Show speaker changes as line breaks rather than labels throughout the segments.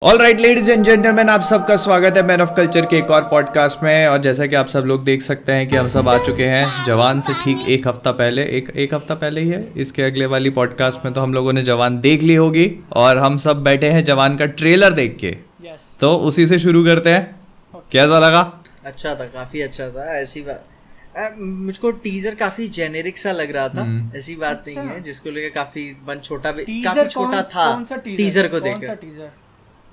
All right ladies and gentleman, आप सबका स्वागत है मैन ऑफ कल्चर के एक और पॉडकास्ट में। और जैसा कि आप सब लोग देख सकते हैं कि हम सब आ चुके हैं जवान से ठीक एक हफ्ता पहले। एक हफ्ता पहले ही है। इसके अगले वाली पॉडकास्ट में तो हम लोगों ने जवान देख ली होगी और हम सब बैठे हैं जवान का ट्रेलर देख के। तो उसी से शुरू करते हैं। कैसा लगा?
अच्छा था, काफी अच्छा था। ऐसी बात मुझको टीजर काफी जेनेरिक सा लग रहा था। ऐसी बात नहीं है, जिसको लेकर काफी मन छोटा काफी छोटा था टीजर को देखकर।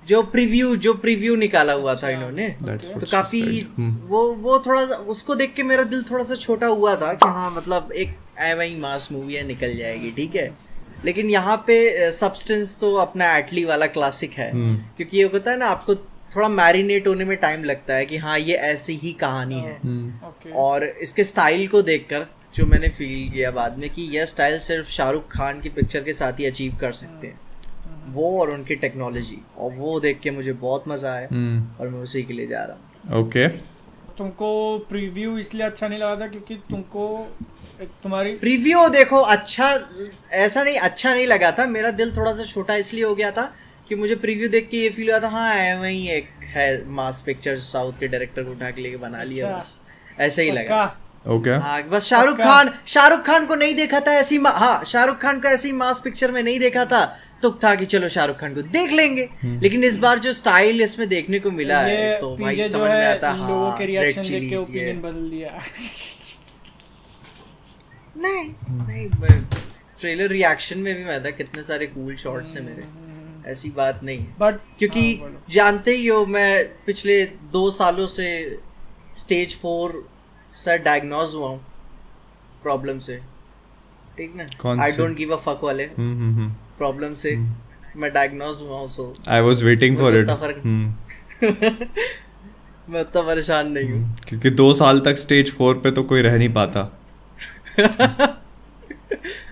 जो प्रीव्यू निकाला हुआ था इन्होंने, तो काफी वो थोड़ा सा उसको देख के मेरा दिल थोड़ा सा छोटा हुआ था कि हाँ मतलब एक वही मास मूवी है, निकल जाएगी, ठीक है। लेकिन यहाँ पे सब्सटेंस तो अपना एटली वाला क्लासिक है, क्योंकि ये होता है ना, आपको थोड़ा मैरिनेट होने में टाइम लगता है कि हाँ ये ऐसी ही कहानी है। और इसके स्टाइल को देखकर जो मैंने फील किया बाद में कि यह स्टाइल सिर्फ शाहरुख खान की पिक्चर के साथ ही अचीव कर सकते हैं, वो और उनकी टेक्नोलॉजी, और वो देख के मुझे बहुत मजा आया और मैं उसी के लिए जा रहा हूँ।
ओके,
तुमको प्रीव्यू इसलिए अच्छा नहीं लगा था क्योंकि तुमको तुम्हारी
प्रीव्यू देखो अच्छा, ऐसा नहीं अच्छा नहीं लगा था, मेरा दिल थोड़ा सा छोटा इसलिए हो गया था कि मुझे प्रीव्यू देख के ये फील हुआ था हाँ वही एक है मास पिक्चर, साउथ के डायरेक्टर को उठा के लेके बना लिया, बस ऐसा ही लगा।
ओके
हाँ, बस शाहरुख खान को नहीं देखा था ऐसी शाहरुख खान को ऐसी मास पिक्चर में नहीं देखा था, तो था कि चलो शाहरुख खान को देख लेंगे। लेकिन इस बार जो स्टाइल इसमें देखने को मिला है तो भाई समझ में आता है।
लोगों के रिएक्शन देख के ओपिनियन बदल दिया।
नहीं ट्रेलर रिएक्शन में भी मैं था, कितने सारे कूल शॉट्स हैं मेरे, ऐसी बात नहीं।
बट
क्योंकि जानते ही हो मैं पिछले 2 सालों से स्टेज 4 से डायग्नोज हुआ हूँ प्रॉब्लम से, ठीक ना, I don't give a fuck वाले प्रॉब्लम से मैं डायग्नोज हुआ हूँ। So
I was waiting for it.
मैं उतना परेशान नहीं हूँ,
क्योंकि 2 साल तक स्टेज 4 पे तो कोई रह नहीं पाता।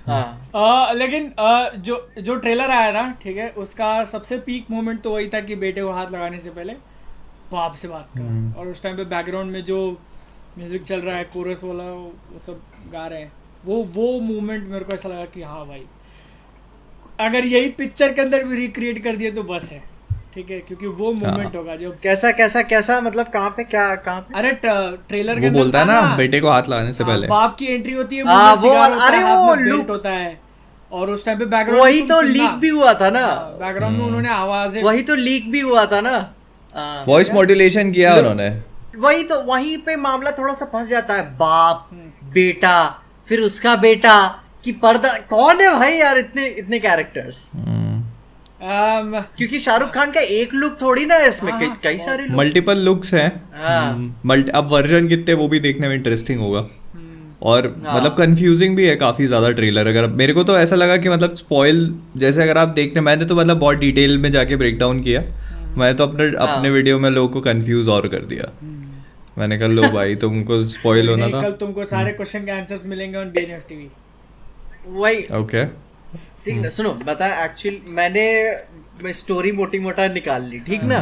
हाँ
लेकिन जो ट्रेलर आया ना, ठीक है, उसका सबसे पीक मोमेंट तो वही था कि बेटे को हाथ लगाने से पहले बाप से बात करा, और उस टाइम पे बैकग्राउंड में जो म्यूजिक चल रहा है, कोरस वाला, वो सब गा रहे हैं, वो मूवमेंट मेरे को ऐसा लगा कि हाँ भाई अगर यही पिक्चर के अंदर भी रिक्रिएट कर दिए तो बस है, ठीक है, क्योंकि वो मूवमेंट होगा जो
कैसा मतलब कहाँ पे
अरे ट्रेलर के
वो बोलता है ना बेटे को हाथ लगाने से पहले
बाप की एंट्री होती है,
वो लुक
होता है, और उस टाइम पे बैकग्राउंड
वही तो लीक भी हुआ था ना,
बैकग्राउंड में उन्होंने आवाजें,
वही तो लीक भी हुआ था ना,
वॉइस मॉड्यूलेशन किया उन्होंने।
वही तो, वहीं पे मामला थोड़ा सा फंस जाता है, बाप बेटा फिर उसका बेटा कि पर्दा कौन है भाई यार, इतने कैरेक्टर्स। क्योंकि शाहरुख खान का एक लुक थोड़ी ना है इसमें, कई सारे
मल्टीपल लुक्स हैं। अब वर्जन कितने वो भी देखने में इंटरेस्टिंग होगा, और मतलब कंफ्यूजिंग भी है काफी ज्यादा ट्रेलर। अगर मेरे को तो ऐसा लगा कि मतलब स्पॉइल जैसे अगर आप देखने, मैंने तो मतलब बहुत डिटेल में जाके ब्रेक डाउन किया, मैंने तो अपने वीडियो में लोगों को कंफ्यूज और कर दिया। मैंने कहा लो भाई तुमको स्पॉइल होना था,
कल तुमको सारे क्वेश्चन के आंसर्स मिलेंगे ऑन बीएनएफ टीवी।
वही
ओके
ठीक ना, सुनो बता, एक्चुअली मैं स्टोरी मोटी मोटा निकाल ली, ठीक ना,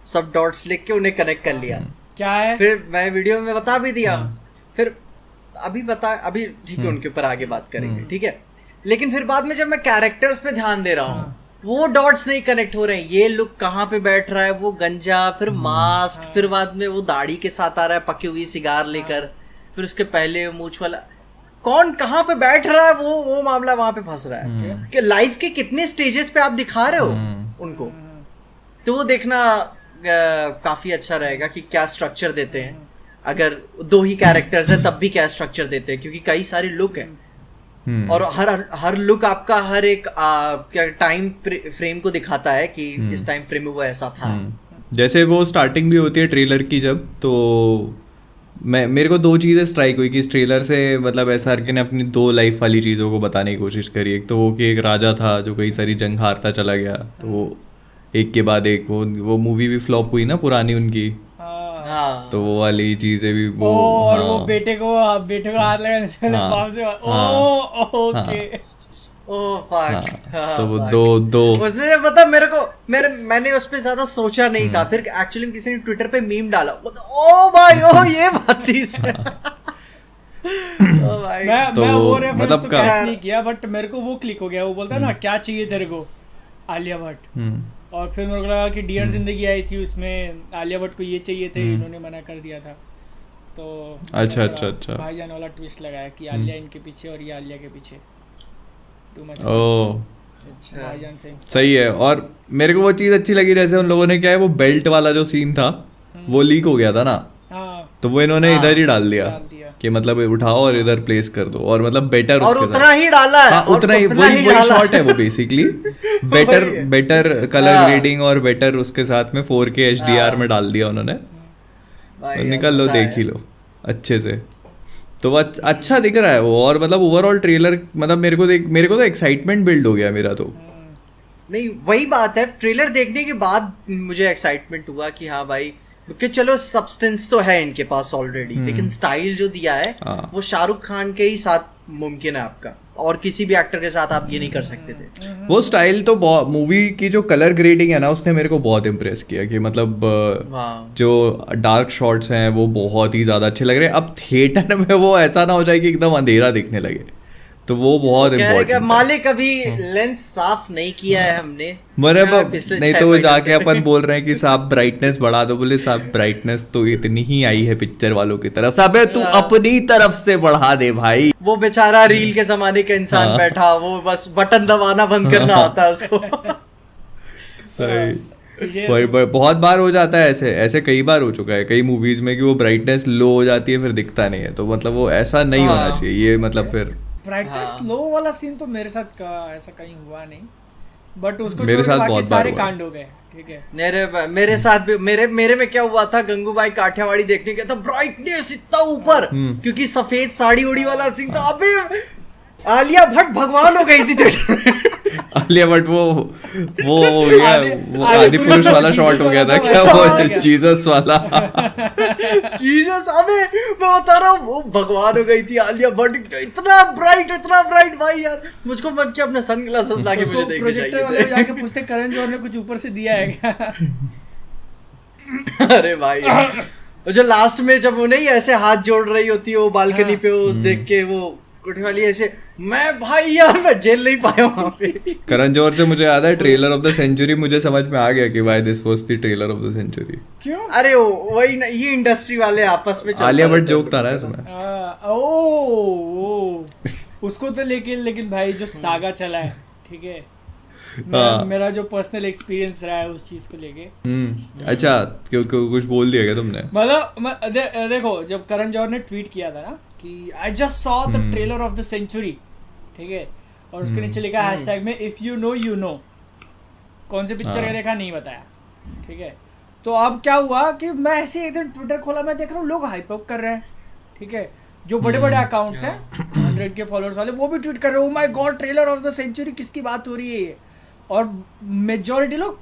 सब डॉट्स लिख के उन्हें कनेक्ट कर लिया,
क्या है,
फिर मैं वीडियो में बता भी दिया, फिर अभी ठीक है, उनके ऊपर आगे बात करेंगे, ठीक है। लेकिन फिर बाद में जब मैं कैरेक्टर्स पे ध्यान दे रहा हूँ, वो डॉट्स नहीं कनेक्ट हो रहे हैं, ये लुक कहाँ पे बैठ रहा है, वो गंजा, फिर मास्क, फिर बाद में वो दाढ़ी के साथ आ रहा है पकी हुई सिगार लेकर, फिर उसके पहले मूंछ वाला, कौन कहाँ पे बैठ रहा है, वो मामला वहां पे फंस रहा है कि लाइफ के कितने स्टेजेस पे आप दिखा रहे हो उनको, तो वो देखना काफी अच्छा रहेगा कि क्या स्ट्रक्चर देते हैं। अगर 2 ही कैरेक्टर्स हैं तब भी क्या स्ट्रक्चर देते हैं, क्योंकि कई सारे लुक हैं, और हर लुक आपका हर एक क्या टाइम फ्रेम को दिखाता है कि इस टाइम फ्रेम में वो ऐसा था।
जैसे वो स्टार्टिंग भी होती है ट्रेलर की जब, तो मेरे को 2 चीज़ें स्ट्राइक हुई कि इस ट्रेलर से मतलब SRK ने अपनी 2 लाइफ वाली चीज़ों को बताने की कोशिश करी। एक तो वो कि एक राजा था जो कई सारी जंग हारता चला गया, तो वो एक के बाद एक वो मूवी भी फ्लॉप हुई ना पुरानी उनकी, तो वो वाली चीजें भी वो,
और वो बेटे को हाथ लगाने से पहले बाप से ओके
तो
वो दो
उसने पता मेरे को मैंने उस पे ज्यादा सोचा नहीं था, फिर एक्चुअली किसी ने ट्विटर पे मीम डाला, ओ भाई ओ ये बात थी इसमें।
मैं वो रेफरेंस मतलब तो कैच नहीं किया, बट मेरे को वो क्लिक हो गया, वो बोलता है ना क्या चाहिए तेरे को, आलिया भट्ट, और फिर मेरे को लगा कि डियर जिंदगी आई थी, उसमें आलिया भट्ट को ये चाहिए थे, इन्होंने मना कर दिया था, तो
अच्छा
भाईजान वाला ट्विस्ट लगाया कि आलिया इनके पीछे और ये आलिया के पीछे। Too much.
ओह
भाईजान से
सही है। और मेरे को वो चीज़ अच्छी लगी, जैसे उन लोगों ने क्या है वो बेल्ट वाला जो सीन था वो लीक हो गया था ना,
हाँ
तो वो इन्होंने इधर ही डाल दिया कि मतलब उठाओ और इधर प्लेस कर दो, और मतलब बेटर
और उतना ही डाला है,
हाँ
और
उतना ही,
उतना
वही
ही
वही
डाला
शॉट है वो बेसिकली। बेटर कलर ग्रेडिंग और बेटर उसके साथ में 4K HDR में डाल दिया उन्होंने,
भाई,
निकल लो
मजा
देख
आया।
ही लो अच्छे से, तो वो अच्छा दिख रहा है वो। और मतलब ओवरऑल ट्रेलर मतलब मेरे को तो एक्साइटमेंट बिल्ड हो गया मेरा तो।
नहीं वही बात है, ट्रेलर देखने के बाद मुझे एक्साइटमेंट हुआ कि हाँ भाई, कि चलो सब्सटेंस तो है इनके पास ऑलरेडी, लेकिन स्टाइल जो दिया है
हाँ।
वो शाहरुख खान के ही साथ मुमकिन है आपका, और किसी भी एक्टर के साथ आप ये नहीं कर सकते थे।
वो स्टाइल तो मूवी की जो कलर ग्रेडिंग है ना उसने मेरे को बहुत इम्प्रेस किया कि मतलब
हाँ
जो डार्क शॉट्स हैं वो बहुत ही ज़्यादा अच्छे लग रहे हैं। अब थिएटर में वो ऐसा ना हो जाए कि एकदम अंधेरा दिखने लगे, तो वो बहुत
कह रहे कि
इम्पोर्टेंट।
मालिक अभी लेंस साफ नहीं किया है हमने,
मरे
हाँ, पिछले
नहीं
6
तो वो
महीने
जाके
से।
अपन बोल रहे हैं कि साहब ब्राइटनेस बढ़ा दो, बोले साहब ब्राइटनेस तो इतनी ही आई है पिक्चर वालों की तरफ से, अबे तू अपनी तरफ से बढ़ा दे भाई।
वो बेचारा रील के जमाने का इंसान बैठा, वो बस बटन दबाना बंद करना आता है उसको।
बहुत बार हो जाता है ऐसे, ऐसे कई बार हो चुका है कई मूवीज में कि वो ब्राइटनेस लो हो जाती है फिर दिखता नहीं है, तो मतलब वो ऐसा नहीं होना चाहिए ये, मतलब फिर
ब्राइटनेस लो वाला सीन तो मेरे साथ का ऐसा कहीं हुआ नहीं, बट उसको
मेरे
छोड़ के
साथ
बाकी
बहुत बार
सारे
हुआ।
कांड हो गए, ठीक है।
मेरे साथ भी मेरे में क्या हुआ था, गंगूबाई काठियावाड़ी देखने गया था, ब्राइटनेस इतना ऊपर, क्योंकि सफेद साड़ी उड़ी वाला सीन था। अबे आलिया भट्ट भगवान हो गई थी थिएटर में।
आलिया भट्ट वो हो गया, वो आदि पुरुष वाला शॉट हो गया था क्या, वो जीसस वाला।
जीसस, अबे मैं बता रहा हूँ वो भगवान हो गई थी आलिया भट्ट, इतना ब्राइट भाई यार, मुझको मन किया अपने सनग्लासेस लाके मुझे देखने
प्रोजेक्टर वाले
चाहिए
जाके पूछते करण जौहर ने कुछ ऊपर से दिया है क्या?
थे। अरे भाई वो जो लास्ट में जब वो नहीं ऐसे हाथ जोड़ रही होती है वो बालकनी पे, वो देख के वो कोठी वाली ऐसे, मैं भाई यार मैं जेल नहीं पाया वहां पे।
करण जौहर से मुझे याद है ट्रेलर ऑफ द सेंचुरी, मुझे समझ में आ गया कि भाई this was the trailer of the century.
क्यों?
अरे वही ना, ये इंडस्ट्री वाले आपस में
आलिया भट्ट जोक था ना इसमें।
उसको तो लेकिन भाई जो सागा चला है, ठीक है,
हाँ।
मेरा जो पर्सनल एक्सपीरियंस रहा है उस चीज को लेके।
अच्छा क्यों कुछ बोल दिया क्या तुमने?
मतलब देखो जब करण जौहर ने ट्वीट किया था ना कि I just saw the trailer of the century, ठीक है, और उसके नीचे लिखा हैशटैग में if you know you know, कौन से पिक्चर का देखा नहीं बताया, ठीक है। तो अब क्या हुआ कि मैं ऐसे एक दिन ट्विटर खोला, मैं देख रहा हूँ लोग हाइप अप कर रहे हैं, ठीक है, जो बड़े बड़े अकाउंट्स हैं 100 के फॉलोअर्स वाले, वो भी ट्वीट कर रहे हैं, oh my god trailer of the century, किसकी बात हो रही है ये। और मेजॉरिटी लोग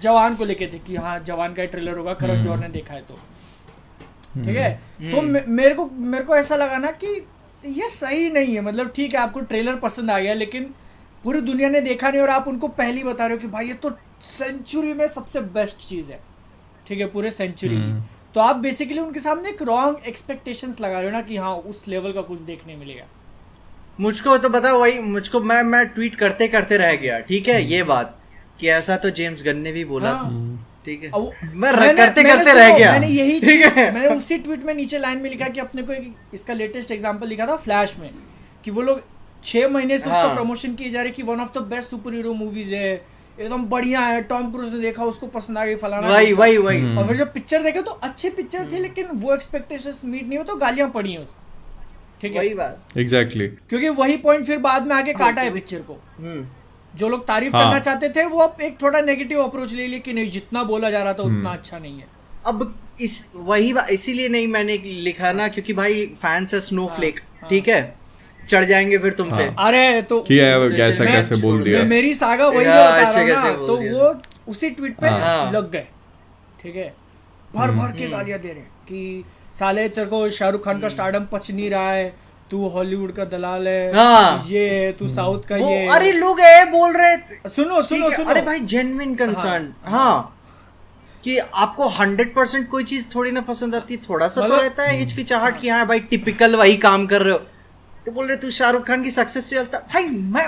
जवान को लेके थे कि हाँ जवान का ट्रेलर होगा, करण जौहर ने देखा है तो, ठीक है। तो मेरे को ऐसा लगा ना कि ये सही नहीं है, मतलब ठीक है आपको ट्रेलर पसंद आ गया, लेकिन पूरी दुनिया ने देखा नहीं और आप उनको पहले ही बता रहे हो कि भाई ये तो सेंचुरी में सबसे बेस्ट चीज़ है, ठीक है, पूरे सेंचुरी की। तो आप बेसिकली उनके सामने एक रॉन्ग एक्सपेक्टेशंस लगा रहे हो ना कि हाँ उस लेवल का कुछ देखने मिलेगा।
मुझको तो पता वही, मुझको मैं ट्वीट करते करते रह गया, ठीक है, ये बात कि ऐसा तो जेम्स गन ने भी बोला था, ठीक है, मैं करते करते रह गया।
मैंने यही
ठीक है,
मैंने उसी ट्वीट में नीचे लाइन में लिखा कि अपने को एक इसका लेटेस्ट एग्जांपल लिखा था फ्लैश में, कि वो लोग 6 महीने से उसका प्रमोशन किए जा रहे कि one of the best super hero movies है, एकदम बढ़िया है, टॉम क्रूज ने देखा उसको पसंद आ गई फलाना,
वही
और फिर जब पिक्चर देखे तो अच्छी पिक्चर थी, लेकिन वो एक्सपेक्टेशंस मीट नहीं हुए तो गालियां पड़ी हैं उसको, ठीक है,
वही बात
एग्जैक्टली,
क्योंकि वही पॉइंट फिर बाद में आके काटा है पिक्चर को। जो लोग तारीफ करना चाहते थे वो अब एक थोड़ा नेगेटिव अप्रोच ले लिया कि नहीं जितना बोला जा रहा था उतना अच्छा नहीं है।
अब इसीलिए नहीं मैंने लिखा ना, क्योंकि भाई फैंस है स्नोफ्लेक, ठीक है, चढ़ जाएंगे फिर तुम पे।
अरे तो
किया है कैसे कैसे बोल दिया,
मेरी सागा वही बता रहा हूं ना, तो वो उसी ट्वीट पे लग गए, ठीक है, भर भर के गालियां दे रहे हैं कि साले तेरे को शाहरुख खान का स्टारडम पच नहीं रहा है, तू हॉलीवुड का दलाल है, ये तू साउथ का ये।
अरे लोग ये बोल रहे,
सुनो,
अरे भाई जेन्युइन कंसर्न, कि आपको 100% कोई चीज थोड़ी ना पसंद आती, थोड़ा सा तो रहता है हिचकिचाहट कि हाँ भाई टिपिकल वही काम कर रहे हो, तो बोल रहे तू शाहरुख खान की सक्सेस से चलता, भाई मैं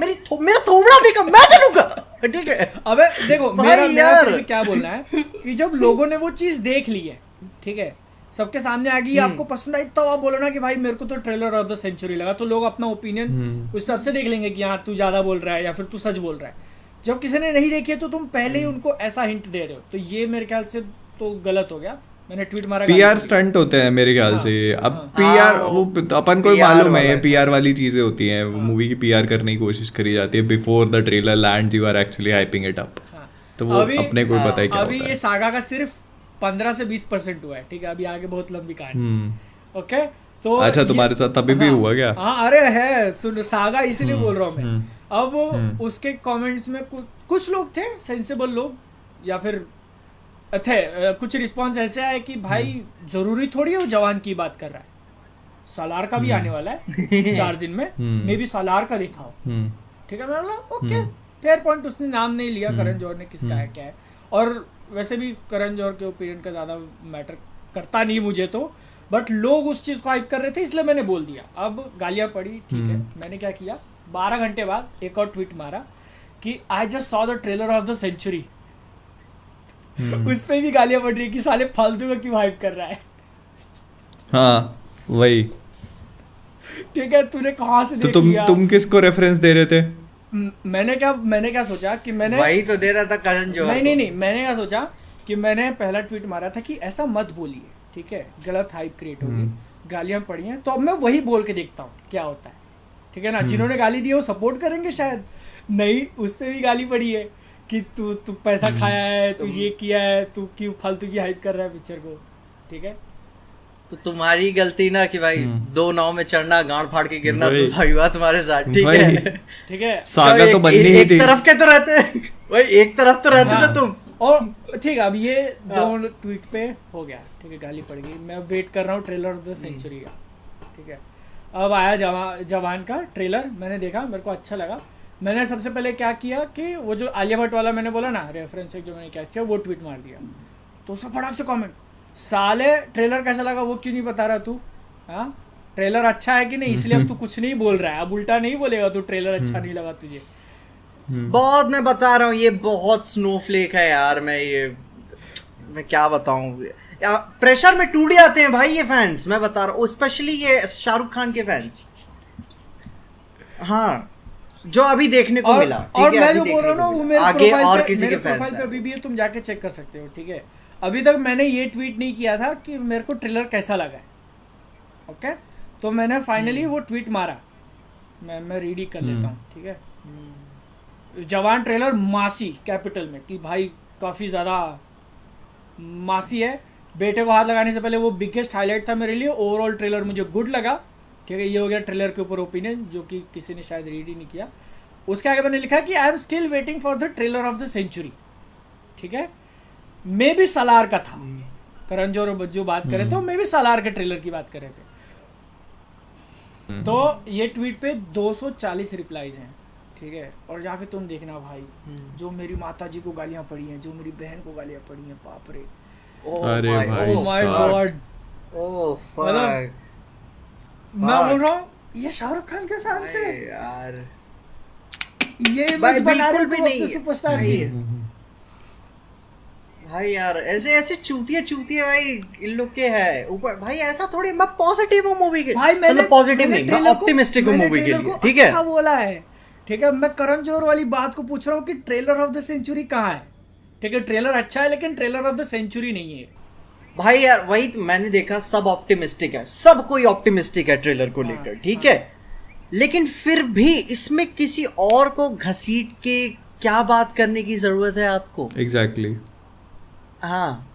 मेरा थोबड़ा देखा मैं चलूंगा। ठीक है।
अबे देखो
भाई
मेरा
यार।
फिर भी क्या बोलना है कि जब लोगों ने वो चीज देख ली है, ठीक है, सबके सामने आ गई, आपको पसंद आई, तो आप बोलो ना कि भाई मेरे को तो ट्रेलर ऑफ द सेंचुरी लगा, तो लोग अपना ओपिनियन उस हिसाब से देख लेंगे कि हाँ तू ज्यादा बोल रहा है या फिर तू सच बोल रहा है। जब किसी ने नहीं देखी है तो तुम पहले ही उनको ऐसा हिंट दे रहे हो, तो ये मेरे ख्याल से तो गलत हो गया। मैंने ट्वीट मारा,
पीआर स्टंट होते हैं मेरे ख्याल से। अब
हाँ,
पीआर वो अपन को
PR
मालूम है,
वाला
ये
है।
पीआर वाली चीजें होती हैं, मूवी की पीआर करने की कोशिश करी जाती है before the trailer lands, you are actually hyping it up. तो वो अपने को पता है क्या
अभी
होता
ये
है।
सागा का सिर्फ 15 से 20% हुआ है, ठीक है, अभी आगे बहुत लंबी कहानी। ओके, तो
अच्छा तुम्हारे साथ अभी भी हुआ क्या?
हाँ अरे है, सुन सागा इसीलिए बोल रहा हूँ मैं। अब उसके कमेंट्स में कुछ लोग थे सेंसिबल लोग, या फिर थे कुछ रिस्पॉन्स ऐसे आए कि भाई जरूरी थोड़ी है वो जवान की बात कर रहा है, सालार का भी आने वाला है 4 दिन में, मे भी सालार का दिखाओ, ठीक है। मैं बोला ओके फेयर पॉइंट। उसने नाम नहीं लिया करण जौहर ने किसका है क्या है, और वैसे भी करण जौहर के ओपिनियन का ज़्यादा मैटर करता नहीं मुझे तो, बट लोग उस चीज़ को हाइप कर रहे थे इसलिए मैंने बोल दिया। अब गालियाँ पड़ी, ठीक है, मैंने क्या किया, 12 घंटे बाद एक और ट्वीट मारा कि I just saw the trailer of the century. उस पे भी गालियाँ पड़ रही कि साले फालतू का क्यों हाइप कर रहा है।
हाँ वही।
ठीक है, तूने कहाँ से
तो
देख लिया?
तुम किसको रेफरेंस दे रहे थे?
मैंने क्या सोचा कि मैंने
वही तो दे रहा था करण जौहर।
नहीं, मैंने क्या सोचा कि मैंने पहला ट्वीट मारा था कि ऐसा मत बोलिए, ठीक है, गलत हाइप क्रिएट होगी, गालियां पड़ी हैं, तो अब मैं वही बोल के देखता हूँ क्या होता है, ठीक है ना। जिन्होंने गाली दी है वो सपोर्ट करेंगे शायद, नहीं उस पे भी गाली पड़ी है कि तू पैसा खाया है, तू ये किया है, तू क्यों फालतू की हाइप कर रहा है पिक्चर को, ठीक है।
तो तुम्हारी गलती ना कि भाई 2 नाव में चढ़ना, गांड फाड़ के गिरना,
वही।
तो भाई हुआ तुम्हारे साथ, ठीक
वही।
है।
ठीक है,
सागा तो बननी ही
एक
थी।
तरफ के तो रहते वही, एक तरफ तो रहते थे तुम।
और ठीक है, अब ये जो ट्वीट पे हो गया, ठीक है, गाली पड़ गई। मैं अब वेट कर रहा हूँ ट्रेलर ऑफ द सेंचुरी का, ठीक है। अब आया जवान का ट्रेलर, मैंने देखा, मेरे को अच्छा लगा। मैंने सबसे पहले क्या किया कि वो जो आलिया भट्ट वाला मैंने बोला ना रेफरेंस, जो मैंने क्या किया वो ट्वीट मार दिया, तो उसका फटाक से कमेंट, साले ट्रेलर कैसा लगा वो क्यों नहीं बता रहा तू, हाँ ट्रेलर अच्छा है कि नहीं, इसलिए अब तू कुछ नहीं बोल रहा है, अब उल्टा नहीं बोलेगा तू ट्रेलर अच्छा नहीं लगा तुझे।
बहुत मैं बता रहा हूँ, ये बहुत स्नोफ्लेक है यार। मैं क्या बताऊँ, प्रेशर में टूट जाते हैं भाई ये फैंस, मैं बता रहा हूँ, स्पेशली ये शाहरुख खान के फैंस। हाँ, जो अभी देखने को मिला,
और मैं जो बोल रहा हूँ ना वो मेरे
आगे
प्रोफाइल
और
पे,
किसी के
मेरे
फैंस
प्रोफाइल पे
हैं।
अभी भी तुम जाके चेक कर सकते हो, ठीक है। अभी तक मैंने ये ट्वीट नहीं किया था कि मेरे को ट्रेलर कैसा लगा है, ओके, तो मैंने फाइनली वो ट्वीट मारा। मैं रीड ही कर लेता हूँ, ठीक है। जवान ट्रेलर मासी कैपिटल में कि भाई काफ़ी ज़्यादा मासी है। बेटे को हाथ लगाने से पहले वो बिगेस्ट हाईलाइट था मेरे लिए। ओवरऑल ट्रेलर मुझे गुड लगा, ठीक है। ये हो गया ट्रेलर के ऊपर ओपिनियन, जो कि किसी ने शायद रीड ही नहीं किया। उसके आगे मैंने लिखा कि I am still waiting for the trailer of the century, ठीक है। मे भी सालार का था, करण जौहर जो बात कर रहे थे मे भी सालार के ट्रेलर की बात कर रहे थे। तो ये ट्वीट पे 240 रिप्लाईज हैं, ठीक है। और जाके तुम देखना भाई, जो मेरी माता जी को गालियां पड़ी हैं, जो मेरी बहन को गालियां पड़ी हैं, बाप रे,
अरे भाई
oh my God,
oh fuck,
मैं बोल रहा हूँ ये शाहरुख खान के फैन से
यार,
ये
भाई
बना रहे
बिल्कुल भी नहीं
सुपरस्टार
भाई।
की।
भाई यार ऐसे चूतिया भाई इन लोग के है ऊपर भाई। ऐसा थोड़ी, मैं पॉजिटिव हूँ मूवी के,
भाई मैंने
पॉजिटिव नहीं, मैं ऑप्टिमिस्टिक हूँ मूवी के लिए, ठीक है।
अच्छा बोला है, ठीक है। मैं करण जौहर वाली बात को पूछ रहा हूँ कि ट्रेलर ऑफ द सेंचुरी कहाँ है, ठीक है। ट्रेलर अच्छा है लेकिन ट्रेलर ऑफ द सेंचुरी नहीं है
भाई यार। वही तो मैंने देखा, सब ऑप्टिमिस्टिक है, सब कोई ऑप्टिमिस्टिक है ट्रेलर को लेकर, ठीक है। लेकिन फिर भी इसमें किसी और को घसीट के क्या बात करने की जरूरत है आपको?
एग्जैक्टली
हाँ,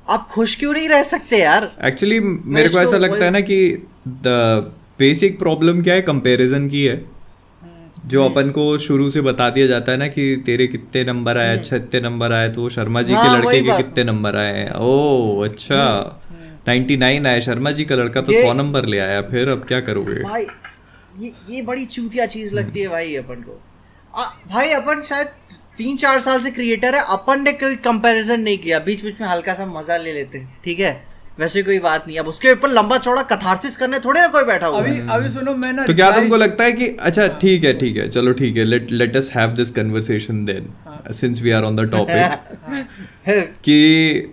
आप खुश क्यों नहीं रह सकते यार?
एक्चुअली मेरे को ऐसा लगता है ना कि द बेसिक प्रॉब्लम क्या है, कंपैरिजन की है। जो अपन को शुरू से बता दिया जाता है ना कि तेरे कितने नंबर आए, अच्छा इतने नंबर आए, तो शर्मा जी के लड़के के कितने नंबर आए, ओह अच्छा 99 आए, शर्मा जी का लड़का तो 100 नंबर ले आया, फिर अब क्या करोगे
भाई? ये बड़ी चूतिया चीज लगती है भाई अपन को। भाई अपन शायद 3-4 साल से क्रिएटर है, अपन ने कोई कंपैरिजन नहीं किया, बीच बीच में हल्का सा मजा ले लेते हैं, ठीक है। वैसे कोई बात नहीं, अब उसके ऊपर लंबा चौड़ा कथारसिस करने थोड़े ना कोई बैठा हुआ है।
अभी सुनो, मैं ना
तो क्या तुमको लगता है कि अच्छा ठीक है चलो ठीक है, let us have this conversation then, since we are on the topic कि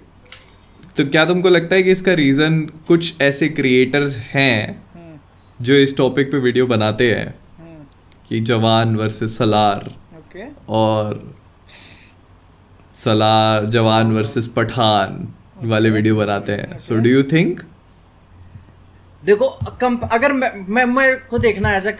तो क्या तुमको लगता है कि इसका रीज़न कुछ ऐसे क्रिएटर्स हैं जो इस टॉपिक पे वीडियो बनाते हैं कि जवान वर्सेस सलार और सलार जवान वर्सेस पठान वाले वीडियो बनाते हैं, सो डू यू थिंक?
देखो अगर मैं को देखना एज अ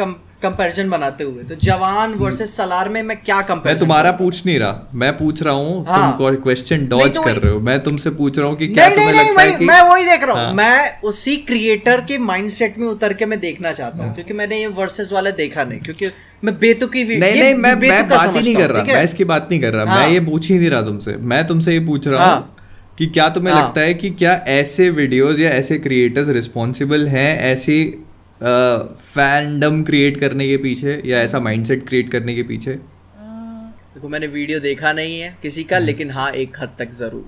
कंपैरिजन बनाते हुए तो जवान वर्सेस सलार में मैं क्या कंपैरिजन,
मैं तुम्हारा पूछ नहीं रहा, मैं पूछ रहा हूँ तुम क्वेश्चन डॉज कर रहे हो, मैं तुमसे पूछ रहा हूँ कि क्या तुम्हें लगता है कि
मैं वही देख रहा हूँ, मैं उसी क्रिएटर के माइंडसेट में उतर के मैं देखना चाहता हूँ, क्योंकि मैंने ये वर्सेस वाला देखा नहीं, क्योंकि मैं बेतुकी
नहीं मैं बात ही नहीं कर रहा, मैं इसकी बात नहीं कर रहा, मैं ये पूछ ही नहीं रहा तुमसे, मैं तुमसे ये पूछ रहा हूँ कि क्या तुम्हें लगता है कि क्या ऐसे वीडियोस या ऐसे क्रिएटर्स रिस्पॉन्सिबल हैं ऐसी फैंडम क्रिएट करने के पीछे या ऐसा माइंडसेट क्रिएट करने के पीछे?
देखो मैंने वीडियो देखा नहीं है किसी का, लेकिन हाँ एक हद तक जरूर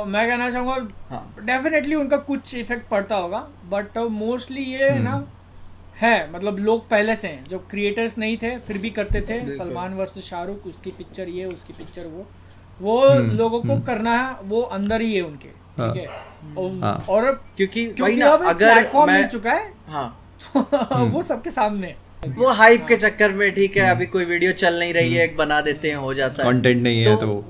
मैं कहना चाहूँगा डेफिनेटली उनका कुछ इफेक्ट पड़ता होगा, बट मोस्टली ये ना है, मतलब लोग पहले से हैं जो क्रिएटर्स नहीं थे फिर भी करते थे, सलमान वर्सेस शाहरुख, उसकी पिक्चर ये उसकी पिक्चर वो लोगों को करना है, वो अंदर ही है उनके, ठीक है। और क्योंकि
अगर
प्लेटफॉर्म मिल चुका है तो वो सबके सामने है।
वो हाइप के चक्कर में, ठीक है, अभी कोई वीडियो चल नहीं रही है, एक बना देते हैं, हो जाता है,
कंटेंट नहीं है तो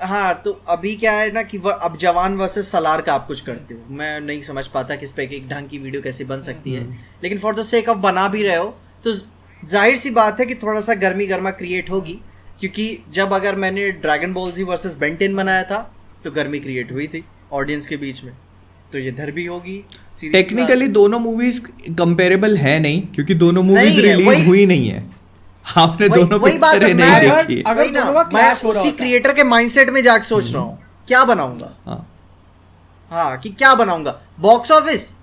हाँ। तो अभी क्या है ना कि अब जवान वर्सेस सलार का आप कुछ करते हो, मैं नहीं समझ पाता किस पे एक ढंग की वीडियो कैसे बन सकती है, लेकिन फॉर द सेक ऑफ बना भी रहे हो तो जाहिर सी बात है कि थोड़ा सा गर्मा क्रिएट होगी, क्योंकि जब अगर मैंने ड्रैगन बॉल जी वर्सेस बेन 10 बनाया था तो गर्मी क्रिएट हुई थी ऑडियंस के बीच में, तो ये इधर भी होगी।
टेक्निकली दोनों मूवीज कंपेरेबल है नहीं, क्योंकि दोनों मूवीज रिलीज हुई नहीं है, आपने दोनों पिक्चरें नहीं देखी।
अगर मैं उसी क्रिएटर के माइंडसेट में जाके सोच रहा हूँ क्या बनाऊंगा, हाँ कि क्या बनाऊंगा, बॉक्स ऑफिस,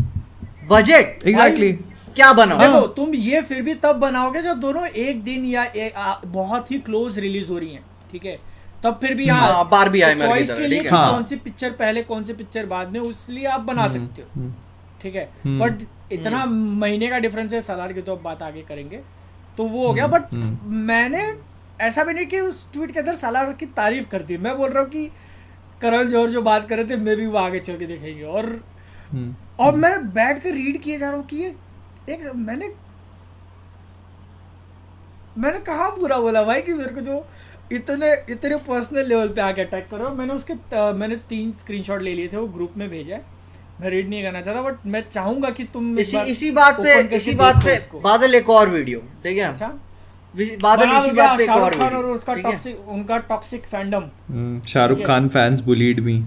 बजट,
एग्जैक्टली
क्या बनाओगे?
देखो तुम ये फिर भी तब बनाओगे जब दोनों एक दिन या बहुत ही क्लोज रिलीज हो रही हैं, ठीक है, तब फिर भी
बारबी आई
चॉइस के लिए कौन सी पिक्चर पहले कौन सी पिक्चर बाद में, उसलिए आप बना सकते हो, ठीक है, बट इतना महीने का डिफरेंस है, सलार की तो अब बात आगे करेंगे, तो वो हो गया। बट मैंने ऐसा भी नहीं कि उस ट्वीट के अंदर सलार की तारीफ कर दी, मैं बोल रहा हूँ कि करण जौहर जो बात कर रहे थे मैं भी वो आगे चल के देखेंगे, और मैं बैठ कर रीड किए जा रहा हूँ कि ये एक मैंने कहा बुरा बोला भाई कि मेरे को जो इतने पर्सनल लेवल पे आके अटैक कर रहे हो। मैंने 3 स्क्रीनशॉट ले लिए थे, वो ग्रुप में भेजा है, मैं रीड नहीं करना चाहता, बट मैं चाहूंगा कि तुम
इसी बात पे बादल एक और वीडियो, ठीक है,
अच्छा
बादल इसी बात पे एक और वीडियो,
और उसका उनका toxic fandom,
Shahrukh Khan fans bullied me,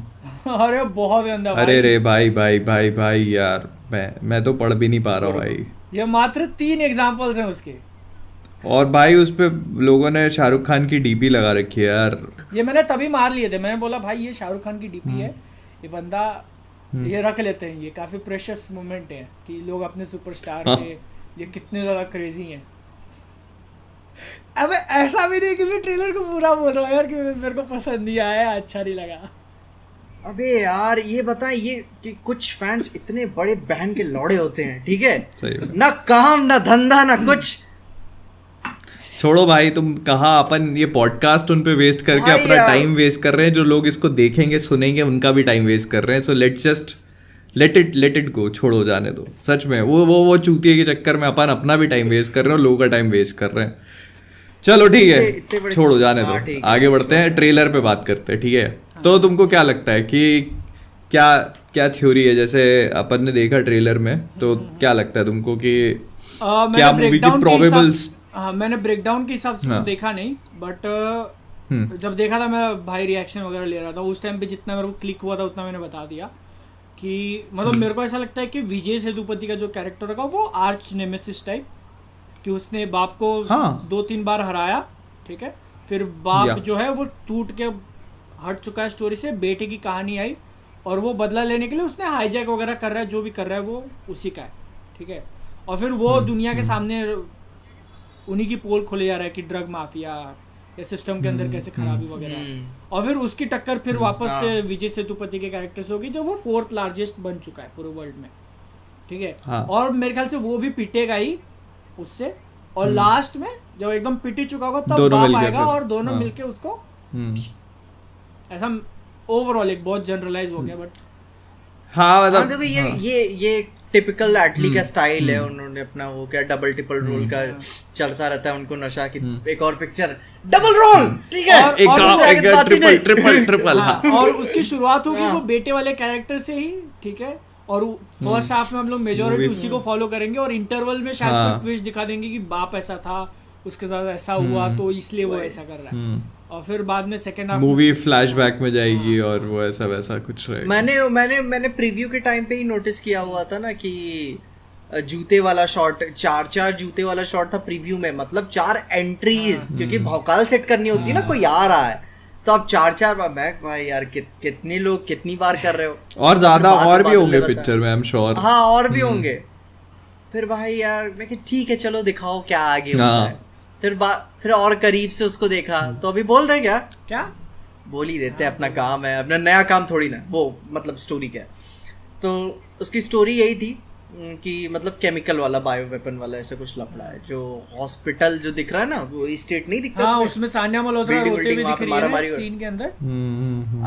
अरे बहुत गंदा,
अरे रे भाई यार, मैं तो पढ़ भी नहीं पा रहा हूँ भाई,
ये मात्र 3 एग्जांपल्स हैं उसके, और
भाई उस पे लोगों ने शाहरुख खान की डीपी लगा रखी है यार, ये
मैंने तभी मार लिए थे, मैंने बोला भाई ये शाहरुख खान की डीपी है, ये बंदा ये रख लेते हैं, ये काफी प्रेशियस मोमेंट है कि लोग अपने सुपरस्टार के ये कितने ज्यादा क्रेजी हैं। अब ऐसा भी नहीं कि मैं ट्रेलर को पूरा बोल रहा हूँ यार कि मेरे को पसंद नहीं आया, अच्छा नहीं लगा।
अबे यार ये बता, ये कि कुछ फैंस इतने बड़े बहन के लौड़े होते हैं, ठीक है, ना काम ना धंधा ना कुछ,
छोड़ो भाई, तुम कहाँ अपन ये पॉडकास्ट उन पे वेस्ट करके अपना टाइम वेस्ट कर रहे हैं, जो लोग इसको देखेंगे सुनेंगे उनका भी टाइम वेस्ट कर रहे हैं, so let's just let it go, छोड़ो, जाने दो, सच में वो चूतिए के चक्कर में अपन अपना भी टाइम वेस्ट कर रहे हैं और लोगों का टाइम वेस्ट कर रहे हैं। चलो ठीक है, छोड़ो, जाने दो, आगे बढ़ते हैं, ट्रेलर पे बात करते हैं, ठीक है। तो तुमको क्या लगता है कि क्या थ्योरी है, जैसे अपन ने देखा ट्रेलर में, तो क्या लगता है तुमको कि क्या मूवी की प्रोबेबल?
मैंने ब्रेकडाउन के हिसाब से देखा नहीं, बट जब देखा था मैं भाई रिएक्शन वगैरह ले रहा था, उस टाइम पे जितना मेरे को क्लिक हुआ था उतना मैंने बता दिया कि मतलब मेरे को ऐसा लगता है कि विजय सेतुपति का जो कैरेक्टर रखा वो आर्च नेमेसिस टाइप, कि उसने बाप को 2-3 बार हराया, ठीक है, फिर बाप जो है वो टूट के हट चुका है स्टोरी से, बेटे की कहानी आई और वो बदला लेने के लिए उसने हाईजैक वगैरह कर रहा है, जो भी कर रहा है वो उसी का है, ठीक है, और फिर वो दुनिया के सामने उन्हीं की पोल खोले जा रहा है कि ड्रग माफिया या सिस्टम के अंदर कैसे खराबी वगैरह, और फिर उसकी टक्कर फिर वापस से विजय सेतुपति के कैरेक्टर से होगी, जो वो 4th लार्जेस्ट बन चुका है पूरे वर्ल्ड में, ठीक है, और मेरे ख्याल से वो भी पिटेगा ही उससे, और लास्ट में जब एकदम पिट ही चुका होगा तब
दोनों
बाप
मिलके
आएगा
फिर,
और दोनों
हाँ।
मिलके उसको ऐसा ओवरऑल एक बहुत जनरलाइज हो गया बट
हाँ मतलब
देखो ये टिपिकल एटली का स्टाइल है। उन्होंने अपना वो क्या डबल ट्रिपल रोल का चलता रहता है उनको नशा की एक और पिक्चर डबल रोल, ठीक है,
एक ट्रिपल
हाँ, और उसकी शुरुआत होगी वो बेटे वाले कैरेक्टर से ही, ठीक है, और फर्स्ट हाफ में हम लोग मेजॉरिटी उसी को फॉलो करेंगे और इंटरवल में शायद कोई ट्विस्ट दिखा देंगे कि बाप ऐसा था, उसके साथ ऐसा हुआ तो इसलिए वो ऐसा कर रहा है, और फिर बाद में सेकंड हाफ
मूवी फ्लैशबैक में जाएगी और वो ऐसा वैसा कुछ रहेगा।
मैंने प्रीव्यू के टाइम पे ही नोटिस किया हुआ था ना कि जूते वाला शॉट, चार जूते वाला शॉट था प्रीव्यू में, मतलब 4 एंट्रीज, क्योंकि भौकाल सेट करनी होती है ना, कोई आ रहा है तो आप 4 बार भाई यार कितने लोग कितनी बार कर रहे हो,
और ज्यादा और भी होंगे पिक्चर में, आई एम श्योर।
हाँ और भी होंगे। फिर भाई यार मैं कि ठीक है चलो दिखाओ क्या आगे होता है। फिर और करीब से उसको देखा तो अभी बोल दें क्या बोल ही देते हैं, अपना काम है, अपना नया काम थोड़ी ना, वो मतलब स्टोरी क्या है। तो उसकी स्टोरी यही थी कि मतलब केमिकल वाला, बायो वेपन वाला ऐसा कुछ लफड़ा है, जो हॉस्पिटल जो दिख रहा है ना वो स्टेट नहीं दिखता,
हाँ उसमें सान्या मल्होत्रा रोते हुए दिख रही है सीन के अंदर।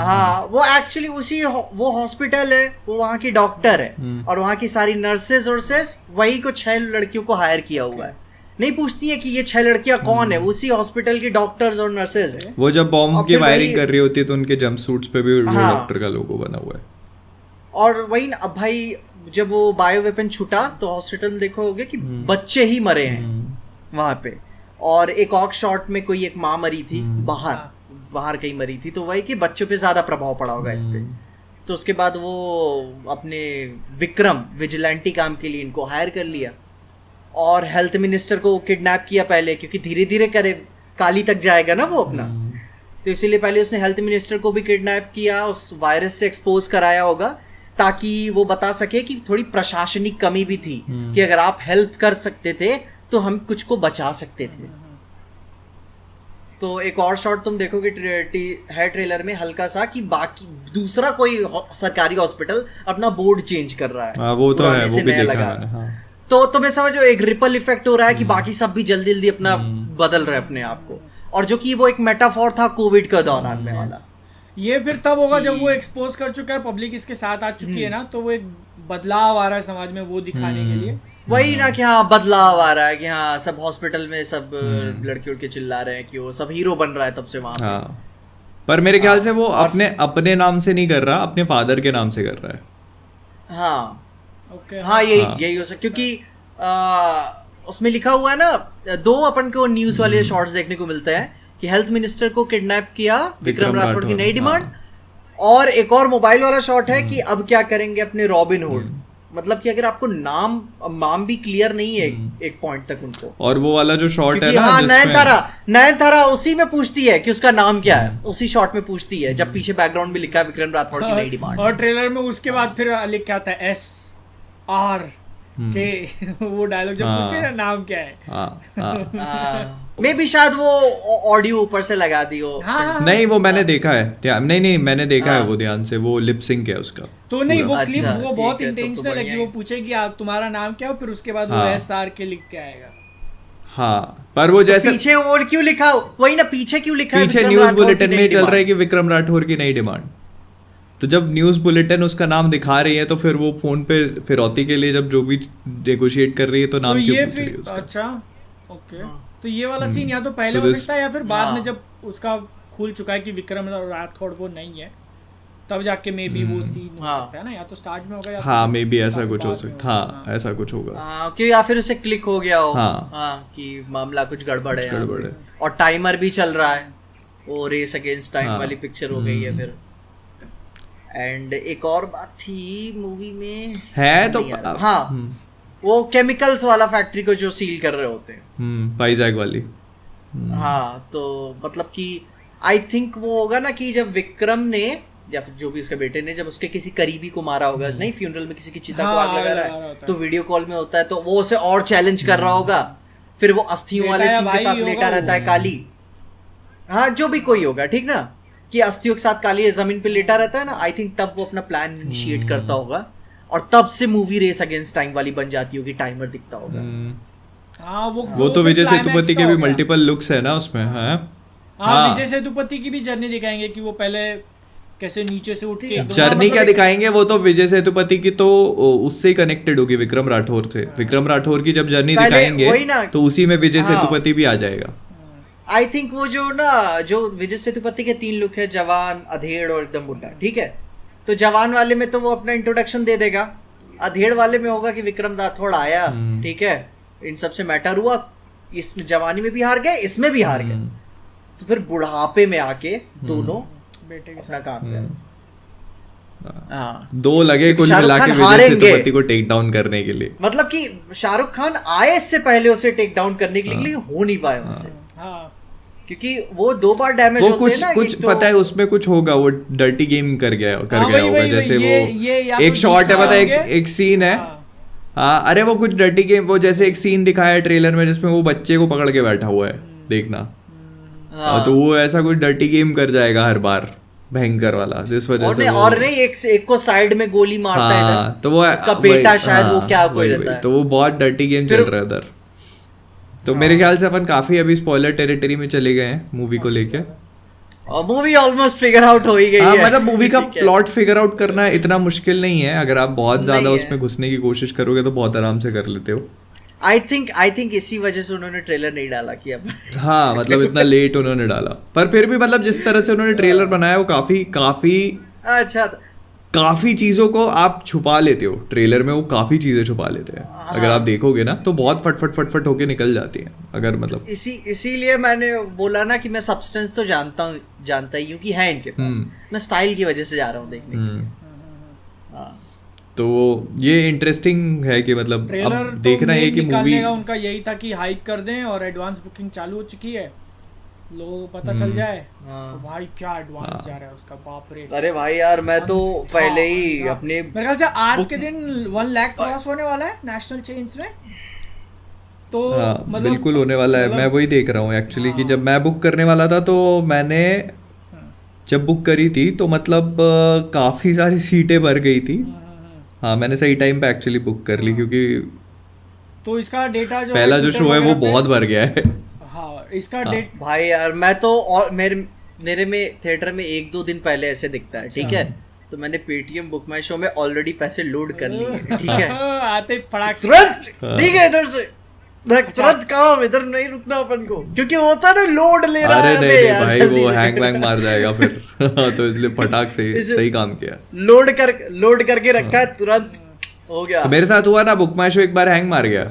हाँ वो एक्चुअली उसी वो हॉस्पिटल है, वो वहाँ की डॉक्टर है और वहाँ की सारी नर्सेज और वही को 6 लड़कियों को हायर किया हुआ है। नहीं पूछती है कि ये 6 लड़कियां कौन है, उसी हॉस्पिटल की डॉक्टर्स और नर्सेज है।
वो जब बॉम्ब की वायरिंग कर रही होती है तो उनके जंपसूट्स पे भी डॉक्टर का लोगो बना हुआ है।
और वही अब भाई जब वो बायो वेपन छूटा तो हॉस्पिटल देखोगे कि बच्चे ही मरे हैं वहां पे, और एक और शॉट में कोई एक माँ मरी थी बाहर कहीं मरी थी, तो वही कि बच्चों पे ज्यादा प्रभाव पड़ा होगा इस पे। तो उसके बाद वो अपने विक्रम विजिलेंटी काम के लिए इनको हायर कर लिया और हेल्थ मिनिस्टर को किडनैप किया पहले, क्योंकि धीरे धीरे करे काली तक जाएगा ना वो अपना, तो इसीलिए पहले उसने हेल्थ मिनिस्टर को भी किडनैप किया, उस वायरस से एक्सपोज कराया होगा ताकि वो बता सके कि थोड़ी प्रशासनिक कमी भी थी कि अगर आप हेल्प कर सकते थे तो हम कुछ को बचा सकते थे। तो एक और शॉट तुम देखोगे है ट्रेलर में हल्का सा कि बाकी दूसरा कोई सरकारी हॉस्पिटल अपना बोर्ड चेंज कर रहा है,
वो तो है, वो भी देखा मैंने, हाँ।
तो तुम्हें समझो एक रिपल इफेक्ट हो रहा है कि बाकी सब भी जल्दी जल्दी अपना बदल रहे अपने आप को, और जो कि वो एक मेटाफोर था कोविड के दौरान में वाला।
ये फिर तब होगा जब वो एक्सपोज कर चुका है, पब्लिक इसके साथ आ चुकी है ना, तो वो एक बदलाव आ रहा है समाज में वो दिखाने के लिए।
वही ना कि हाँ बदलाव आ रहा है कि हाँ सब हॉस्पिटल में सब लड़के उड़के चिल्ला रहे हैं कि वो सब हीरो बन रहा है तब से वहां पे।
हाँ। पर मेरे ख्याल से वो अपने नाम से नहीं कर रहा, अपने फादर के नाम से कर रहा है।
हाँ
ओके,
हाँ यही हो सकता, क्योंकि उसमें लिखा हुआ है ना, 2 अपन को न्यूज वाले शॉर्ट्स देखने को मिलते हैं कि हेल्थ मिनिस्टर को किडनैप किया विक्रम राठौड़ की नई डिमांड, और एक और मोबाइल वाला शॉट है कि अब क्या करेंगे अपने रॉबिन हुड, मतलब कि अगर आपको नाम भी क्लियर नहीं है एक पॉइंट तक उनको।
और वो वाला जो शॉट है ना,
हाँ नयनतारा उसी में पूछती है कि उसका नाम क्या है, उसी शॉट में पूछती है जब पीछे बैकग्राउंड में लिखा है विक्रम राठौड़ की नई डिमांड।
और ट्रेलर में उसके बाद फिर लिख क्या था SR के वो डायलॉग जब पूछते हैं ना नाम क्या है,
मे भी शायद वो ऑडियो ऊपर से लगा दी हो।
नहीं वो मैंने देखा है, नहीं मैंने देखा है वो ध्यान से, वो लिप सिंक है उसका
तो नहीं वो क्लिप वो बहुत इंटेंशनल है कि वो पूछेगी आप तुम्हारा नाम क्या हो, फिर उसके बाद वो SR के लिख के आएगा।
हाँ पर वो जैसे
पीछे वो क्यों लिखा, वही ना पीछे क्यों लिखा है,
पीछे न्यूज बुलेटिन में चल रहा है कि विक्रम राठौर की नई डिमांड, तो जब न्यूज बुलेटिन उसका नाम दिखा रही है तो फिर वो फोन पे फिरौती के लिए जब जो भी नेगोशिएट कर रही है तो नाम क्यों पूछ रही है उसका।
अच्छा ओके, तो ये वाला सीन या तो पहले हो सकता है या फिर बाद में जब उसका खुल चुका है कि विक्रम राठौड़ वो नहीं है तब जाके मे बी वो सीन हो सकता है ना, या तो स्टार्ट में होगा या
हाँ मे बी ऐसा कुछ हो सकता, हाँ ऐसा कुछ होगा
कि या फिर उसे क्लिक हो गया हो हाँ कि मामला कुछ गड़बड़ है और टाइमर भी चल रहा है, वो रेस अगेंस्ट टाइम वाली पिक्चर हो गई है फिर। एंड एक और बात थी मूवी में है तो हाँ वो केमिकल्स वाला फैक्ट्री को जो सील कर रहे होते हैं
वाइजैक वाली,
हाँ तो मतलब कि आई थिंक वो होगा ना कि जब विक्रम ने या फिर जो भी उसके बेटे ने जब उसके किसी करीबी को मारा होगा, नहीं फ्यूनरल में किसी की चिता को आग लगा रहा है तो वीडियो कॉल में होता है तो वो उसे और चैलेंज कर रहा होगा, फिर वो अस्थियों वाले सीन के साथ लेटा रहता है काली, हाँ जो भी कोई होगा ठीक ना, कि अस्थियों के साथ काली जमीन पे लेटा रहता है ना, आई थिंक तब वो अपना प्लान इनिशिएट करता होगा और तब से मूवी रेस अगेंस्ट टाइम वाली बन जाती होगी, टाइमर दिखता होगा।
हाँ
वो तो विजय सेतुपति के भी मल्टीपल लुक्स है ना उसमें।
हाँ विजय सेतुपति की भी जर्नी दिखाएंगे कि वो पहले कैसे नीचे से उठ के
जर्नी क्या दिखाएंगे, वो तो विजय सेतुपति की तो उससे ही कनेक्टेड होगी विक्रम राठौर से। विक्रम राठौर की जब जर्नी दिखाएंगे तो उसी में विजय सेतुपति भी आ जाएगा।
आई थिंक वो जो विजय सेतुपति के 3 लुक है, जवान, अधेड़ और एकदम बुढ़ा, ठीक है। तो जवान वाले में तो वो अपना इंट्रोडक्शन दे देगा, अधेड़ वाले में होगा कि विक्रम राठौड़ आया, ठीक है, इन सबसे मैटर हुआ, इसमें जवानी में भी हार गए, इसमें भी हार गए, तो फिर बुढ़ापे में आके दोनों
बेटे के
अपना काम करें।
दो लगे कुल मिला के विजय सेतुपति को टेक डाउन करने के लिए।
मतलब कि शाहरुख खान आए इससे पहले उसे टेक डाउन करने के लिए हो नहीं पाए उनसे, क्योंकि वो 2 बार डैमेज होते हैं ना।
कुछ पता है उसमें कुछ होगा, वो डर्टी गेम कर गया होगा। जैसे वो एक शॉट है, पता है, एक सीन है। हाँ अरे वो कुछ डर्टी गेम, वो जैसे एक सीन दिखाया है ट्रेलर में जिसमें वो बच्चे को पकड़ के बैठा हुआ है, देखना। तो वो ऐसा कुछ डर्टी गेम कर जाएगा हर बार, भयंकर वाला, जिस वजह से
और नहीं एक को साइड में गोली मारता है,
तो वो
उसका बेटा शायद वो क्या कोई रहता है,
तो वो बहुत डर्टी गेम चल रहा है उधर। तो मेरे ख्याल से अपन काफी अभी स्पॉइलर टेरिटरी में चले गए हैं मूवी को लेके।
मूवी ऑलमोस्ट फिगर आउट हो ही गई है।
मतलब मूवी का प्लॉट फिगर आउट करना इतना मुश्किल नहीं है, अगर आप बहुत ज्यादा उसमें घुसने की कोशिश करोगे तो बहुत आराम से कर लेते हो।
आई थिंक इसी वजह से उन्होंने ट्रेलर नहीं डाला कि अब
हाँ मतलब इतना लेट उन्होंने डाला, पर फिर भी मतलब जिस तरह से उन्होंने ट्रेलर बनाया वो काफी
अच्छा,
काफी चीजों को आप छुपा लेते हो ट्रेलर में, वो काफी चीजें छुपा लेते हैं। अगर आप देखोगे ना तो बहुत फट होके निकल जाती हैं। अगर मतलब
इसीलिए मैंने बोला ना कि मैं सब्सटेंस तो जानता ही हूँ कि है इनके पास, मैं स्टाइल की वजह से जा रहा हूँ देखने।
तो ये इंटरेस्टिंग है कि मतलब अब देखना है कि मूवी
उनका यही था कि हाइक कर दें और एडवांस बुकिंग चालू हो चुकी है, लोगों को पता चल जाए। तो भाई क्या एडवांस जा रहा है उसका, बाप रे।
अरे भाई यार मैं तो पहले ही अपने
मेरे ख्याल से आज के दिन 1 लाख क्रॉस होने वाला है नेशनल चेन्स में, तो
मतलब बिल्कुल होने वाला है। मैं वही देख रहा हूँ एक्चुअली कि जब मैं बुक करने वाला था तो मैंने जब बुक करी थी तो मतलब काफ़ी सारी सीटें भर गई थी। हाँ मैंने सही टाइम पे एक्चुअली बुक कर ली, क्योंकि
तो इसका डेटा जो
पहला जो शो है वो बहुत भर गया है।
हाँ इसका डेट
भाई यार मैं तो और मेरे में थिएटर में 1-2 दिन पहले ऐसे दिखता है, ठीक है, तो मैंने पेटीएम बुक माई शो में ऑलरेडी पैसे लोड कर लिए, ठीक है,
आते फटाक
तुरंत ठीक है इधर से तुरंत काम, इधर नहीं रुकना अपन को, क्योंकि होता ना लोड ले रहा है।
अरे नहीं भाई वो हैंग वैंग मार जाएगा फिर तो इसलिए फटाक से सही काम किया,
लोड करके रखा है, तुरंत हो गया।
तो मेरे साथ हुआ ना, बुक माई शो एक बार हैंग मार गया,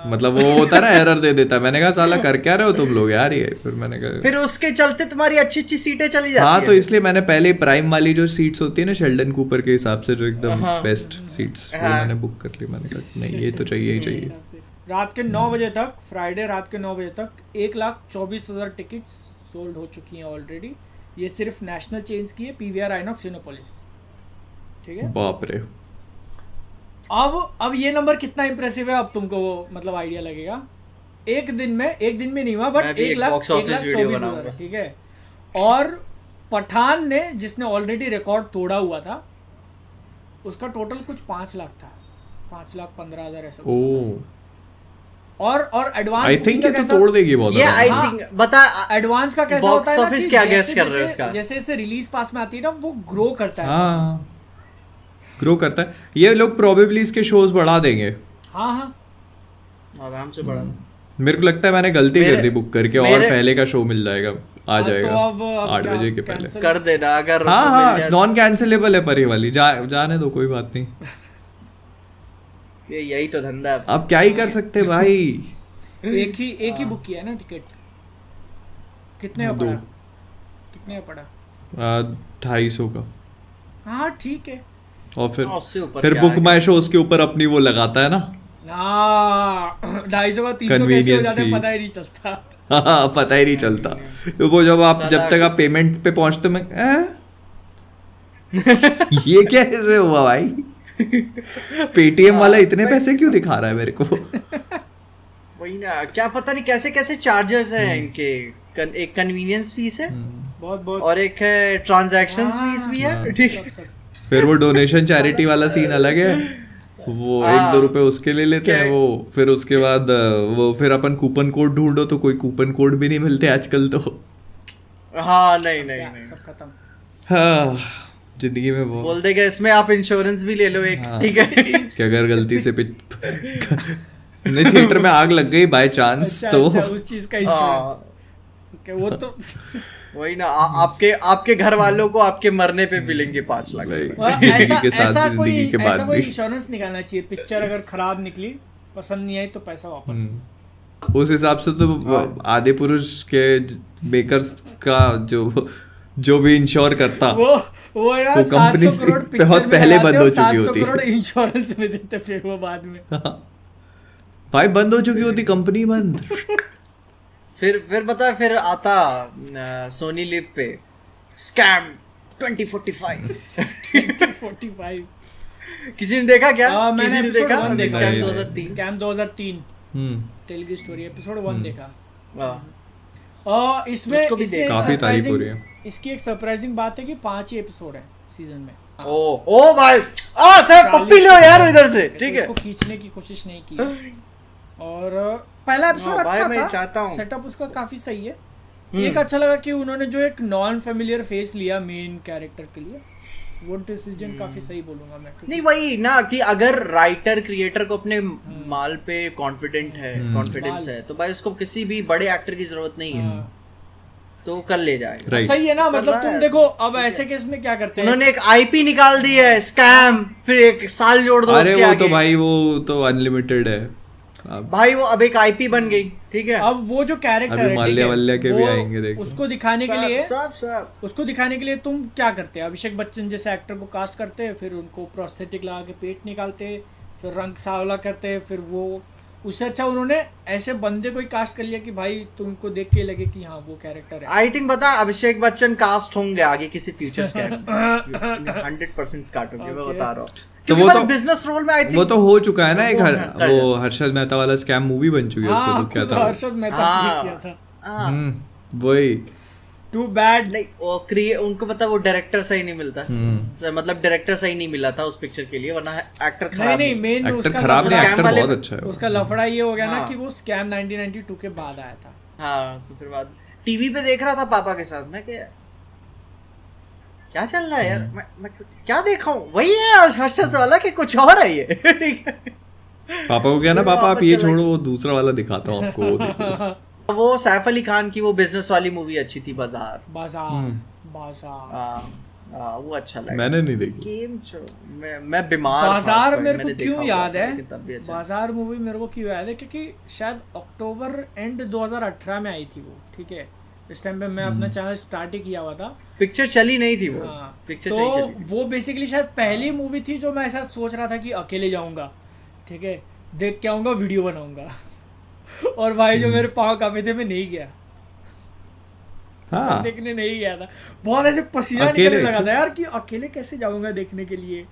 मतलब वो होता है ना एरर दे देता है। मैंने कहा साला कर क्या रहे हो तुम लोग यार ये, फिर मैंने कहा
फिर उसके चलते तुम्हारी अच्छी सीटें चली जाती
हाँ, तो इसलिए मैंने पहले प्राइम वाली जो सीट्स होती है ना शेल्डन कूपर के हिसाब से, जो एकदम बेस्ट सीट्स, वो मैंने बुक कर ली। मैंने कहा नहीं ये तो चाहिए ही चाहिए।
रात के 9 बजे तक, फ्राइडे रात के 9 बजे तक 1,24,000 टिकट्स सोल्ड हो चुकी हैं ऑलरेडी। ये सिर्फ नेशनल चेन्स की है, पीवीआर, आइनॉक्स, सिनेपोलिस, ठीक है।
बाप रे।
अब ये नंबर कितना इंप्रेसिव है अब तुमको वो मतलब आइडिया लगेगा। एक दिन में नहीं हुआ, बट 1,24,000, ठीक है। और पठान ने, जिसने ऑलरेडी रिकॉर्ड तोड़ा हुआ था, उसका टोटल कुछ 5 लाख था, 5,15,000 ऐसा। और एडवांस
आई थिंक ये तो तोड़ देगी बहुत।
ये आई थिंक बता
एडवांस का कैसा होता है ना,
ऑफिस क्या गेस कर रहे हो उसका,
जैसे रिलीज पास में आती है ना वो ग्रो करता है।
हाँ ग्रो करता है। ये लोग प्रोबेबली इसके शोज बढ़ा देंगे।
हाँ
आराम से बढ़ा।
मेरे को लगता है मैंने गलती कर दी बुक करके, और पहले का शो मिल जाएगा, आ जाएगा
तो
8 बजे के पहले
कर देना अगर।
हाँ नॉन कैंसिलेबल है पर ये वाली, जाने दो कोई बात नहीं।
यही तो धंधा है,
अब क्या ही कर सकते भाई।
एक ही बुक किया ना टिकट। कितने का पड़ा?
250 का।
हाँ ठीक है।
और फिर बुक माई शो उसके ऊपर अपनी वो लगाता है ना,
250 का 300 कैसे हो जाता है पता ही नहीं चलता।
हाँ पता ही नहीं चलता। तो वो जब तक आप पेमेंट पे पहुंचते मैं ये कैसे हुआ भाई, पेटीएम वाला इतने पैसे क्यों दिखा रहा है मेरे को।
वही ना, क्या पता नहीं कैसे चार्जेस हैं इनके। एक कन्वीनियंस फीस है
बहुत
और एक है ट्रांजैक्शन फीस भी है, ठीक है।
फिर वो डोनेशन चैरिटी वाला सीन अलग है। वो 1-2 रुपए उसके ले लेते हैं वो, फिर उसके बाद वो फिर अपन कूपन कोड ढूंढो तो कोई कूपन कोड भी नहीं मिलते आजकल तो।
हाँ नहीं
सब खत्म।
हाँ जिंदगी में वो
बोल देगा इसमें आप इंश्योरेंस भी ले लो एक, ठीक है।
कि अगर गलती से नहीं थिएटर में आग लग गई बाय चांस तो
उस चीज का इंश्योरेंस वो तो
वही ना, आपके घर वालों को आपके मरने पे मिलेंगे 5 लाख।
ऐसा कोई इंश्योरेंस निकालना चाहिए, पिक्चर अगर खराब निकली, पसंद नहीं आई तो पैसा वापस।
उस हिसाब से तो आदि पुरुष के मेकर्स का जो भी इंश्योर करता
वो यार
कंपनी बहुत पहले बंद हो चुकी होती,
700 करोड़ इंश्योरेंस में देते फिर वो बाद में
भाई बंद हो चुकी होती कंपनी बंद।
फिर पता है, फिर आता सोनी लिव पे स्कैम 2045 किसी ने देखा क्या? किसी ने देखा?
स्कैम 2003 तेलुगु स्टोरी एपिसोड 1 देखा। इसमें
काफी तारीफ हो रही है।
इसकी एक सरप्राइजिंग बात है कि 5 ही एपिसोड है सीजन में।
ओ भाई पप्पी लो यार इधर से, ठीक है।
उसको खींचने की कोशिश नहीं की और पहला एपिसोड अच्छा था, चाहता हूं सेटअप उसका काफी सही है। एक अच्छा लगा कि उन्होंने जो एक नॉन फेमिलियर फेस लिया मेन कैरेक्टर के लिए, वो डिसीजन काफी सही बोलूंगा मैं। नहीं
वही ना कि अगर राइटर क्रिएटर को अपने माल पे कॉन्फिडेंस है तो भाई उसको किसी भी बड़े एक्टर की जरूरत नहीं है, तो कर ले जाएगा।
सही है ना, मतलब तुम देखो अब ऐसे केस में क्या करते हैं,
उन्होंने एक आईपी निकाल दी है स्कैम, फिर 1 साल जोड़ दो उसके आगे।
तो भाई वो तो अनलिमिटेड है
भाई, वो अब एक आईपी बन गई, ठीक है।
अब वो जो कैरेक्टर है
माल्या के भी आएंगे देखो,
उसको दिखाने के लिए
सब
उसको दिखाने के लिए तुम क्या करते हैं, अभिषेक बच्चन जैसे एक्टर को कास्ट करते हैं, फिर उनको प्रोस्थेटिक लगा के पेट निकालते, फिर रंग सांवला करते, फिर वो उससे अच्छा उन्होंने ऐसे बंदे को ही कास्ट कर लिया कि भाई तुमको देख के लगे कि हाँ वो कैरेक्टर है।
आई थिंक बता अभिषेक बच्चन कास्ट होंगे आगे किसी फ्यूचर स्कैम 100% कास्ट होंगे, मैं बता रहा हूँ।
तो वो तो
बिजनेस रोल में आई थिंक
वो तो हो चुका है ना, एक वो हर्षद मेहता वाला स्कैम मूवी बन चुकी है, उसको तो क्या था
हर्षद मेहता ने किया था।
वही
टू बैड
नहीं, वो उनको पता वो डायरेक्टर सही नहीं मिलता, मतलब डायरेक्टर सही नहीं मिला था उस पिक्चर के लिए, वरना एक्टर खराब
नहीं मेन
एक्टर खराब नहीं, एक्टर बहुत अच्छा है।
उसका लफड़ा ये हो गया ना कि वो स्कैम 1992 के बाद आया था।
हाँ तो फिर बाद टीवी पे देख रहा था पापा के साथ, मैं क्या चल रहा है यार, मैं क्या देखा हूँ, वही है हर्षद वाला कि कुछ और है ये, ठीक है।
पापा को क्या ना, पापा आप ये छोड़ो, वो दूसरा वाला दिखाता हूँ आपको।
वो सैफ अली खान की वो बिजनेस वाली मूवी अच्छी थी, बाजार। वो अच्छा लगा,
मैंने नहीं देखी।
गेम शो मैं बीमार था।
बाजार मेरे को क्यों याद है, बाजार मूवी मेरे को क्यों याद है, क्योंकि शायद अक्टूबर एंड 2018 में आई थी वो, ठीक है। इस टाइम पे मैं अपना चैनल स्टार्ट ही किया हुआ था,
पिक्चर चली नहीं थी वो। पिक्चर
तो वो बेसिकली शायद पहली मूवी थी जो मैं ऐसा सोच रहा था कि अकेले जाऊंगा, ठीक है, देख के आऊंगा, वीडियो बनाऊंगा। और भाई जो मेरे पाँव कांपे थे, मैं नहीं गया। हाँ। देखने नहीं गया था, बहुत ऐसे पसीना निकलने लगा था यार कि अकेले कैसे जाऊंगा देखने के लिए,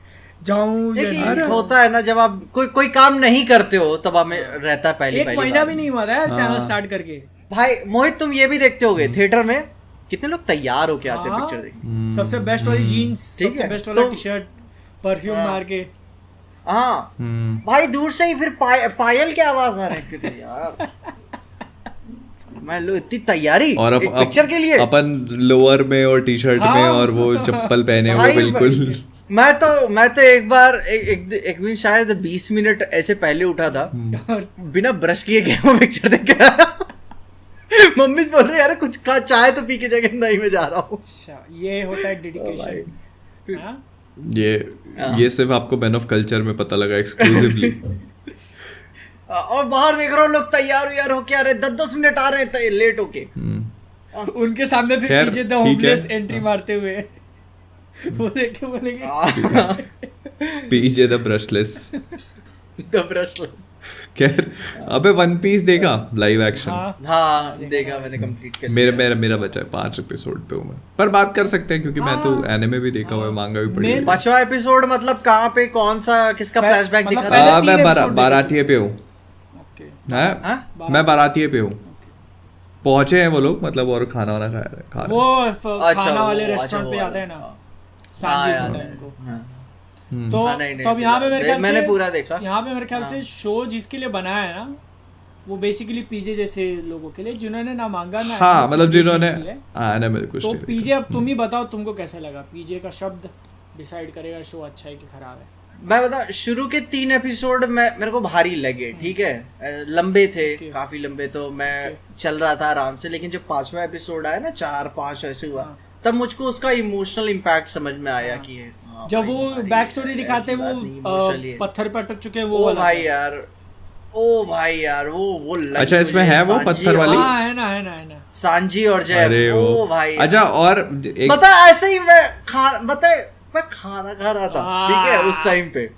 जाऊं
होता है ना जब आप कोई काम नहीं करते हो तब हमें रहता है पहले
एक महीना भी नहीं हुआ था यार चैनल स्टार्ट करके।
भाई मोहित तुम ये भी देखते होगे थिएटर में कितने लोग तैयार होके आते हैं पिक्चर देखने,
सबसे बेस्ट वाली जीन्स, सबसे बेस्ट वाला टी शर्ट, परफ्यूम मार के।
हाँ भाई दूर से ही फिर पायल की आवाज आ रही है यार, मैं लो इतनी तैयारी
और
एक पिक्चर के लिए,
अपन लोअर में और टी शर्ट में और वो चप्पल पहने हुए बिल्कुल।
मैं तो एक बार एक दिन शायद 20 मिनट ऐसे पहले उठा था, बिना ब्रश किए गया वो पिक्चर देख के। मम्मी बोल रही यार कुछ खा, चाय तो पी के जगह नहीं मैं जा रहा हूँ।
अच्छा ये होता है डेडिकेशन।
ये सिर्फ आपको मैन ऑफ कल्चर में पता लगा एक्सक्लूसिवली।
और बाहर देख रहा हूँ लोग तैयार होके आ रहे, 10-10 मिनट आ रहे हैं लेट होके,
उनके सामने फिर पीछे द होमलेस एंट्री मारते हुए वो देख के बोलेंगे
पीछे द ब्रशलेस। खैर अबे वन पीस देखा लाइव एक्शन?
हाँ देखा मैंने, कंप्लीट कर लिया।
मेरा बचा है 5 एपिसोड पे हूँ मैं, पर बात कर सकते हैं क्योंकि मैं तो एनिमे भी देखा हुआ है, मांगा भी पढ़ी है।
5वां एपिसोड मतलब कहाँ पे, कौन सा, किसका फ्लैशबैक दिखा था?
मैं बारातिये पे हूँ, मैं बारातिये पे हूँ, पहुंचे हैं वो लोग मतलब, और खाना वाना खा रहे
वो खाना वाले रेस्टोरेंट पे आते हैं ना, तो
हाँ, नहीं,
तो अब यहाँ पे मेरे ख्याल से
मैंने पूरा देखा।
यहाँ पे मेरे ख्याल से शो जिसके लिए बनाया है ना, वो बेसिकली पीजे जैसे लोगों के लिए जिन्होंने ना मांगा ना
हाँ मतलब जिन्होंने
एनिमे
कुछ
तो पीजे। अब तुम ही बताओ तुमको कैसा लगा? पीजे का शब्द डिसाइड करेगा शो अच्छा है कि खराब है।
मैं बता, शुरू के 3 एपिसोड में मेरे को भारी लगे, ठीक है, लंबे थे, काफी लंबे, तो मैं चल रहा था आराम से। लेकिन जब 5वां एपिसोड आया ना, 4-5 ऐसे हुआ, तब मुझको उसका इमोशनल इम्पैक्ट समझ में आया कि
जब वो बैक स्टोरी दिखाते हैं, वो पत्थर पे अटक चुके हैं, वो
भाई यार, ओ भाई यार, वो
अच्छा इसमें है वो पत्थर वाली?
हाँ, है ना
सांजी और जय, ओ भाई।
अच्छा और
बता, ऐसे ही मैं खाना खा रहा था, ठीक है, उस टाइम पे,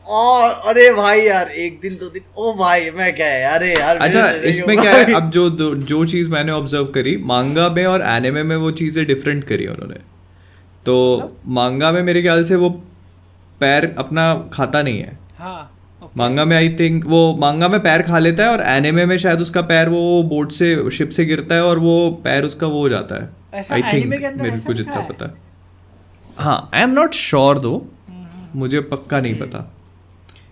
और अरे भाई यार, 1 दिन 2 दिन, ओ भाई मैं क्या है, अरे यार।
अच्छा इसमें क्या है, अब जो चीज मैंने ऑब्जर्व करी मांगा में और एनिमे में, वो चीजें डिफरेंट करी उन्होंने। तो मांगा में मेरे ख्याल से वो पैर अपना खाता नहीं है।
हाँ,
मांगा में आई थिंक वो मांगा में पैर खा लेता है, और एनिमे में शायद उसका पैर वो बोट से, शिप से गिरता है और वो पैर उसका वो हो जाता है। आई थिंक मेरे को जितना पता है। हाँ, आई एम नॉट श्योर दो, मुझे पक्का नहीं पता।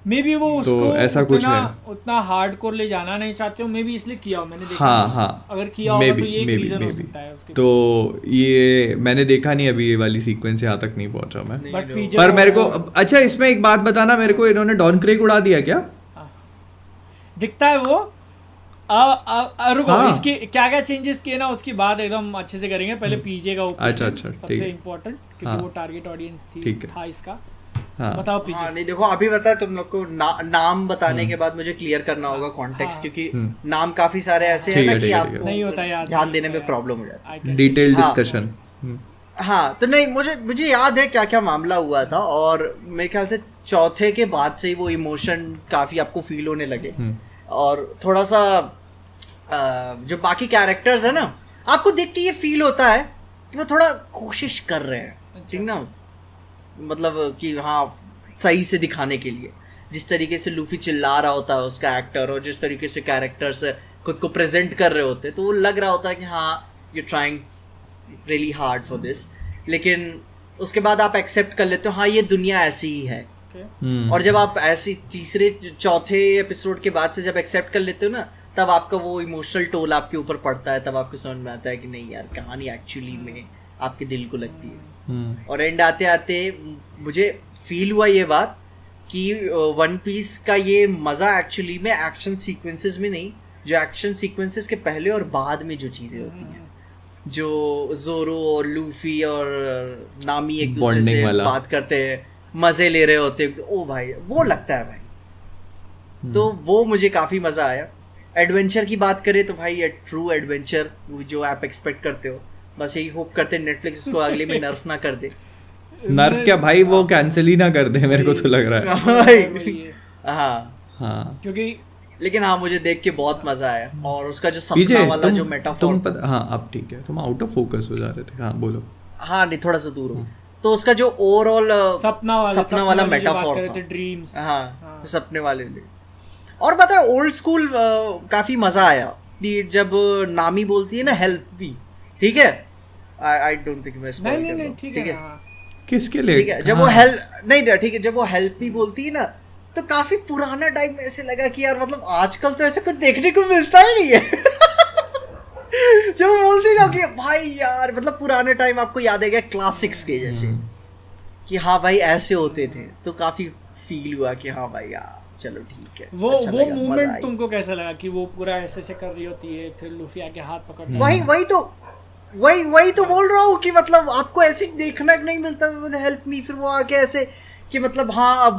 मे बी वो उसको
तो ऐसा कुछ है,
उतना हार्डकोर ले जाना नहीं चाहते हो, मे बी इसलिए किया हो, मैंने देखा।
हाँ,
अगर किया होगा तो ये एक रीजन हो सकता है उसके।
तो ये मैंने देखा नहीं अभी, ये वाली सीक्वेंस यहाँ तक नहीं पहुंचा मैं।
पर
मेरे को अच्छा इसमें एक बात बताना, मेरे को इन्होंने डॉन क्रेग उड़ा दिया क्या?
दिखता है वो। रुको, इसकी क्या क्या चेंजेस किए ना, उसकी बात एकदम अच्छे से करेंगे। पहले पीजे का
अच्छा
सबसे इम्पोर्टेंट, क्योंकि वो टारगेट ऑडियंस था इसका। बताओ पीजे।
हाँ, नहीं देखो, अभी बता, तुम लोग को नाम बताने के बाद मुझे क्लियर करना होगा कॉन्टेक्स्ट, क्योंकि नाम काफी सारे ऐसे हैं ना कि आपको
नहीं होता याद,
ध्यान देने में प्रॉब्लम हो जाती है।
Detail discussion.
हाँ, तो नहीं, मुझे याद है क्या क्या मामला हुआ था, और मेरे ख्याल से चौथे के बाद से ही वो इमोशन काफी आपको फील होने लगे, और थोड़ा सा जो बाकी कैरेक्टर्स है ना, आपको देख के ये फील होता है कि वो थोड़ा कोशिश कर रहे हैं, ठीक ना, मतलब कि हाँ सही से दिखाने के लिए। जिस तरीके से लूफी चिल्ला रहा होता है उसका एक्टर, और जिस तरीके से कैरेक्टर्स खुद को प्रेजेंट कर रहे होते, तो वो लग रहा होता है कि हाँ you trying really hard for this. लेकिन उसके बाद आप एक्सेप्ट कर लेते हो, हाँ ये दुनिया ऐसी ही है। और जब आप ऐसी तीसरे चौथे एपिसोड के बाद से जब एक्सेप्ट कर लेते हो ना, तब आपका वो इमोशनल टोल आपके ऊपर पड़ता है, तब आपको समझ में आता है कि नहीं यार, कहानी एक्चुअली में आपके दिल को लगती है। और एंड आते आते मुझे फील हुआ ये बात कि वन पीस का ये मज़ा एक्चुअली में एक्शन सीक्वेंसेस में नहीं, जो एक्शन सीक्वेंसेस के पहले और बाद में जो चीज़ें होती हैं, जो जोरो और लूफी और नामी एक दूसरे से बात करते हैं, मज़े ले रहे होते हैं, ओ भाई वो लगता है भाई। तो वो मुझे काफ़ी मज़ा आया। एडवेंचर की बात करें तो भाई ये ट्रू एडवेंचर जो आप एक्सपेक्ट करते हो, बस यही होप करते हैं नेटफ्लिक्स इसको अगले में नर्फ ना कर दे।
नर्फ क्या भाई, वो कैंसिल ही ना कर दे, मेरे को तो लग रहा है।
हाँ, क्योंकि लेकिन हाँ मुझे देख के बहुत मजा आया, और उसका जो सपना वाला जो मेटाफोर,
हाँ अब ठीक है, तुम आउट ऑफ फोकस हो जा रहे थे। हाँ बोलो।
हाँ नहीं, थोड़ा सा दूर हो। तो उसका जो ओवरऑल सपना वाला मेटाफोर था, ड्रीम्स, हाँ सपने वाले। और पता है ओल्ड स्कूल काफी मजा आया जब नामी बोलती है ना हेल्प भी, ठीक है, आई डोंट थिंक मैं स्पॉइल कर रहा हूं, ठीक है,
किसके लिए,
ठीक है, जब वो हेल्प नहीं, ठीक है, जब वो हेल्प भी बोलती है ना, तो काफी पुराना टाइम में ऐसे लगा कि यार मतलब आजकल तो ऐसा कुछ देखने को मिलता ही नहीं है। जब वो बोलती ना कि भाई यार मतलब पुराने टाइम आपको याद है क्या, क्लासिक्स के जैसे, कि हाँ भाई ऐसे होते थे, तो काफी फील हुआ कि हाँ भाई यार चलो ठीक है।
वो मूवमेंट तुमको कैसा लगा कि वो पूरा ऐसे कर रही होती है, फिर लूफी आके हाथ पकड़ता है?
वही तो बोल रहा हूँ कि मतलब आपको ऐसे देखना नहीं मिलता, हेल्प मी, फिर वो आके ऐसे कि मतलब हाँ अब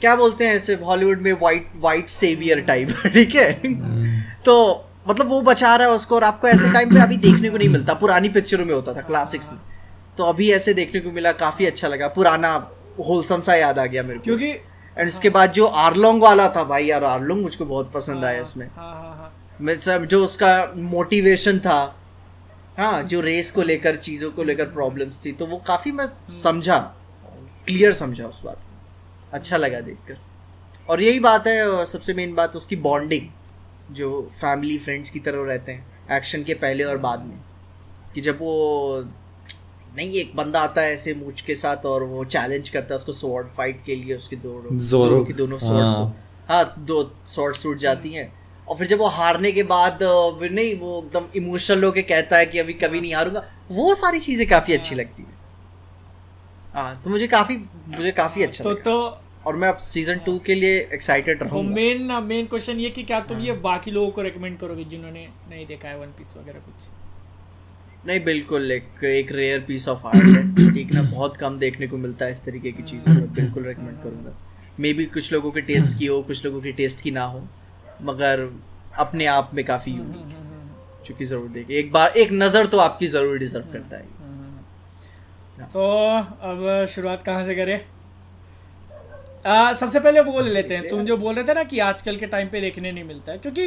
क्या बोलते हैं ऐसे हॉलीवुड में वाइट सेवियर टाइप, ठीक है। तो मतलब वो बचा रहा है उसको, और आपको ऐसे टाइम पे अभी देखने को नहीं मिलता, पुरानी पिक्चरों में होता था, क्लासिक्स में, तो अभी ऐसे देखने को मिला, काफी अच्छा लगा, पुराना होलसम सा याद आ गया मेरे को। क्योंकि एंड उसके बाद जो आरलोंग वाला था भाई यार, आरलोंग मुझको बहुत पसंद आया इसमें। जो उसका मोटिवेशन था, हाँ, जो रेस को लेकर, चीज़ों को लेकर प्रॉब्लम्स थी, तो वो काफ़ी मैं समझा, क्लियर समझा उस बात को, अच्छा लगा देखकर। और यही बात है, सबसे मेन बात उसकी बॉन्डिंग, जो फैमिली फ्रेंड्स की तरह रहते हैं एक्शन के पहले और बाद में, कि जब वो नहीं एक बंदा आता है ऐसे मूंछ के साथ और वो चैलेंज करता है उसको स्वॉर्ड फाइट के लिए, उसकी
जोरो
जोरो की दोनों स्वॉर्ड्स, हाँ 2 स्वॉर्ड टूट जाती हैं और फिर जब वो हारने के बाद फिर नहीं वो एकदम इमोशनल होके कहता है कि अभी कभी नहीं हारूंगा, वो सारी चीजें काफी अच्छी लगती है। हाँ तो मुझे काफी अच्छा लगा।
तो
और मैं अब सीजन 2 के लिए एक्साइटेड रहूंगा।
मेन क्वेश्चन ये कि क्या तुम ये बाकी लोगों को रेकमेंड करोगे जिन्होंने नहीं देखा है वन पीस वगैरह कुछ?
नहीं बिल्कुल, एक रेयर पीस ऑफ आर्ट है, ठीक ना, बहुत कम देखने को मिलता है इस तरीके की चीज़ें, मैं बिल्कुल रेकमेंड करूँगा। मे बी कुछ लोगों के टेस्ट की हो, कुछ लोगों के टेस्ट की ना हो, मगर अपने आप में काफ़ी यूनिक है, चूँकि ज़रूर देखिए एक बार, एक नज़र तो आपकी ज़रूर डिजर्व करता है।
तो अब शुरुआत कहाँ से करें? सबसे पहले वो ले लेते हैं, तुम जो बोल रहे थे ना कि आजकल के टाइम पे देखने नहीं मिलता है, क्योंकि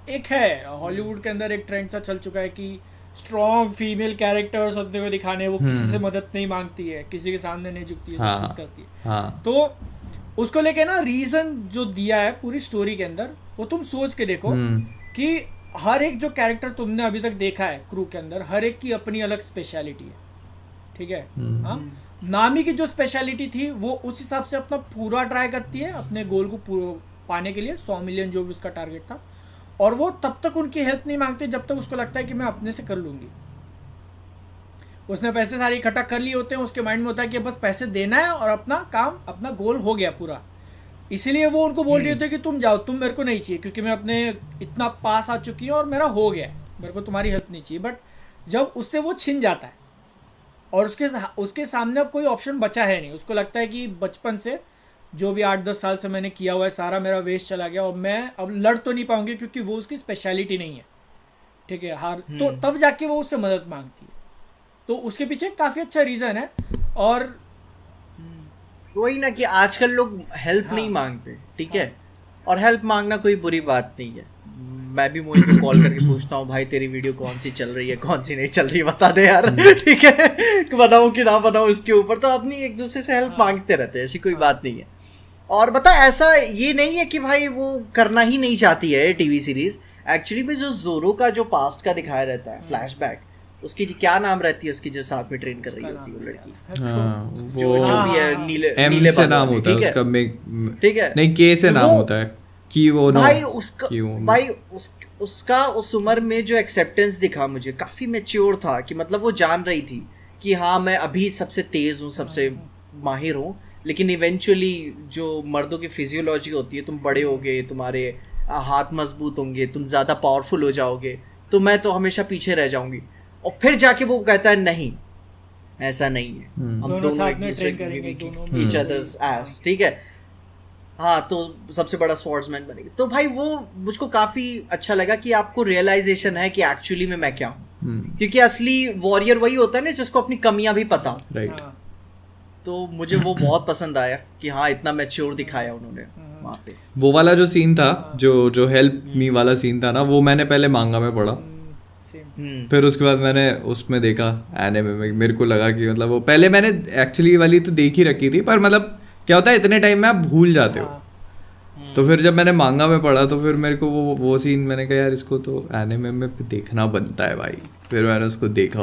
एक है हॉलीवुड के अंदर एक ट्रेंड सा चल चुका है कि स्ट्रॉन्ग फीमेल कैरेक्टर्स अपने को दिखाने, वो किसी से मदद नहीं मांगती है, किसी के सामने नहीं झुकती है, सब खुद करती है। तो उसको लेके ना रीजन जो दिया है पूरी स्टोरी के अंदर, वो तुम सोच के देखो कि हर एक जो कैरेक्टर तुमने अभी तक देखा है क्रू के अंदर, हर एक की अपनी अलग स्पेशलिटी है, ठीक है। हाँ, नामी की जो स्पेशलिटी थी वो उस हिसाब से अपना पूरा ट्राई करती है अपने गोल को पाने के लिए, 100 मिलियन जो भी उसका टारगेट था, और वो तब तक उनकी हेल्प नहीं मांगती जब तक उसको लगता है कि मैं अपने से कर लूंगी। उसने पैसे सारे इकट्ठा कर लिए होते हैं, उसके माइंड में होता है कि बस पैसे देना है और अपना काम, अपना गोल हो गया पूरा, इसीलिए वो उनको बोल रही होती है कि तुम जाओ, तुम मेरे को नहीं चाहिए, क्योंकि मैं अपने इतना पास आ चुकी हूँ और मेरा हो गया है, मेरे को तुम्हारी हेल्प नहीं चाहिए। बट जब उससे वो छिन जाता है और उसके सामने अब कोई ऑप्शन बचा है नहीं, उसको लगता है कि बचपन से जो भी 8-10 साल से मैंने किया हुआ है सारा मेरा वेस्ट चला गया और मैं अब लड़ तो नहीं पाऊंगी क्योंकि वो उसकी स्पेशलिटी नहीं है, ठीक है, हार। तो तब जाके वो उससे मदद मांगती है, तो उसके पीछे काफ़ी अच्छा रीज़न है। और
वही ना कि आजकल लोग हेल्प नहीं मांगते, ठीक है, और हेल्प मांगना कोई बुरी बात नहीं है। मैं भी मोहित को कॉल करके पूछता हूँ, भाई तेरी वीडियो कौन सी चल रही है, कौन सी नहीं चल रही, बता दे यार, ठीक है, बनाऊँ कि ना बनाऊँ इसके ऊपर। तो अपनी एक दूसरे से हेल्प मांगते रहते हैं, ऐसी कोई बात नहीं है। और बता, ऐसा ये नहीं है कि भाई वो करना ही नहीं चाहती है टीवी सीरीज। एक्चुअली में जो जोरो का जो पास्ट का दिखाया रहता है फ्लैशबैक, उसकी क्या नाम रहती है उसकी जो साथ में ट्रेन कर रही होती है वो लड़की, जो भी है, नीले
से नाम होता है उसका,
ठीक है,
नहीं के से नाम होता है कि वो
भाई उसका उस उम्र में जो एक्सेप्टेंस दिखा मुझे काफी मैच्योर था, कि मतलब वो जान रही थी कि हाँ मैं अभी सबसे तेज हूँ, सबसे माहिर हूँ, लेकिन इवेंचुअली जो मर्दों की फिजियोलॉजी होती है, तुम बड़े होगे, तुम्हारे हाथ मजबूत होंगे, तुम ज़्यादा पावरफुल हो जाओगे, तो मैं तो हमेशा पीछे रह जाऊंगी। और फिर जाके वो कहता है नहीं ऐसा नहीं है, हम दोनों एक दूसरे ईच अदर्स एस, ठीक है, हाँ, तो सबसे बड़ा स्वॉर्ड्समैन बनेगी। तो भाई वो मुझको काफ़ी अच्छा लगा कि आपको रियलाइजेशन है कि एक्चुअली में मैं क्या हूँ, क्योंकि असली वॉरियर वही होता है ना जिसको अपनी कमियां भी पता हो,
राइट।
तो मुझे वो बहुत पसंद आया कि हाँ इतना मैच्योर दिखाया उन्होंने वहाँ पे।
वो वाला जो सीन था, जो हेल्प मी वाला सीन था ना, वो मैंने पहले मांगा में पढ़ा, फिर उसके बाद मैंने उसमें देखा एनिमे में, मेरे को लगा कि मतलब वो पहले मैंने एक्चुअली वाली तो देख ही रखी थी, पर मतलब क्या होता है इतने टाइम में आप भूल जाते हो, तो फिर जब मैंने मांगा में पढ़ा तो फिर मेरे को वो सीन, मैंने कहा यार इसको तो एनिमे में देखना बनता है भाई, फिर मैंने उसको देखा।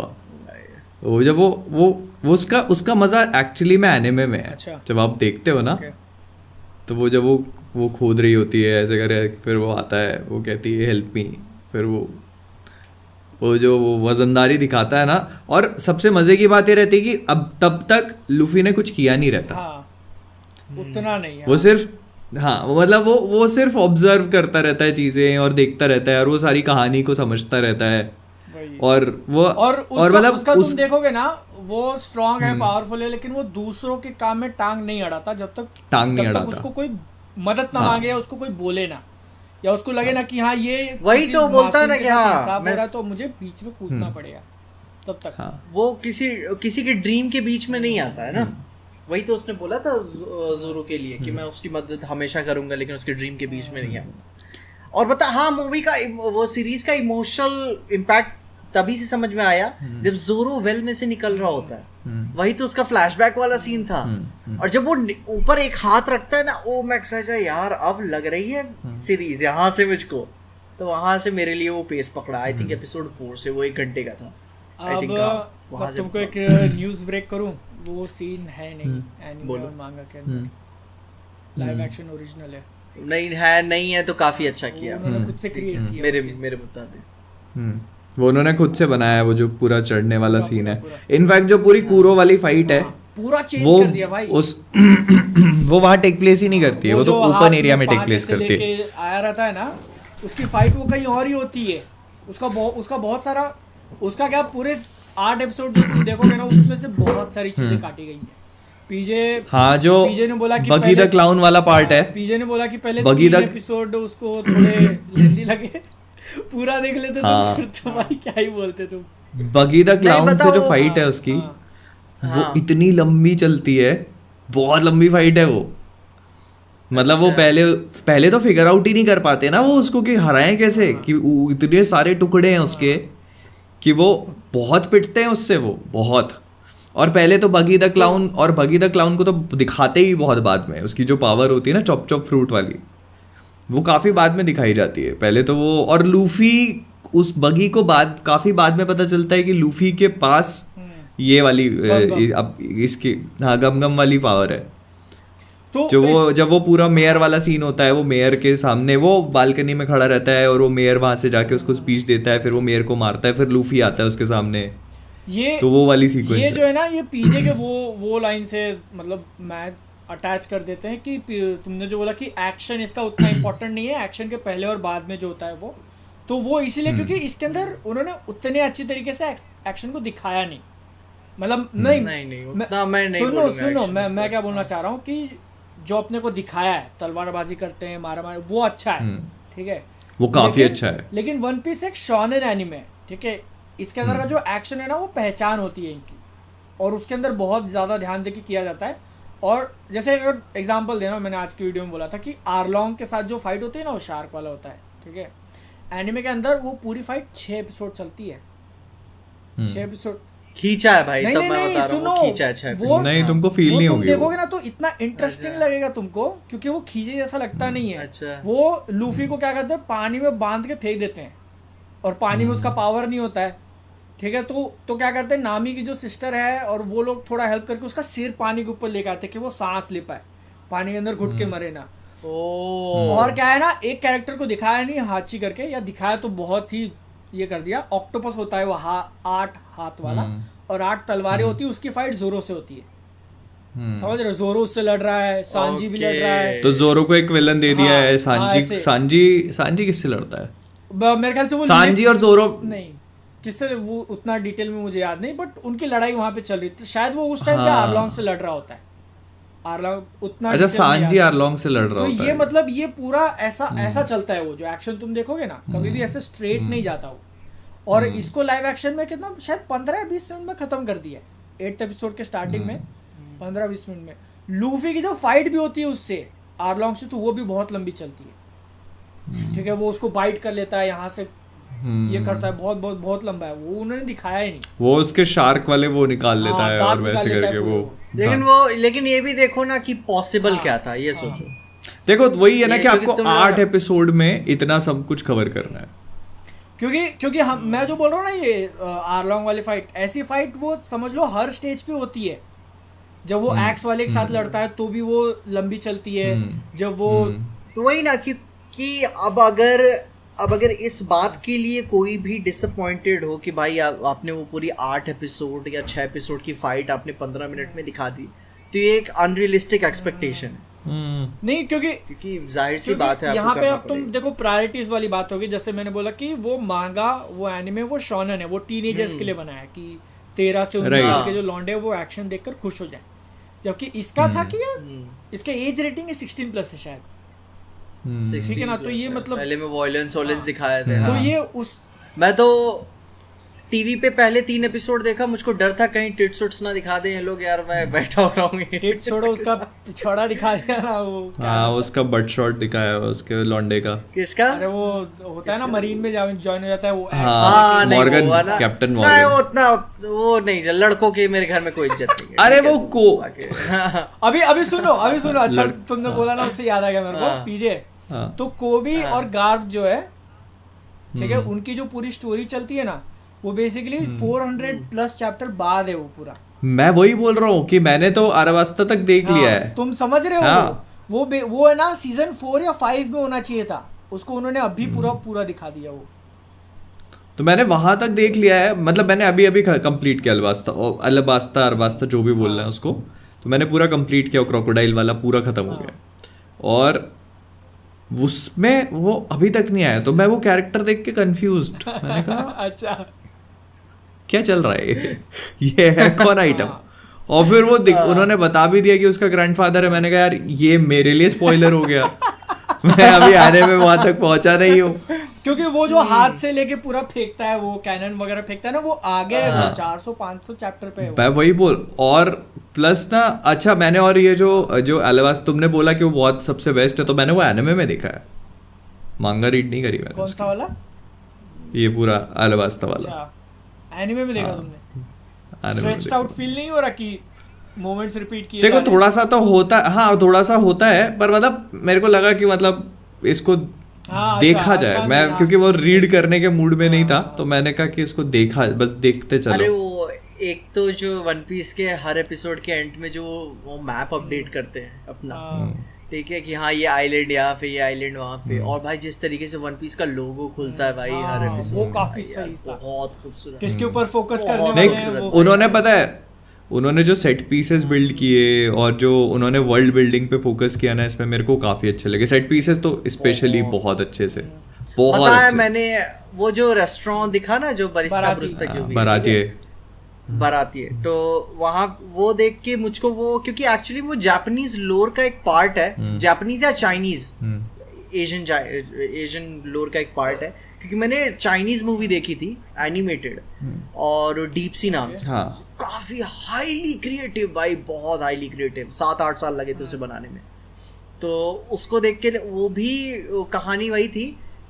तो जब वो उसका मज़ा एक्चुअली में एनिमे में है। अच्छा। जब आप देखते हो ना, तो वो जब वो खोद रही होती है ऐसे करे, फिर वो आता है, वो कहती है हेल्प मी, फिर वो जो वजनदारी दिखाता है ना, और सबसे मज़े की बात ये रहती है कि अब तब तक लूफी ने कुछ किया नहीं रहता,
उतना नहीं है,
वो सिर्फ, हाँ मतलब वो सिर्फ ऑब्जर्व करता रहता है चीज़ें और देखता रहता है, और वो सारी कहानी को समझता रहता है, और वो और मतलब
उसका तुम देखोगे ना, वो स्ट्रांग है, पावरफुल है, लेकिन वो दूसरों के काम में टांग नहीं अड़ाता जब तक उसको कोई मदद ना मांगे या उसको कोई बोले ना, या उसको लगे ना कि हाँ ये
वही तो बोलता है ना कि हाँ
तो मुझे बीच में कूदना पड़ेगा, तब तक
वो किसी के ड्रीम के बीच में नहीं आता है ना। वही तो उसने बोला था जोरो के लिए कि मैं उसकी मदद हमेशा करूंगा, लेकिन उसके ड्रीम के बीच में नहीं आऊंगा। और बता, हाँ मूवी का वो सीरीज का इमोशनल इम्पैक्ट तभी से समझ में आया जब जोरो वेल में से निकल रहा होता है, वही तो उसका फ्लैशबैक वाला सीन था। और जब वो ऊपर एक हाथ रखता है ना, ओ मैं सोचा यार अब लग रही है सीरीज यहाँ से मुझको, तो वहां से मेरे लिए वो पेस पकड़ा। आई थिंक एपिसोड 4 से वो 1 घंटे का था। आई थिंक
अब
वहां से
तुमको एक न्यूज़ ब्रेक करूं, वो सीन है नहीं एनिमे और मांगा के अंदर, लाइव एक्शन ओरिजिनल है।
नहीं है तो काफी अच्छा किया
उन्होंने खुद से क्रिएट किया
मेरे मुताबिक।
वो उन्होंने खुद से बनाया है, वो जो पूरा चढ़ने वाला सीन है। इनफैक्ट जो पूरी कूरो वाली फाइट है
पूरा चेंज
वो
कर दिया भाई।
उस वो वहाँ टेक प्लेस ही नहीं करती है, वो तो ओपन एरिया में टेक प्लेस करती है।
आया रहता है ना, उसकी फाइट वो कहीं और ही होती है। उसका बहुत सारा, उसका क्या पूरे 8 एपिसोड जो तुम देखोगे ना, उसमें से बहुत सारी चीजें काटी गई हैं। पीजे
हाँ, जो
पीजे ने बोला कि
बगी द क्लाउन वाला पार्ट है,
पीजे ने बोला कि पहले
बगी
3 एपिसोड उसको थोड़े लेंदी लगे, पूरा देख लेते
हाँ।
तो भाई क्या ही बोलते तुम।
बगी द क्लाउन से जो फाइट है
हाँ,
उसकी,
हाँ।
वो इतनी लंबी चलती है, बहुत लंबी फाइट है वो। मतलब वो पहले तो फिगर आउट ही नहीं कर पाते ना वो उसको कि हराएं कैसे, कि इतने सारे टुकड़े हैं उसके कि वो बहुत पिटते हैं उससे, वो बहुत। और पहले तो बगी द क्लाउन, और बगी द क्लाउन को तो दिखाते ही बहुत बाद में, उसकी जो पावर होती है ना चॉप चॉप फ्रूट वाली, वो काफ़ी बाद में दिखाई जाती है। पहले तो वो, और लूफी उस बगी को काफ़ी बाद में पता चलता है कि लूफी के पास ये वाली अब इसकी हाँ गम वाली पावर है।
तो
जब वो पूरा मेयर वाला सीन होता है, वो मेयर के सामने वो बालकनी में खड़ा रहता है और वो मेयर वहां से जाके उसको स्पीच देता है, फिर वो मेयर को मारता है, फिर लूफी आता है उसके सामने।
ये
तो वो वाली सीक्वेंस
ये जो है ना, ये पीजे के वो लाइन से मतलब मैं अटैच कर देते हैं कि तुमने जो बोला कि एक्शन इसका उतना इम्पोर्टेंट नहीं है, एक्शन के पहले और बाद में जो होता है वो, तो वो इसीलिए क्योंकि इसके अंदर उन्होंने उतने अच्छी तरीके से एक्शन को दिखाया नहीं। मतलब नहीं
उतना मैं नहीं
सुनो मैं क्या बोलना चाह रहा हूँ कि जो अपने को दिखाया है, तलवारबाजी करते हैं, मारा वो अच्छा है, ठीक है,
वो काफी अच्छा है।
लेकिन वन पीस एक शॉनेन एनीमे है, ठीक है, इसके अंदर का जो एक्शन है ना वो पहचान होती है इनकी, और उसके अंदर बहुत ज़्यादा ध्यान देके किया जाता है। और जैसे अगर एग्जांपल देना, मैंने आज की वीडियो में बोला था कि आरलॉन्ग के साथ जो फाइट होती है ना, वो शार्क वाला होता है, ठीक है, एनीमे के अंदर वो पूरी फाइट 6 एपिसोड चलती है, 6 एपिसोड
खींचा है भाई, तब मैं बता रहा हूँ खींचा है 6 एपिसोड।
नहीं, तुमको फील नहीं होगी,
देखोगे ना तो इतना इंटरेस्टिंग लगेगा तुमको, क्योंकि वो खींचे जैसा लगता नहीं है।
अच्छा।
वो लूफी को क्या करते हैं, पानी में बांध के फेंक देते हैं, और पानी में उसका पावर नहीं होता है, ठीक है, तो क्या करते हैं, नामी की जो सिस्टर है और वो लोग थोड़ा हेल्प करके उसका सिर पानी के ऊपर लेके आते हैं कि वो सांस ले पाए, पानी के अंदर घुट के मरे ना। और क्या है ना, एक कैरेक्टर को दिखाया नहीं हाची करके, या दिखाया तो बहुत ही ये कर दिया, ऑक्टोपस होता है वो 8 हाथ वाला, और 8 तलवारें होती है, उसकी फाइट जोरो से होती है, समझ रहे, जोरो उससे लड़ रहा है, सांजी भी लड़ रहा है,
तो जोरो को एक विलन दे दिया है। सांजी किससे लड़ता है?
मेरे ख्याल से वो
सांजी और जोरो
नहीं, किससे वो उतना डिटेल में मुझे याद नहीं, बट उनकी लड़ाई वहां पे चल रही थी, शायद वो उस टाइम पे आरलॉन्ग से लड़ रहा होता है, आरलॉन्ग उतना,
अच्छा सांजी आरलॉन्ग से लड़ रहा होता है।
ये मतलब ये पूरा ऐसा चलता है, वो जो एक्शन तुम देखोगे ना कभी भी ऐसे स्ट्रेट नहीं जाता वो। और इसको लाइव एक्शन में कितना, शायद 15 या 20 मिनट में खत्म कर दिया, 8 एपिसोड के स्टार्टिंग में 15-20 मिनट में। लूफी की जो फाइट भी होती है उससे आरलॉन्ग से, तो वो भी बहुत लंबी चलती है, ठीक है, वो उसको बाइट कर लेता है यहाँ से, ये करता है, बहुत लंबा है वो, उन्होंने दिखाया ही नहीं।
वो उसके शार्क वाले वो निकाल लेता है और वैसे करके वो,
लेकिन ये भी देखो ना कि पॉसिबल क्या था, ये सोचो।
देखो वही है ना कि आपको 8 एपिसोड में इतना सब कुछ कवर करना है,
क्योंकि मैं जो बोल रहा हूँ ना, ये आरलॉन्ग वाली फाइट, ऐसी फाइट वो समझ लो हर स्टेज पे होती है। जब वो एक्स वाले के साथ लड़ता है तो भी वो लंबी चलती है, जब वो
तो वही ना कि अब अगर इस बात के लिए कोई भी डिसअपॉइंटेड हो कि भाई आपने वो पूरी 8 एपिसोड या 6 एपिसोड की फाइट आपने 15 मिनट में दिखा दी, तो ये एक अनरियलिस्टिक एक्सपेक्टेशन है।
नहीं, क्योंकि
जाहिर सी बात है,
यहाँ पे अब तुम देखो प्रायोरिटीज वाली बात होगी। जैसे मैंने बोला कि वो मांगा, वो एनिमे, वो शोनन है, वो टीनेजर्स के लिए बना है कि 13 से 19 साल के जो लौंडे वो एक्शन देखकर खुश हो जाए, जबकि इसका था कि यार इसके एज रेटिंग है 16+ है शायद, ठीक है ना, तो ये मतलब
पहले में वॉयलेंस दिखाए थे।
तो ये
मैं तो टीवी पे पहले 3 एपिसोड देखा, मुझको डर था कहीं टिट्स उट्स ना दिखा दें ये लोग, यार मैं बैठा हो रहा हूँ।
टिट्स छोड़ो, उसका पिछवाड़ा दिखा दिया ना वो,
हाँ उसका बट शॉट दिखाया उसके लौंडे का।
किसका?
अरे वो होता है ना मरीन में ज्वाइन हो जाता है वो,
मॉर्गन, कैप्टन मॉर्गन।
उतना वो नहीं, लड़कों की मेरे घर में कोई इज्जत नहीं है।
अरे वो को
अभी सुनो अच्छा तुमने बोला ना, उससे याद आ गया मेरे को, पीजे तो कोबी और गार्ब जो है, ठीक है, उनकी जो पूरी स्टोरी चलती है ना, वो बेसिकली 400 प्लस चैप्टर बाद है वो पूरा।
मैं वही बोल रहा हूँ कि मैंने तो अरवास्ता तक देख लिया है।
तुम समझ रहे हो?
हाँ।
वो है ना सीजन 4 या 5 में होना चाहिए था, उसको उन्होंने अभी पूरा दिखा दिया वो।
तो मैंने वहां तक देख लिया है, मतलब मैंने अभी कंप्लीट किया अरवास्ता जो भी बोल रहे हैं उसको, तो मैंने पूरा कंप्लीट किया, क्रोकोडाइल वाला पूरा खत्म हो गया। और उसमें वो अभी तक नहीं आया, तो मैं वो कैरेक्टर देख के कंफ्यूज्ड, मैंने कहा
अच्छा
क्या चल रहा है ये है कौन आइटम। और फिर वो उन्होंने बता भी दिया कि उसका ग्रैंडफादर है। मैंने कहा यार ये मेरे लिए स्पॉइलर हो गया मैं अभी आने में वहां तक पहुंचा नहीं हूँ,
क्योंकि वो जो हाथ से लेके पूरा फेंकता है, वो कैनन वगैरह फेंकता है ना, वो आगे 400-500 चैप्टर पे है।
मैं वही बोल, और प्लस ना अच्छा मैंने, और ये जो अरवास्ता तुमने बोला कि वो बहुत सबसे बेस्ट है, तो मैंने वो एनिमे में देखा है, मांगा रीड नहीं करी मैंने।
कौन सा वाला?
ये पूरा अरवास्ता वाला।
अच्छा एनिमे में देखा तुमने? स्ट्रेच्ड आउट फील नहीं हो रहा कि मोमेंट्स रिपीट किए?
देखो थोड़ा सा तो होता है, हाँ थोड़ा सा होता है, पर मतलब मेरे को लगा कि मतलब इसको देखा जाए। मैं क्योंकि वो रीड करने के मूड में नहीं था, तो मैंने कहा कि इसको देखा, बस देखते चलो।
अरे वो एक तो जो वन पीस के हर एपिसोड के एंड में जो वो मैप अपडेट करते हैं अपना, ठीक है कि हाँ ये आइलैंड यहाँ पे, ये आइलैंड वहाँ पे, और भाई जिस तरीके से वन पीस का लोगो खुलता है भाई हर एपिसोड,
वो काफी सही था,
बहुत खूबसूरत।
किसके ऊपर फोकस करने
नहीं,
वाले हैं वो?
उन्होंने पता है उन्होंने जो सेट पीसेस बिल्ड किए और जो उन्होंने वर्ल्ड बिल्डिंग पे फोकस किया ना, इसमें मेरे को काफी अच्छे लगे सेट पीसेस तो, स्पेशली बहुत अच्छे से, बहुत
पता है
अच्छे।
मैंने वो जो रेस्टोरेंट दिखा ना, जो बरिस्ता बुरिस्ता जो भी बाराती है, तो वहाँ वो देख के मुझको वो, क्योंकि एक्चुअली वो जापानीज लोर का एक पार्ट है, जापानीज या चाइनीज एशियन लोर का एक पार्ट है, क्योंकि मैंने चाइनीज मूवी देखी थी एनिमेटेड, और डीप सी नाम से, काफी हाईली क्रिएटिव भाई, बहुत हाईली क्रिएटिव, 7-8 साल लगे थे उसे बनाने में। तो उसको देख के वो भी कहानी वही थी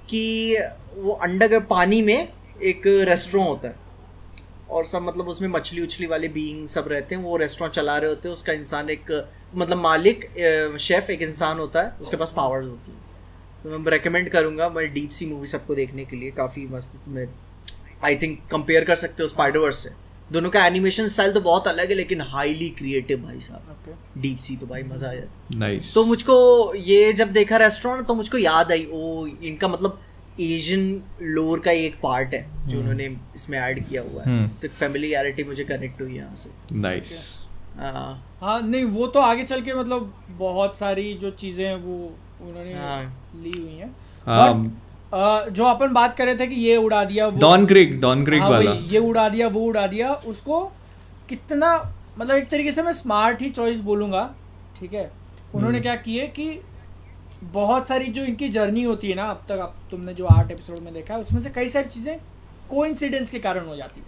कि वो अंडर पानी में एक रेस्टोरेंट होता है, और सब मतलब उसमें मछली उछली वाले बीइंग सब रहते हैं, वो रेस्टोरेंट चला रहे होते हैं, उसका इंसान एक मतलब मालिक शेफ एक इंसान होता है, उसके पास पावर्स होती है। तो मैं रेकमेंड करूंगा, मैं डीप सी मूवी सबको देखने के लिए, काफ़ी मस्त। तुम्हें आई थिंक कंपेयर कर सकते हो स्पाइडरवर्स से, दोनों का एनिमेशन स्टाइल तो बहुत अलग है, लेकिन हाईली क्रिएटिव भाई साहब। डीप सी तो भाई मजा आया।
नाइस।
तो मुझको ये जब देखा रेस्टोरेंट, तो मुझको याद आई ओ इनका मतलब एशियन लोर का एक पार्ट है जो उन्होंने इसमें ऐड किया हुआ है, तो फैमिलियरिटी मुझे कनेक्ट हुई यहाँ से।
नाइस।
हाँ नहीं वो तो आगे चल के मतलब बहुत सारी जो चीजें हैं वो उन्होंने ली हुई हैं, बट जो अपन बात कर रहे थे कि ये उड़ा दिया वो
डॉन क्रिक वाला,
ये उड़ा दिया वो उड़ा दिया, उसको कितना मतलब एक तरीके से मैं स्मार्ट ही चॉइस बोलूँगा, ठीक है। उन्होंने क्या किए कि बहुत सारी जो इनकी जर्नी होती है ना, अब तक आप तुमने जो 8 एपिसोड में देखा है, उसमें से कई सारी चीज़ें कोइंसिडेंस के कारण हो जाती है,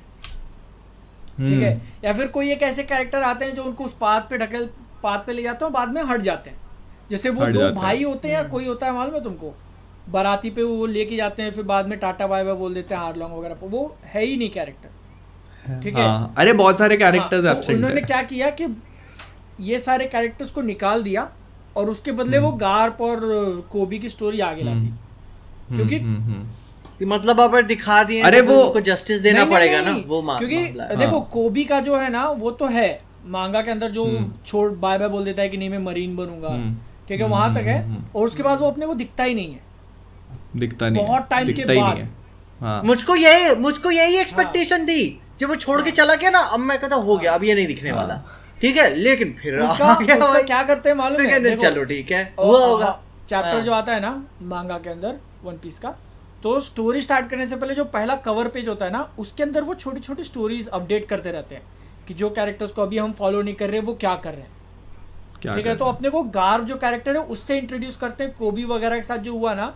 ठीक है, या फिर कोई एक ऐसे कैरेक्टर आते हैं जो उनको उस पाथ पे ले जाते हैं और बाद में हट जाते हैं। जैसे वो 2 भाई होते हैं या कोई होता है मालूम है तुमको, बाराती पे वो लेके जाते हैं, फिर बाद में टाटा बाय बाय बोल देते हैं हार्लॉन्ग वगैरह, वो है ही नहीं कैरेक्टर, ठीक है।
अरे बहुत सारे कैरेक्टर्स एब्सेंट हैं।
उन्होंने क्या किया कि ये सारे कैरेक्टर्स को निकाल दिया और उसके बदले वो गार्प और कोबी की स्टोरी आगे ला दी, क्योंकि
मतलब अब दिखा दिए,
अरे वो
को जस्टिस देना पड़ेगा ना वो,
क्योंकि देखो कोबी का जो है ना वो तो है मांगा के अंदर जो छोड़ बाय बाय बोल देता है कि नहीं मैं मरीन बनूंगा, ठीक है, वहां तक है, और उसके बाद वो अपने को दिखता ही नहीं है,
दिखता नहीं
बहुत टाइम के बाद।
मुझको यही एक्सपेक्टेशन थी जब वो छोड़ के चला गया ना, अब मैं कहता हो गया अब ये नहीं दिखने वाला, ठीक है, लेकिन फिर
उसका क्या करते हैं मालूम है,
चलो ठीक है वो होगा।
चैप्टर जो आता है ना मांगा के अंदर वन पीस का, तो स्टोरी स्टार्ट करने से पहले जो पहला कवर पेज होता है ना, उसके अंदर वो छोटी छोटी स्टोरीज अपडेट करते रहते हैं कि जो कैरेक्टर्स को अभी हम फॉलो नहीं कर रहे वो क्या कर रहे हैं, ठीक है। तो अपने को गार्ब जो कैरेक्टर है उससे इंट्रोड्यूस करते हैं, कोबी वगैरह के साथ जो हुआ ना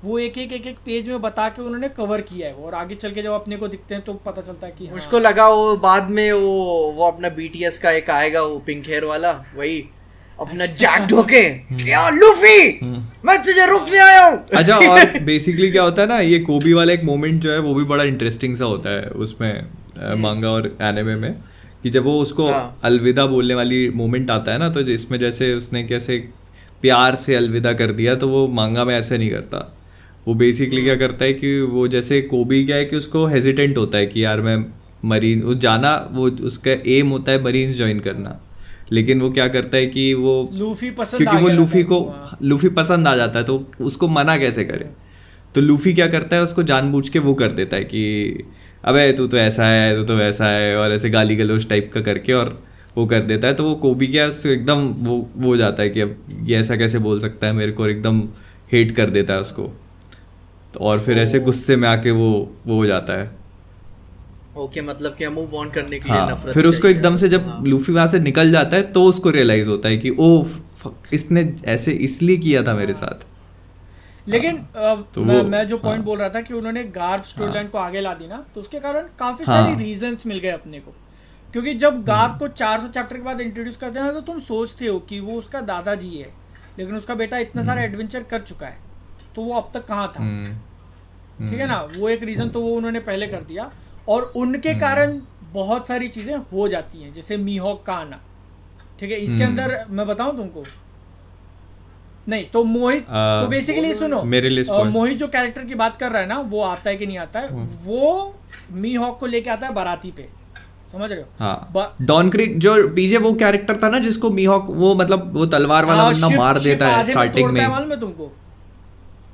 वो एक पेज में बता के उन्होंने कवर किया है, और आगे चल के जब अपने को दिखते हैं तो पता चलता है कि
मुझको लगा वो बाद में वो अपना BTS का एक आएगा, वो पिंक हेयर वाला, वही अपना जैक ढोके क्या लूफी मैं तुझे रोकने आया हूँ।
अच्छा, और बेसिकली क्या होता है ना, ये कोबी वाला एक मोमेंट जो है वो भी बड़ा इंटरेस्टिंग सा होता है उसमें मांगा और एनिमे में, कि जब वो उसको अलविदा बोलने वाली मोमेंट आता है ना, तो इसमें जैसे उसने कैसे प्यार से अलविदा कर दिया, तो वो मांगा में ऐसे नहीं करता, वो बेसिकली क्या करता है कि वो जैसे कोबी क्या है कि उसको हेजिटेंट होता है कि यार मैं मरीन वो जाना, वो उसका एम होता है मरीन्स ज्वाइन करना, लेकिन वो क्या करता है कि वो
लूफी पसंद
क्योंकि
आ
वो
गया
लूफी
था
को
उसको, हाँ।
लूफी पसंद आ जाता है तो उसको मना कैसे करे, तो लूफी क्या करता है उसको जानबूझ के वो कर देता है कि अबे तू तो ऐसा है, तू तो वैसा है, और ऐसे गाली गलौज टाइप का करके और वो कर देता है। तो वो कोबी क्या उसको एकदम वो हो जाता है कि अब ये ऐसा कैसे बोल सकता है मेरे को, एकदम हेट कर देता है उसको। तो और फिर ऐसे गुस्से में आके वो हो जाता है।
ओके, मतलब कि मूव ऑन करने के लिए
हाँ,
नफरत
फिर उसको
चाहिए।
एकदम से जब
हाँ।
लूफी वहां से निकल जाता है तो उसको रियलाइज होता है कि ओह इसने ऐसे इसलिए किया था मेरे साथ।
लेकिन
तो
मैं जो पॉइंट
हाँ।
बोल रहा था कि उन्होंने गार्ब स्टोरी लाइन को आगे ला दी ना, तो उसके कारण काफी
हाँ।
सारी रीजंस मिल गए अपने को। क्योंकि जब गार्ब को 400 चैप्टर के बाद इंट्रोड्यूस करते हैं ना, तो तुम सोचते हो कि वो उसका दादाजी है, लेकिन उसका बेटा इतना सारा एडवेंचर कर चुका है, तो वो अब तक कहाँ था। ठीक है ना, वो एक रीजन तो वो उन्होंने पहले कर दिया, और उनके कारण बहुत सारी चीजें हो जाती हैं, जैसे मीहॉक का आना। ठीक है, इसके अंदर मैं बताऊं तुमको, नहीं तो मोहित तो बेसिकली सुनो,
मेरे लिए
मोहित जो कैरेक्टर की बात कर रहा है ना, वो आता है कि नहीं आता है, वो मीहॉक को लेके आता है बाराती पे, समझ रहे हो।
हाँ, डॉन क्रीक जो पीछे वो कैरेक्टर था ना जिसको मीहॉक वो मतलब वो तलवार वाला बंदा मार देता है स्टार्टिंग में,
मालूम है तुमको,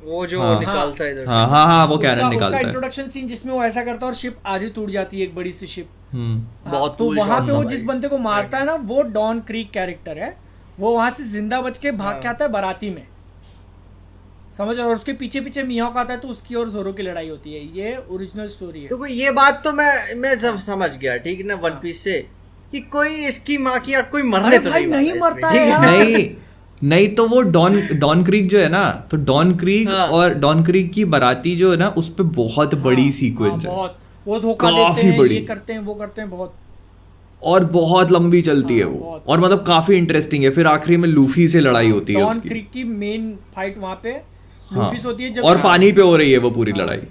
वो जो निकालता है इधर से।
हाँ वो कैनन निकालता
उसका
है।
इंट्रोडक्शन सीन जिसमें वो ऐसा करता है और शिप आधी टूट जाती है, एक बड़ी सी शिप।
बहुत
तो
cool
वहां
shot
पे
था
वो
भाई।
जिस बंदे को मारता है ना, वो डॉन क्रीक कैरेक्टर है, वो वहां से जिंदा बच के भाग के आता है बाराती में, समझ। और उसके पीछे पीछे मीहॉक आता है, तो उसकी और जोरो की लड़ाई होती है। ये ओरिजिनल स्टोरी है।
तो ये बात तो मैं समझ गया, ठीक है ना, वन पीस से कि कोई इसकी माँ की कोई मरने तो
भाई नहीं
वाला
मरता
इसमें,
है
ठीक
यार।
नहीं तो वो डॉन क्रीक जो है ना, तो डॉन क्रीक
हाँ।
और डॉन क्रीक की बाराती जो है ना, उस पे बहुत बड़ी सीक्वेंस है,
बहुत, वो धोखा
काफी
देते हैं,
बड़ी।
ये करते हैं, वो करते हैं, बहुत।
और बहुत लंबी चलती है वो,
बहुत।
और मतलब काफी इंटरेस्टिंग है। फिर आखिरी में लूफी से लड़ाई होती है
डॉन
उसकी,
क्रीक की मेन फाइट वहां पे
हाँ,
लूफी से होती है, जब
और पानी पे हो रही है वो पूरी लड़ाई,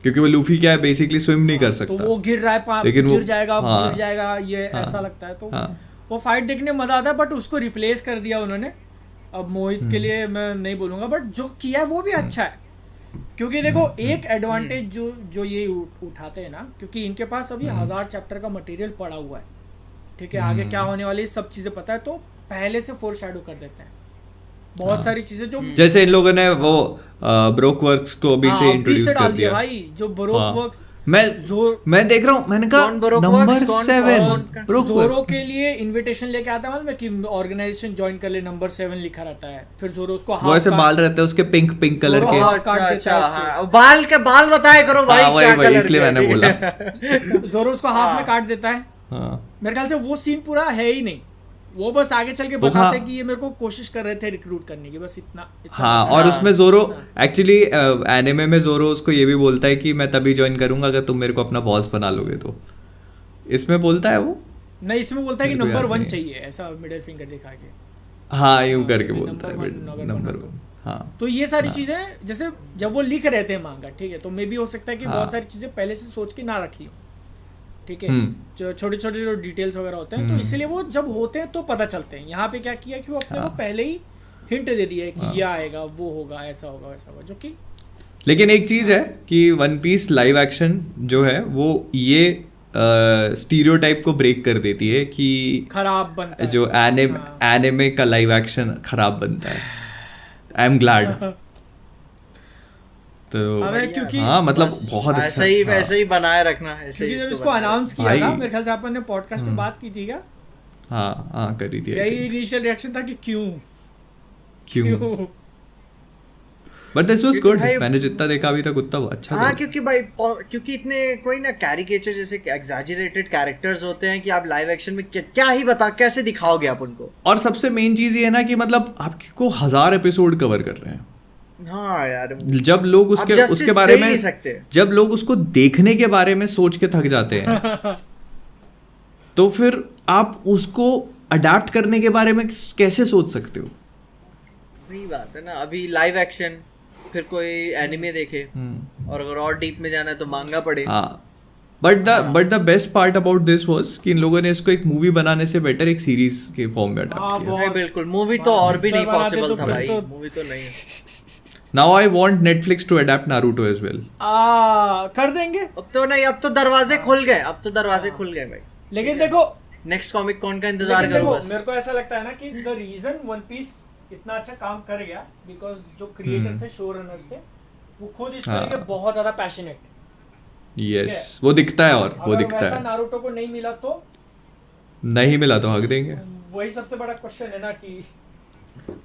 क्योंकि वो लूफी क्या है बेसिकली स्विम नहीं कर
तो
सकता,
वो गिर रहा है,
लेकिन वो
गिर जाएगा,
हाँ,
गिर जाएगा, ये
हाँ,
ऐसा लगता है। तो
हाँ,
वो फाइट देखने में मजा आता है, बट उसको रिप्लेस कर दिया उन्होंने। अब मोहित के लिए मैं नहीं बोलूंगा, बट जो किया है वो भी अच्छा है। क्योंकि देखो एक एडवांटेज जो ये उठाते हैं ना, क्योंकि इनके पास अभी 1000 चैप्टर का मटेरियल पड़ा हुआ है, ठीक है, आगे क्या होने वाली सब चीजें पता है, तो पहले से फोर शैडो कर देते हैं बहुत सारी चीजें जो
जैसे इन लोगों ने वो ब्रोक वर्क्स को अभी से इंट्रोड्यूस कर दिया
भाई, जो ब्रोक वर्क्स।
मैं देख रहा हूँ, मैंने कहा नंबर 7
जोरो के लिए इनविटेशन लेके आता है कि ऑर्गेनाइजेशन ज्वाइन कर ले, नंबर 7 लिखा रहता है। फिर जोरो उसको
वो ऐसे बाल रहते हैं उसके पिंक कलर के,
अच्छा, बाल बताया करो भाई, क्या
वही
कलर
इसलिए मैंने बोला।
जोरो उसको हाफ में काट देता है। मेरे ख्याल से वो सीन पूरा है ही नहीं, वो बस आगे चल के बताते हैं कि ये मेरे को कोशिश कर रहे थे रिक्रूट करने की, बस इतना
हाँ। और उसमें जोरो एक्चुअली एनिमे में जोरो उसको ये भी बोलता है कि मैं तभी ज्वाइन करूंगा अगर तुम मेरे को अपना बॉस बना लोगे। तो इसमें बोलता है वो
नहीं, इसमें बोलता है कि नंबर 1 चाहिए, ऐसा मिडिल फिंगर दिखा के,
हाँ यूं करके बोलता है
नंबर
1। हाँ,
तो ये सारी चीजें जैसे जब वो लिख रहे थे मांगा, ठीक है, तो मे भी हो सकता है कि बहुत सारी चीजें पहले से सोच के ना रखी हो, ठीक है, जो छोटे छोटे जो डिटेल्स वगैरह होते हैं, तो इसलिए वो जब होते हैं तो पता चलते हैं। यहाँ पे क्या किया कि वो अपने को पहले ही हिंट दे दिया है कि ये आएगा, वो होगा, ऐसा होगा, वैसा होगा, जो कि
लेकिन एक चीज है कि वन पीस लाइव एक्शन जो है वो ये स्टीरियोटाइप को ब्रेक कर देती है कि
खराब बनता है,
जो एनिमे का लाइव एक्शन खराब बनता है। I am glad. तो
क्योंकि
हाँ मतलब बहुत अच्छा,
ऐसे ही वैसे ही बनाए रखना, ऐसे ही
जब इसको अनाउंस किया था, मेरे ख्याल से अपन ने पॉडकास्ट में बात की थी क्या?
हाँ करी थी।
यही इनिशियल रिएक्शन था कि क्यों
बट दिस वाज गुड। मैंने जितना देखा अभी तक उतना अच्छा।
हाँ, क्योंकि भाई क्योंकि इतने कोई ना कैरिकेचर जैसे एग्जैजरेटेड कैरेक्टर्स होते हैं कि आप लाइव एक्शन में क्या ही कैसे दिखाओगे आप उनको।
और सबसे मेन चीज ये है ना कि मतलब आपको 1000 एपिसोड कवर कर रहे हैं।
हाँ यार,
जब लोग उसके बारे में, जब लोग उसको देखने के बारे में सोच के थक जाते हैं तो फिर आप उसको अडेप्ट करने के बारे में कैसे सोच सकते हो?
वही बात है ना। अभी लाइव एक्शन, फिर कोई एनिमे देखे, और अगर और डीप में जाना है तो मांगा पढ़े।
But the best part about this was कि इन लोगों ने इसको एक मूवी बनाने से बेटर एक सीरीज के फॉर्म में अडॉप्ट किया।
बिल्कुल, मूवी तो और भी नहीं पॉसिबल था भाई, मूवी तो नहीं है।
Now I want Netflix to adapt Naruto as well.
कर देंगे।
अब तो नहीं, अब तो दरवाजे खुल गए, अब तो दरवाजे खुल गए भाई।
लेकिन देखो
नेक्स्ट कॉमिक कॉन का इंतजार
लेकिन
करो
देखो,
बस।
मेरे को ऐसा लगता है ना कि द रीजन वन पीस इतना अच्छा काम कर गया बिकॉज जो क्रिएटर थे, शो रनर्स थे, वो खुद इसको लेके बहुत ज्यादा पैशनेट।
यस, वो दिखता है, और वो दिखता
है
है।
नारुतो को नहीं मिला तो
नहीं मिला तो हक देंगे।
वही सबसे बड़ा क्वेश्चन है ना कि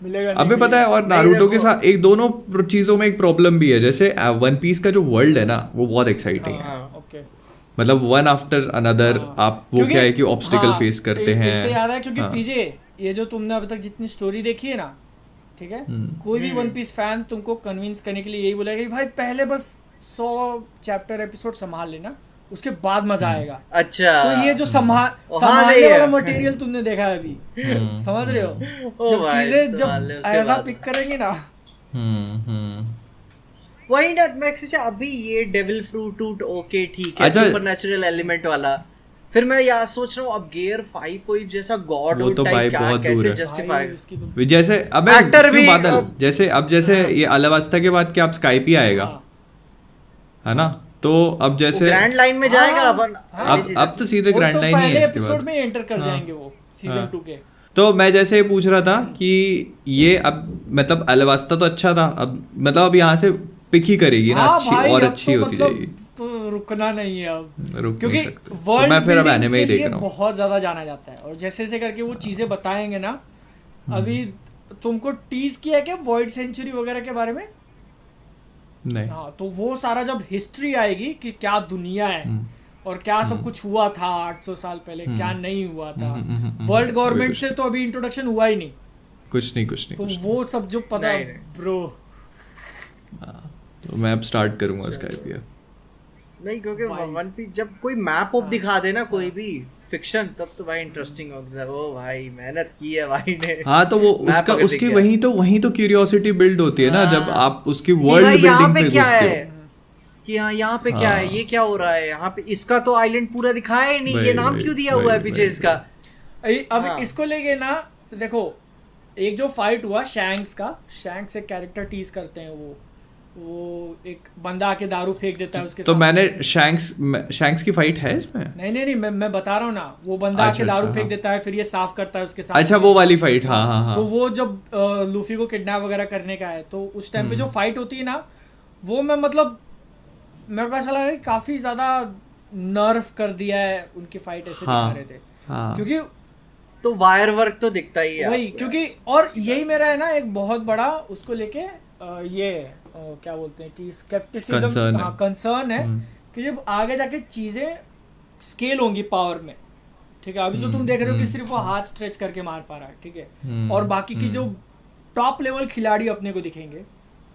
मिलेगा नहीं
अबे पता है, और नारुतो के साथ एक दोनों चीजों में एक प्रॉब्लम भी है। जैसे वन पीस का जो वर्ल्ड है ना, वो बहुत एक्साइटिंग है।
ओके,
मतलब वन आफ्टर अनदर आप वो क्या है कि ऑब्स्टिकल फेस करते हैं।
इससे याद है क्योंकि पीजे ये जो तुमने अभी तक जितनी स्टोरी देखी है ना, ठीक है, कोई भी वन पीस फैन तुमको कन्विंस करने के लिए यही बोलेगा कि भाई पहले बस 100 चैप्टर एपिसोड संभाल लेना, उसके बाद मजा आएगा।
अच्छा,
तो ये जो संभालने वाला मटेरियल तुमने देखा है अभी, समझ रहे हो, जब चीजें जब ऐसा पिक करेंगे ना,
वही ना। मैं सोचा अभी ये डेविल फ्रूट ओके ठीक है,
अच्छा,
सुपरनैचुरल एलिमेंट वाला, फिर मैं यार सोच रहा हूँ अब गियर 5 जैसा गॉड
वो तो भाई
टाइप
बहुत दूर
कैसे
है।
जस्टिफाई।
जैसे अबे
Actor
क्यों
भी
बादल, जैसे अब जैसे ये अलावास्ता के बाद क्या अब स्काइप ही आएगा, है ना? तो अब जैसे
ग्रैंड लाइन में जाएगा अपन।
अब तो सीधे ग्रैंड लाइन ही है इसके
एपिसोड
बाद।
में एंटर कर जाएंगे वो सीजन 2 के।
तो मैं जैसे ये पूछ रहा था कि ये अब मतलब अलावास्ता तो अच्छा था, अब मतलब अब यहाँ से पिक ही करेगी ना, अच्छी और अच्छी होती जाएगी।
तो रुकना नहीं है अब,
रुक
क्योंकि
नहीं सकते। तो
वर्ल्ड
मैं फिर अब
बिल्डिंग
एनिमे ही
के लिए
देख रहा हूँ।
बहुत ज्यादा जाना जाता है, और जैसे जैसे करके वो चीजें बताएंगे ना। अभी तुमको टीज किया क्या वॉइड सेंचुरी वगैरह के बारे में?
नहीं।
हाँ, तो वो सारा जब हिस्ट्री आएगी कि क्या दुनिया है और क्या सब कुछ हुआ था 800 साल पहले, क्या नहीं हुआ था, वर्ल्ड गवर्नमेंट से तो अभी इंट्रोडक्शन हुआ ही नहीं,
कुछ नहीं
तो वो सब जो पता है ब्रो।
तो मैं अब स्टार्ट करूंगा स्काइप यार।
नहीं, क्योंकि वन पीस जब कोई मैप ऑफ दिखा दे ना कोई भी फिक्शन, तब तो भाई इंटरेस्टिंग होता है। ओ भाई मेहनत की है भाई ने।
हाँ, तो वो उसका उसकी वही तो क्यूरियोसिटी बिल्ड होती है ना, जब आप उसकी वर्ल्ड बिल्डिंग पे घुसते हो
कि हाँ यहाँ पे क्या है, ये क्या हो रहा है यहाँ पे, इसका तो आइलैंड पूरा दिखाया ही नहीं, ये नाम क्यों दिया हुआ है पीछे इसका।
अब इसको लेके ना देखो, एक जो फाइट हुआ शैंक्स का, शैंक्स एक कैरेक्टर टीज करते हैं, वो एक बंदा आके दारू फेंक देता है उसके
तो मैंने शैंक्स की फाइट है इसमें?
नहीं मैं बता रहा हूँ ना, वो बंदा आके दारू फेंक देता है, फिर ये साफ करता है उसके साथ।
अच्छा, वो वाली फाइट, हाँ।
तो वो जब लूफी को किडनैप वगैरह करने का है, तो उस टाइम पे जो फाइट होती है ना, वो मैं मतलब मेरे को ऐसा लगा कि काफी ज्यादा नर्व कर दिया है उनकी फाइट, ऐसे दिखा रहे थे। क्योंकि
तो वायर वर्क तो दिखता ही है
वही, क्योंकि और यही मेरा है ना एक बहुत बड़ा उसको लेके ये क्या बोलते हैं कि स्केप्टिसिज्म, कंसर्न है कि जब आगे जाके चीजें स्केल होंगी पावर में, ठीक है। अभी तो तुम देख रहे हो कि सिर्फ वो हाथ स्ट्रेच करके मार पा रहा है, ठीक है, और बाकी की जो टॉप लेवल खिलाड़ी अपने को दिखेंगे,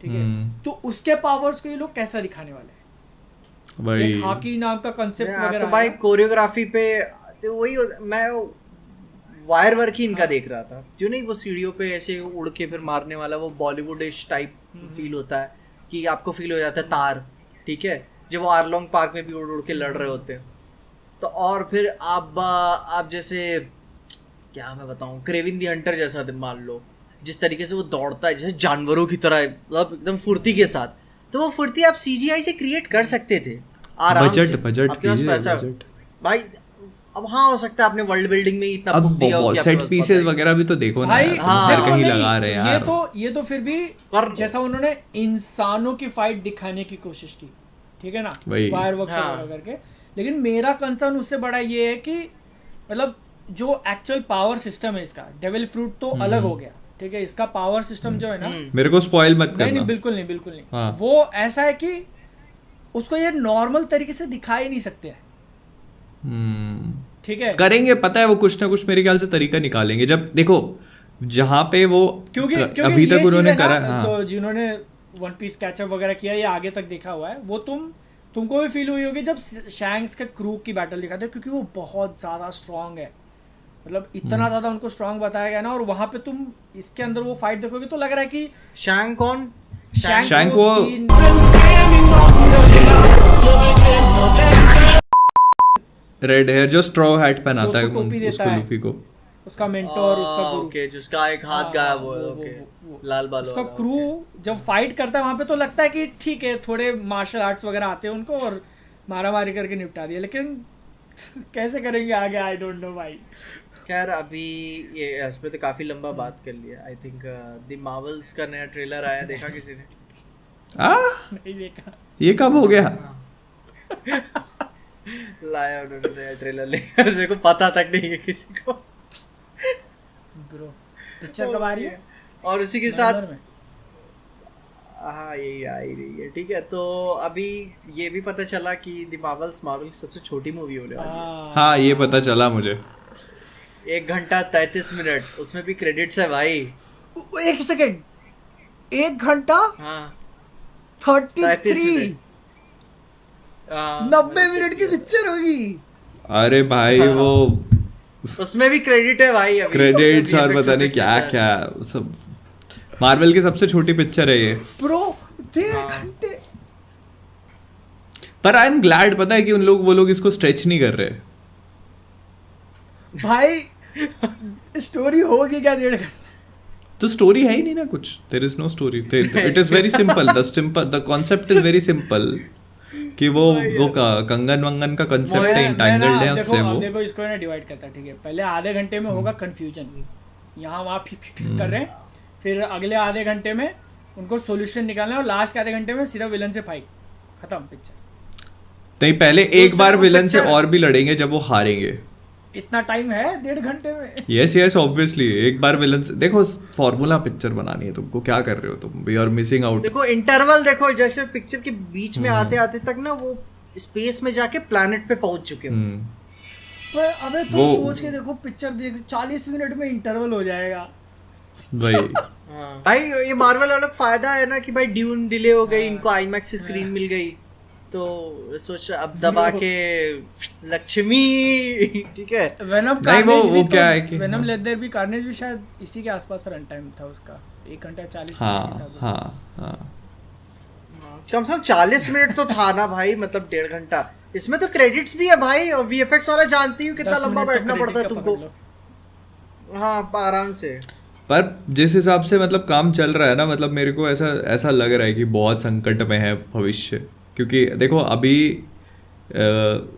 ठीक है, तो उसके पावर्स को ये लोग कैसा दिखाने वाले हैं, एक हाकी नाम का कंसेप्ट वगैरह।
तो भाई कोरियोग्राफी पे तो वही मैं वायर वर्क ही इनका देख रहा था, जो नहीं वो सीढ़ियों पे ऐसे उड़ के फिर मारने वाला, वो बॉलीवुडिश टाइप फील होता है कि आपको फील हो जाता है तार, ठीक है, जब वो आरलोंग पार्क में भी उड़ उड़ के लड़ रहे होते हैं। तो और फिर आप जैसे क्या मैं बताऊं, क्रेविन दी हंटर जैसा मान लो, जिस तरीके से वो दौड़ता है जैसे जानवरों की तरह, मतलब एकदम फुर्ती के साथ, तो वो फुर्ती आप सीजीआई से क्रिएट कर सकते थे आराम से, आपके पास पैसा भाई। अब हाँ हो सकता है आपने वर्ल्ड बिल्डिंग में इतना बुक दिया हो कि
सेट पीसेस वगैरह भी तो देखो ना यार,
हाँ,
कहीं लगा रहे हैं यार।
ये तो फिर भी जैसा उन्होंने इंसानों की फाइट दिखाने की कोशिश की, ठीक है ना, वायर वर्क करके। लेकिन मेरा कंसर्न उससे बड़ा ये है कि मतलब जो एक्चुअल पावर सिस्टम है इसका, डेविल फ्रूट तो अलग हो गया, ठीक है, इसका पावर सिस्टम जो है ना,
मेरे को स्पॉइल मत करना।
नहीं, बिल्कुल नहीं। हाँ। वो ऐसा है कि उसको ये नॉर्मल तरीके से दिखा ही नहीं सकते हैं, ठीक है, करेंगे,
पता है वो कुछ ना कुछ मेरे ख्याल से तरीका निकालेंगे। जब देखो जहाँ पे वो
क्योंकि
अभी तक उन्होंने करा,
तो जिन्होंने वन पीस कैचअप वगैरह किया, ये आगे तक देखा हुआ है, वो तुमको भी फील हुई होगी जब शैंक्स के क्रू की बैटल दिखाते हैं, क्योंकि वो बहुत ज्यादा स्ट्रांग है, मतलब इतना ज्यादा उनको स्ट्रांग बताया गया ना। और वहां पे तुम इसके अंदर वो फाइट देखोगे तो लग रहा है कि
शैंक कौन,
शैंक वो रेड हेयर जो स्ट्रॉ हैट पहनाता है उसको, लूफी को,
उसका मेंटोर, उसका गुरु।
ओके, जिसका एक हाथ गायब हुआ है, ओके, लाल बाल
उसका
वाला,
क्रू जब फाइट करता है वहां पे तो लगता है कि ठीक है थोड़े मार्शल आर्ट्स वगैरह आते हैं उनको और मारा मारी करके निपटा दिया, लेकिन कैसे करेंगे आगे, आई डोंट नो भाई।
खैर अभी ये इस पे तो काफी लंबा बात कर लिया। आई थिंक द मार्वल्स का नया ट्रेलर आया, देखा किसी ने?
नहीं देखा।
ये कब हो गया?
लाया उन्होंने नया ट्रेलर लेकर, देखो पता तक नहीं है किसी को।
ब्रो पिक्चर कब आ रही है?
और उसी के साथ
नवंबर में?
हाँ यही आ ही रही है, ठीक है। तो अभी ये भी पता चला कि द मार्वल्स की सबसे छोटी मूवी होने वाली है।
हाँ ये पता चला मुझे।
1 घंटा 33 मिनट, उसमें भी क्रेडिट्स है भाई।
1 सेकंड, 1 घंटा
हाँ
33 90 मिनट की पिक्चर होगी।
अरे भाई वो
उसमें भी क्रेडिट है भाई, अभी
क्रेडिट्स और
VFX
पता नहीं क्या क्या सब। मार्वल की सबसे छोटी पिक्चर है ये
ब्रो 1.5 घंटे।
पर आई एम ग्लैड, पता है कि वो लोग इसको स्ट्रेच नहीं कर रहे
भाई। स्टोरी होगी क्या 1.5 घंटे?
तो स्टोरी है ही नहीं ना कुछ, there is no story, it is very simple, the concept is very simple कि वो कंगन वंगन का कॉन्सेप्ट है, इंटैंगल्ड है उससे। वो
देखो इसको ना डिवाइड करता है, ठीक है। पहले आधे घंटे में होगा कंफ्यूजन, यहाँ वहाँ कर रहे हैं, फिर अगले आधे घंटे में उनको सॉल्यूशन निकालना है और लास्ट के आधे घंटे में सीधा विलन से फाइट, खत्म पिक्चर।
नहीं पहले एक बार विलन से और भी लड़ेंगे जब वो हारेंगे।
इतना टाइम है 1.5 घंटे में?
यस ऑब्वियसली, एक बार विलन से देखो, फॉर्मूला पिक्चर बनानी है तुमको, क्या कर रहे हो तुम, यू आर मिसिंग आउट।
देखो इंटरवल देखो, जैसे पिक्चर के बीच में आते आते तक ना वो स्पेस में जाके प्लैनेट पे पहुंच चुके हो।
पर अबे तो सोच के देखो, पिक्चर देख 40 मिनट में इंटरवल हो जाएगा
भाई।
भाई ये मार्वल वालों का फायदा है ना कि भाई ड्यून डिले हो गई, इनको आईमैक्स स्क्रीन मिल गई, तो सोच अब दबा के लक्ष्मी, ठीक है।
वेनम
नहीं वो क्या है कि
Venom let there be Carnage भी शायद इसी के आसपास रन टाइम था उसका, 1 घंटा 40 मिनट था।
हाँ
कम से कम 40 मिनट तो था ना भाई, मतलब 1.5 घंटा। इसमें तो क्रेडिट्स भी है भाई, और वीएफएक्स वाला जानती हूँ कितना लंबा बैठना पड़ता है तुमको। हाँ आराम से।
पर जिस हिसाब से मतलब काम चल रहा है ना, मतलब मेरे को ऐसा लग रहा है कि बहुत संकट में है भविष्य, क्योंकि देखो अभी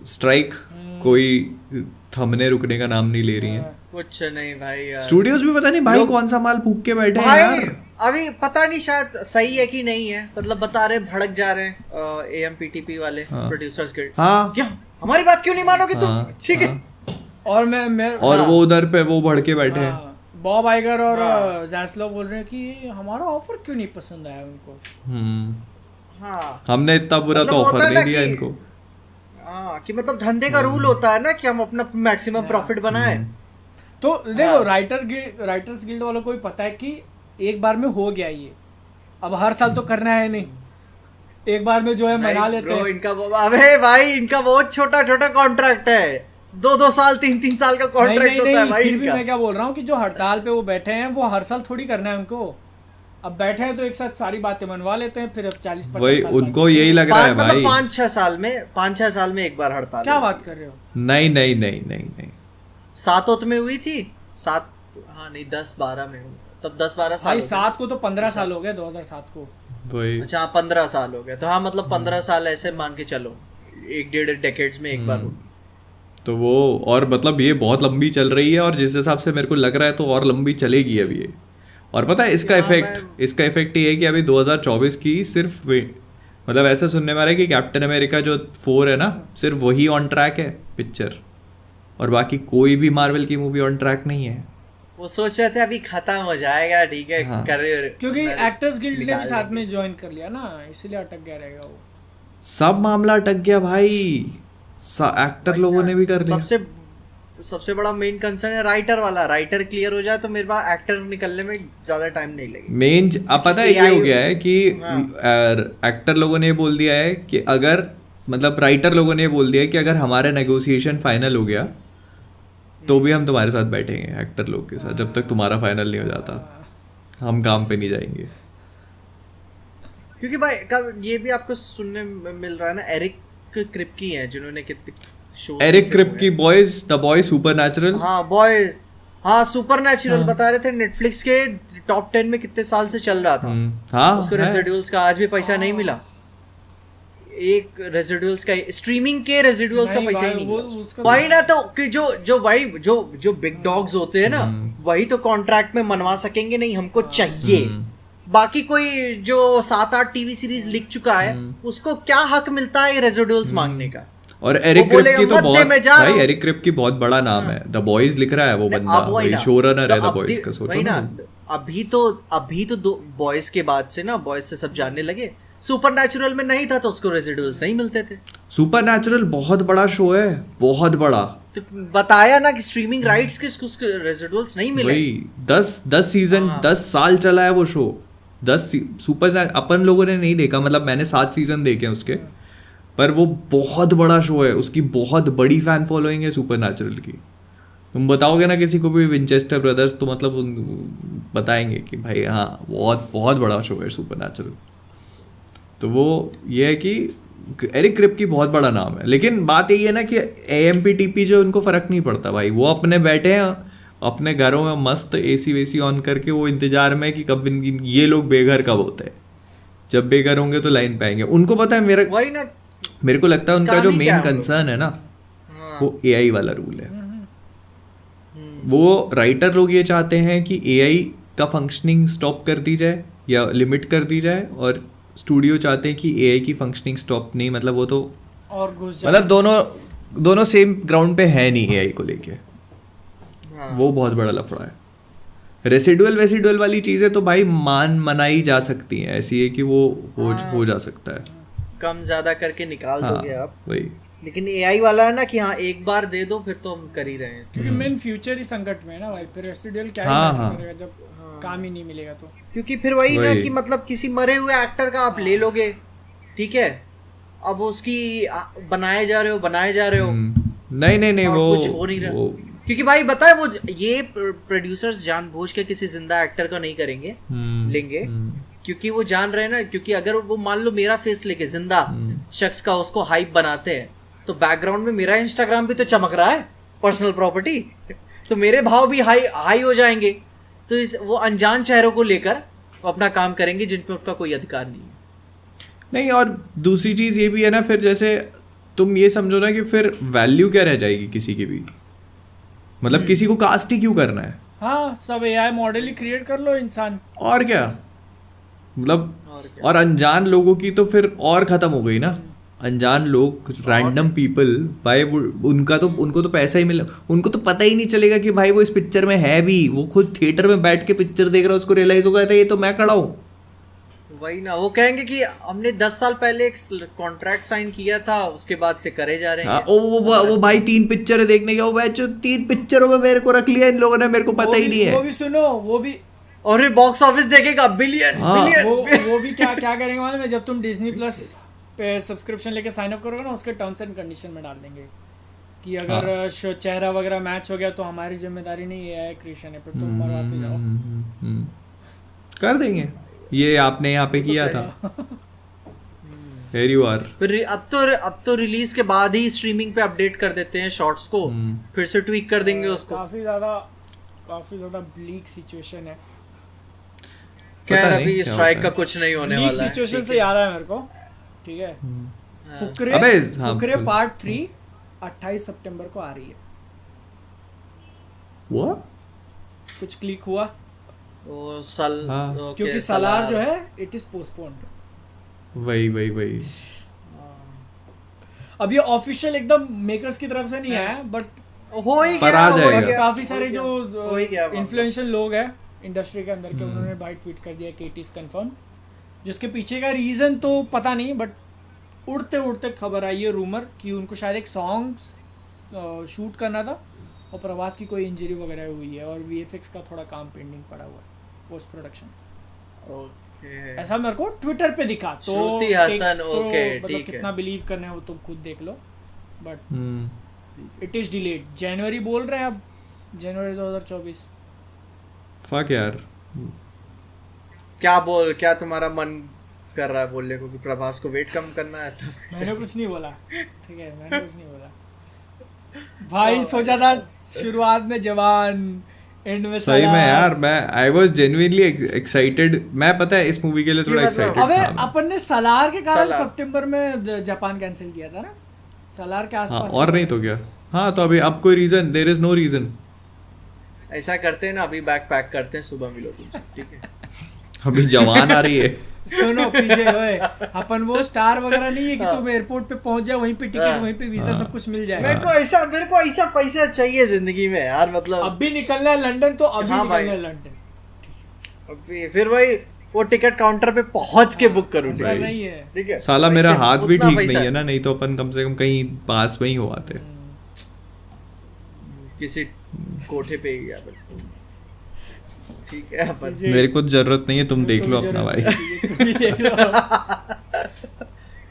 स्ट्राइक कोई थमने रुकने का नाम नहीं ले रही है,
कुछ नहीं भाई यार।
स्टूडियोज भी पता नहीं भाई कौन सा माल फूक के बैठे हैं यार।
अभी पता नहीं शायद सही है कि नहीं है, मतलब बता रहे भड़क जा रहे हैं एएमपीटीपी वाले, प्रोड्यूसर्स गिल्ड।
हाँ
क्या हमारी बात क्यों नहीं मानोगे तुम, ठीक है।
और मैं
और वो उधर पे वो भड़ के बैठे हैं।
बॉब आइगर और जैस्लो बोल रहे हैं कि हमारा ऑफर क्यों नहीं पसंद आया उनको।
हाँ
हमने इतना बुरा तो ऑफर नहीं दिया इनको।
हाँ कि मतलब धंधे का रूल होता है ना कि हम अपना मैक्सिमम प्रॉफिट बनाए।
तो देखो राइटर्स गिल्ड वालों को भी पता है कि एक बार में हो गया ये, अब हर साल तो करना है नहीं, एक बार में जो है मना लेते हैं।
इनका अबे भाई इनका बहुत छोटा छोटा कॉन्ट्रैक्ट है, 2-2 साल 3-3 साल का कॉन्ट्रैक्ट होता है भाई।
फिर भी मैं क्या बोल रहा हूँ कि जो हड़ताल पे वो बैठे हैं वो हर साल थोड़ी करना है उनको, अब बैठे हैं तो एक साथ सारी बातें मनवा लेते हैं, फिर अब 40-50
वही उनको यही लग रहा है भाई।
5-6 साल में एक बार हड़ताल।
क्या बात कर रहे हो?
नहीं
7 में हुई थी, 7 हाँ नहीं 10-12 में हुई, तब 10-12 साल
भाई 7 को तो 15 साल हो गए, 2007 को।
वही
अच्छा 15 साल हो गए, तो हाँ मतलब 15 साल ऐसे मान के चलो, 1-1.5 डेकेड्स में एक बार होगी।
तो वो और मतलब ये बहुत लंबी चल रही है, और जिस हिसाब से मेरे को लग रहा है तो और लंबी चलेगी अभी ये। और पता है इसका इफेक्ट ये है कि अभी 2024 की सिर्फ मतलब ऐसा सुनने में आ रहा है कि कैप्टन अमेरिका जो 4 है ना, सिर्फ वही ऑन ट्रैक है पिक्चर, और बाकी कोई भी मार्वल की मूवी ऑन ट्रैक नहीं है।
वो सोच रहे थे अभी खत्म हो जाएगा, ठीक है।
हाँ।
करियर
क्योंकि एक्टर्स गिल्ड ने भी साथ में ज्वाइन कर लिया ना, इसलिए अटक गया रहेगा वो।
सब मामला अटक गया भाई, एक्टर लोगों ने भी कर दिया।
सबसे बड़ा मेन कंसर्न है राइटर वाला, राइटर क्लियर हो जाए तो मेरे पास एक्टर निकलने में ज्यादा टाइम नहीं लगेगा।
मेन अब पता है ये हो गया है कि एक्टर लोगों ने बोल दिया है कि अगर मतलब राइटर लोगों ने बोल दिया है कि अगर हमारा नेगोशिएशन फाइनल हो गया तो भी हम तुम्हारे साथ बैठेंगे एक्टर लोग के साथ, जब तक तुम्हारा फाइनल नहीं हो जाता हम काम पे नहीं जाएंगे।
क्योंकि भाई ये भी आपको सुनने में मिल रहा है ना, एरिक क्रिप्की है जिन्होंने कितने शोज,
Eric Kripke, the Boys Supernatural.
हाँ बॉयज हाँ सुपर नेचुरल बता रहे थे नेटफ्लिक्स के टॉप 10 में कितने साल से चल रहा था।
हाँ
उसको रेजिडुअल्स का आज भी पैसा नहीं मिला, एक रेजिडुअल्स का स्ट्रीमिंग के रेजिडुअल्स का पैसा ही नहीं मिला भाई ना। तो कि जो भाई जो बिग डॉग्स होते हैं ना वही तो कॉन्ट्रैक्ट में मनवा सकेंगे, नहीं हमको चाहिए। बाकी कोई जो 7-8 टीवी सीरीज लिख चुका है उसको क्या हक मिलता है रेजिडुअल्स मांगने का।
और एरिक क्रिप्ट की तो बहुत भाई, एरिक क्रिप्ट की बहुत बड़ा नाम है, द बॉयज लिख रहा है वो बंदा, वही शोरनर है द बॉयज का। सोचो ना
अभी तो दो बॉयज के बाद से ना बॉयज से सब जानने लगे। सुपर नेचुरल में नहीं था तो उसको रेजिडुअल्स नहीं मिलते थे।
सुपर नेचुरल बहुत बड़ा शो है, बहुत बड़ा।
तो बताया ना कि स्ट्रीमिंग राइट्स के रेजिडुअल्स नहीं मिले।
वही 10 सीजन 10 साल चला है वो शो। 10 सुपर अपन लोगों ने नहीं देखा, मतलब मैंने 7 सीजन देखे हैं उसके, पर वो बहुत बड़ा शो है, उसकी बहुत बड़ी फैन फॉलोइंग है सुपर नेचुरल की। तुम बताओगे ना किसी को भी विंचेस्टर ब्रदर्स तो मतलब बताएंगे कि भाई हाँ बहुत बहुत बड़ा शो है सुपर नेचुरल। तो वो ये है कि एरिक क्रिप्ट की बहुत बड़ा नाम है, लेकिन बात यही है ना कि AMPTP जो उनको फ़र्क नहीं पड़ता भाई, वो अपने बैठे हैं अपने घरों में मस्त AC वेसी ऑन करके, वो इंतजार में कि कब ये लोग बेघर कब होते हैं। जब बेघर होंगे तो लाइन पे आएंगे। उनको पता है मेरे को लगता है उनका जो मेन कंसर्न है ना वो AI वाला रूल है। वो राइटर लोग ये चाहते हैं कि AI का फंक्शनिंग स्टॉप कर दी जाए या लिमिट कर दी जाए, और स्टूडियो चाहते हैं कि AI की फंक्शनिंग स्टॉप नहीं, मतलब वो तो
और
मतलब दोनों सेम ग्राउंड पे है नहीं AI को लेके। वो बहुत बड़ा लफड़ा है। रेसिडुअल वाली चीज़ें तो भाई मनाई जा सकती हैं, ऐसी है कि वो हो जा सकता है,
कम ज्यादा करके निकाल दोगे आप
वही।
लेकिन AI वाला है ना कि हाँ एक बार दे दो फिर तो हम कर ही रहे हैं,
क्योंकि मेन फ्यूचर ही संकट में है ना भाई। फिर रेसिडुअल क्या ही करेगा जब काम ही नहीं मिलेगा तो।
क्योंकि फिर वही ना कि मतलब किसी मरे हुए एक्टर का आप ले लोगे, ठीक है, अब उसकी बनाए जा रहे हो
नहीं वो
कुछ हो नहीं रहा। क्योंकि भाई बताए वो ये प्रोड्यूसर्स जानबूझ के किसी जिंदा एक्टर का नहीं करेंगे, लेंगे क्योंकि वो जान रहे हैं ना, क्योंकि अगर वो मान लो मेरा फेस लेके जिंदा शख्स का उसको हाइप बनाते हैं तो बैकग्राउंड में मेरा इंस्टाग्राम भी तो चमक रहा है, पर्सनल प्रॉपर्टी तो मेरे भाव भी हाई हो जाएंगे। तो वो अनजान चेहरों को लेकर अपना काम करेंगे जिन पे उनका कोई अधिकार नहीं है।
नहीं, और दूसरी चीज़ ये भी है ना, फिर जैसे तुम ये समझो ना कि फिर वैल्यू क्या रह जाएगी किसी की भी, मतलब किसी को कास्ट ही क्यों करना है।
हाँ सब AI मॉडल ही क्रिएट कर लो इंसान,
और क्या मतलब। और अनजान लोगों की तो फिर और ख़त्म हो गई ना। अनजान लोग, रैंडम पीपल भाई, उनको तो पैसा ही मिला, उनको तो पता ही नहीं चलेगा कि भाई वो इस पिक्चर में है भी। वो खुद थिएटर में बैठ के पिक्चर देख रहा है, उसको रियलाइज होगा था ये तो मैं खड़ा हूँ।
वही ना, वो कहेंगे कि हमने 10 साल पहले एक कॉन्ट्रैक्ट साइन किया था, उसके बाद से करे जा रहे हैं।
वो भाई 3 पिक्चर देखने गया, वो भाई जो 3 पिक्चरों में मेरे को रख लिया इन लोगों ने, मेरे को पता ही नहीं है।
वो भी सुनो, वो भी
और बॉक्स ऑफिस देखेगा बिलियन।
वो भी क्या करेंगे मालूम है, जब तुम डिज्नी प्लस पे सब्सक्रिप्शन लेके साइन अप करोगे ना, उसके टर्म्स एंड कंडीशन में डाल देंगे कि अगर चेहरा वगैरह मैच हो गया तो हमारी जिम्मेदारी नहीं है, क्रिएशन है, फिर तुम मरवाते जाओ।
कर देंगे, ये आपने यहाँ पे किया था। Here you are।
फिर अब तो रिलीज के बाद ही स्ट्रीमिंग पे अपडेट कर देते हैं शॉर्ट्स को, फिर से ट्वीक कर देंगे उसको।
काफी ज्यादा ब्लीक सिचुएशन है।
खैर अभी स्ट्राइक का कुछ नहीं होने वाला है।
सिचुएशन से याद है मेरे को, ठीक है, फुकरे पार्ट 3 28 सितंबर को आ रही है।
वो
कुछ क्लिक हुआ
क्योंकि सलार जो है इट इज पोस्टपोन्ड।
वही
अब ये ऑफिशियल एकदम मेकर्स की तरफ से नहीं आया, बट
हो ही गया।
काफी सारे जो इन्फ्लुएंशियल लोग हैं इंडस्ट्री के अंदर के, उन्होंने भाई ट्वीट कर दिया कि इट इज कंफर्म। जिसके पीछे का रीजन तो पता नहीं, बट उड़ते खबर आई है, रूमर कि उनको शायद एक सॉन्ग शूट करना था और प्रभास की कोई इंजरी वगैरह हुई है, और VFX का थोड़ा काम पेंडिंग पड़ा हुआ है, पोस्ट प्रोडक्शन। ऐसा मेरे को ट्विटर पे दिखा। तो
श्रुति हसन, ओके ठीक है,
कितना बिलीव करना है वो तुम खुद देख लो, बट इट इज डिलेड। जनवरी बोल रहे हैं, अब जनवरी 2024।
फक यार,
क्या तुम्हारा मन कर रहा है बोलने को कि प्रभास को वेट कम करना है? तो
मैंने कुछ नहीं बोला, ठीक है, मैंने कुछ नहीं बोला भाई। सोचा था शुरुआत में जवान एंड में
सही में यार, मैं आई वाज जेन्युइनली एक्साइटेड। मैं पता है इस मूवी के लिए थोड़ा एक्साइटेड
अबे
था।
अपन ने सलार के कारण सितंबर में जापान कैंसिल किया था ना, सलार के आसपास।
और नहीं तो क्या। हाँ तो अभी अब कोई reason, there is no reason.
ऐसा करते हैं ना, अभी बैग पैक करते हैं, सुबह मिलो तुमसे, ठीक है?
अभी जवान आ रही है।
सुनो पीछे ओए, अपन वो स्टार वगैरह नहीं है कि तुम एयरपोर्ट पे पहुंच जाओ, वहीं पे टिकट, वहीं पे वीजा, सब कुछ मिल जाएगा।
मेरे को ऐसा पैसा चाहिए जिंदगी में यार, मतलब
अब भी निकलना है लंदन तो अभी निकलना है लंदन।
अभी फिर वही वो टिकट काउंटर पे पहुंच के बुक करूँ,
ऐसा नहीं है।
ठीक है?
साला मेरा हाथ भी
उतना
ठीक
पैसा
नहीं है ना, नहीं तो अपन कम से कम कहीं पास में ही हो आते।
किसी कोठे पे ही गया, ठीक है? अपन
मेरे को जरूरत नहीं है, तुम देख लो अपना भाई।
तुम ही देख लो।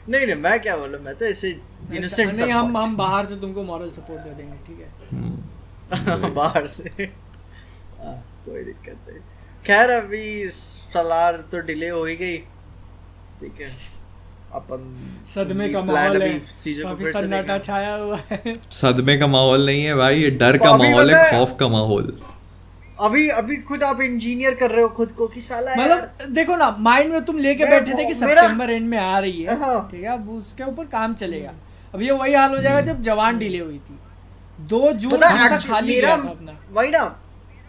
नहीं मैं क्या बोलूं, मैं तो ऐसे इनोसेंट
नहीं, हम बाहर से तुमको मॉरल सपोर्ट दे देंगे, ठीक है?
बाहर से कोई दिक्कत नहीं। खैर अभी सलार तो डिले हो ही गई, ठीक है? अपन
सदमे का माहौल है, काफी सन्नाटा छाया हुआ है।
सदमे का माहौल नहीं है भाई, ये डर का माहौल है, खौफ का माहौल।
अभी खुद आप इंजीनियर कर रहे हो खुद को कि साला
मतलब देखो ना, माइंड में तुम लेके बैठे थे कि सितंबर एंड में आ रही है, ठीक है? अब उसके ऊपर काम चलेगा। अब ये वही हाल हो जाएगा जब जवान डिले हुई थी, 2 जून खाली गया था अपना।
वही ना,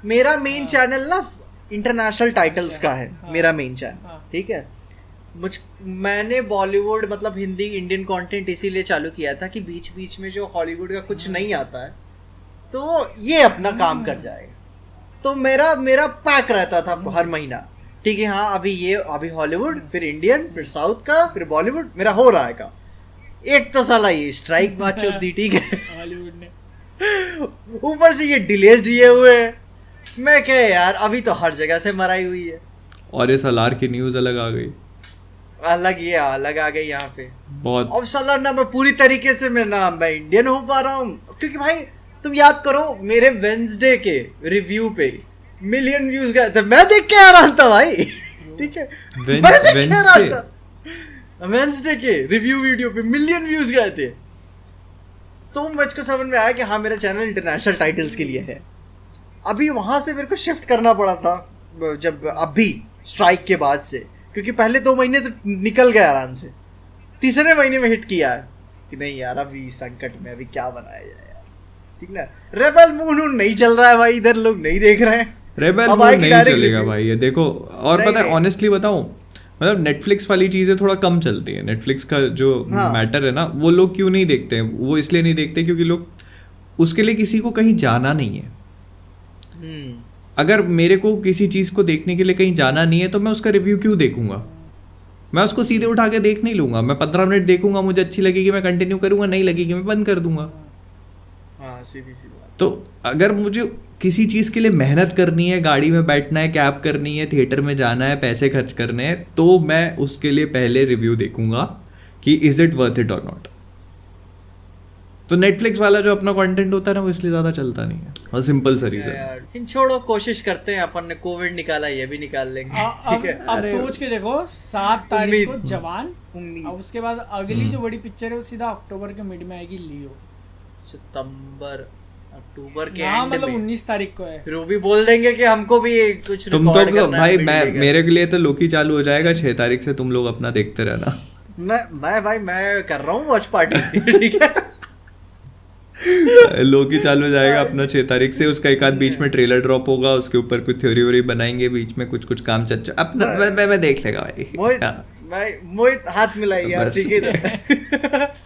मेरा मेन चैनल ना इंटरनेशनल टाइटल्स का है, मेरा मेन चैनल, ठीक है? मैंने बॉलीवुड मतलब हिंदी इंडियन कंटेंट इसीलिए चालू किया था कि बीच बीच में जो हॉलीवुड का कुछ नहीं आता है तो ये अपना काम कर जाएगा। तो मेरा पैक रहता था हर महीना, ठीक है? हाँ अभी हॉलीवुड, फिर इंडियन, फिर साउथ का, फिर बॉलीवुड, मेरा हो रहा है काम। एक तो साला ये स्ट्राइक बात दी, ठीक है?
हॉलीवुड ने
ऊपर से ये डिलेज दिए हुए हैं। मैं क्या यार, अभी तो हर जगह से मराई हुई है।
और ये सलार की न्यूज अलग आ गई,
अलग आ गई यहाँ पे
बहुत।
अब साला ना मैं पूरी तरीके से मैं इंडियन हो पा रहा हूँ, क्योंकि भाई तुम याद करो मेरे वेंसडे के रिव्यू पे मिलियन व्यूज गए थे, मैं देख के आ रहा था भाई, ठीक है? वेंसडे के रिव्यू वीडियो पे मिलियन व्यूज गए थे। तो मुझको समझ में आया कि हाँ मेरा चैनल इंटरनेशनल टाइटल्स के लिए है। अभी वहां से मेरे को शिफ्ट करना पड़ा था जब अभी स्ट्राइक के बाद से, क्योंकि पहले 2 महीने तो निकल गए आराम से, तीसरे महीने में हिट किया है कि नहीं यार अभी संकट में अभी क्या बनाया जाए यार, ठीक ना? रेबल मून नहीं चल रहा है भाई, इधर लोग नहीं देख रहे हैं।
रेबल मून नहीं चलेगा भाई, ये देखो। और पता है ऑनेस्टली बताऊं, मतलब नेटफ्लिक्स वाली चीजें थोड़ा कम चलती है। नेटफ्लिक्स का जो मैटर है ना, वो लोग क्यों नहीं देखते हैं? वो इसलिए नहीं देखते क्योंकि लोग उसके लिए किसी को कहीं जाना नहीं है। अगर मेरे को किसी चीज़ को देखने के लिए कहीं जाना नहीं है तो मैं उसका रिव्यू क्यों देखूंगा? मैं उसको सीधे उठा के देख नहीं लूंगा। मैं 15 मिनट देखूंगा, मुझे अच्छी लगेगी मैं कंटिन्यू करूंगा, नहीं लगेगी मैं बंद कर दूंगा।
हाँ, सीधी सी बात।
तो अगर मुझे किसी चीज़ के लिए मेहनत करनी है, गाड़ी में बैठना है, कैब करनी है, थिएटर में जाना है, पैसे खर्च करने हैं, तो मैं उसके लिए पहले रिव्यू देखूंगा कि इज इट वर्थ इट और नॉट। तो नेटफ्लिक्स वाला जो अपना कंटेंट होता है ना, वो इसलिए ज़्यादा चलता नहीं है, और सिंपल सा रीज़न।
इन छोड़ो, कोशिश करते हैं, अपन ने कोविड निकाला, ये भी निकाल लेंगे, ठीक है?
अब सोच के देखो 7 तारीख को जवान, और उसके बाद अगली जो बड़ी पिक्चर है वो सीधा अक्टूबर के मिड में आएगी, लियो।
सितंबर अक्टूबर के
एंड
में,
मतलब 19 तारीख को है।
फिर वो भी बोल देंगे कि हमको भी कुछ
तुम तो भाई, मेरे के लिए तो लोकी चालू हो जाएगा 6 तारीख से, तुम लोग अपना देखते रहना।
मैं कर रहा हूँ वॉच पार्टी, ठीक है?
लोकी चालू हो जाएगा अपना 6 तारीख से। उसका एक आध बीच में ट्रेलर ड्रॉप होगा, उसके ऊपर कुछ थ्योरी व्योरी बनाएंगे, बीच में कुछ काम चल अपना मैं देख लेगा भाई।
मोहित हाथ मिलाइए, ठीक है?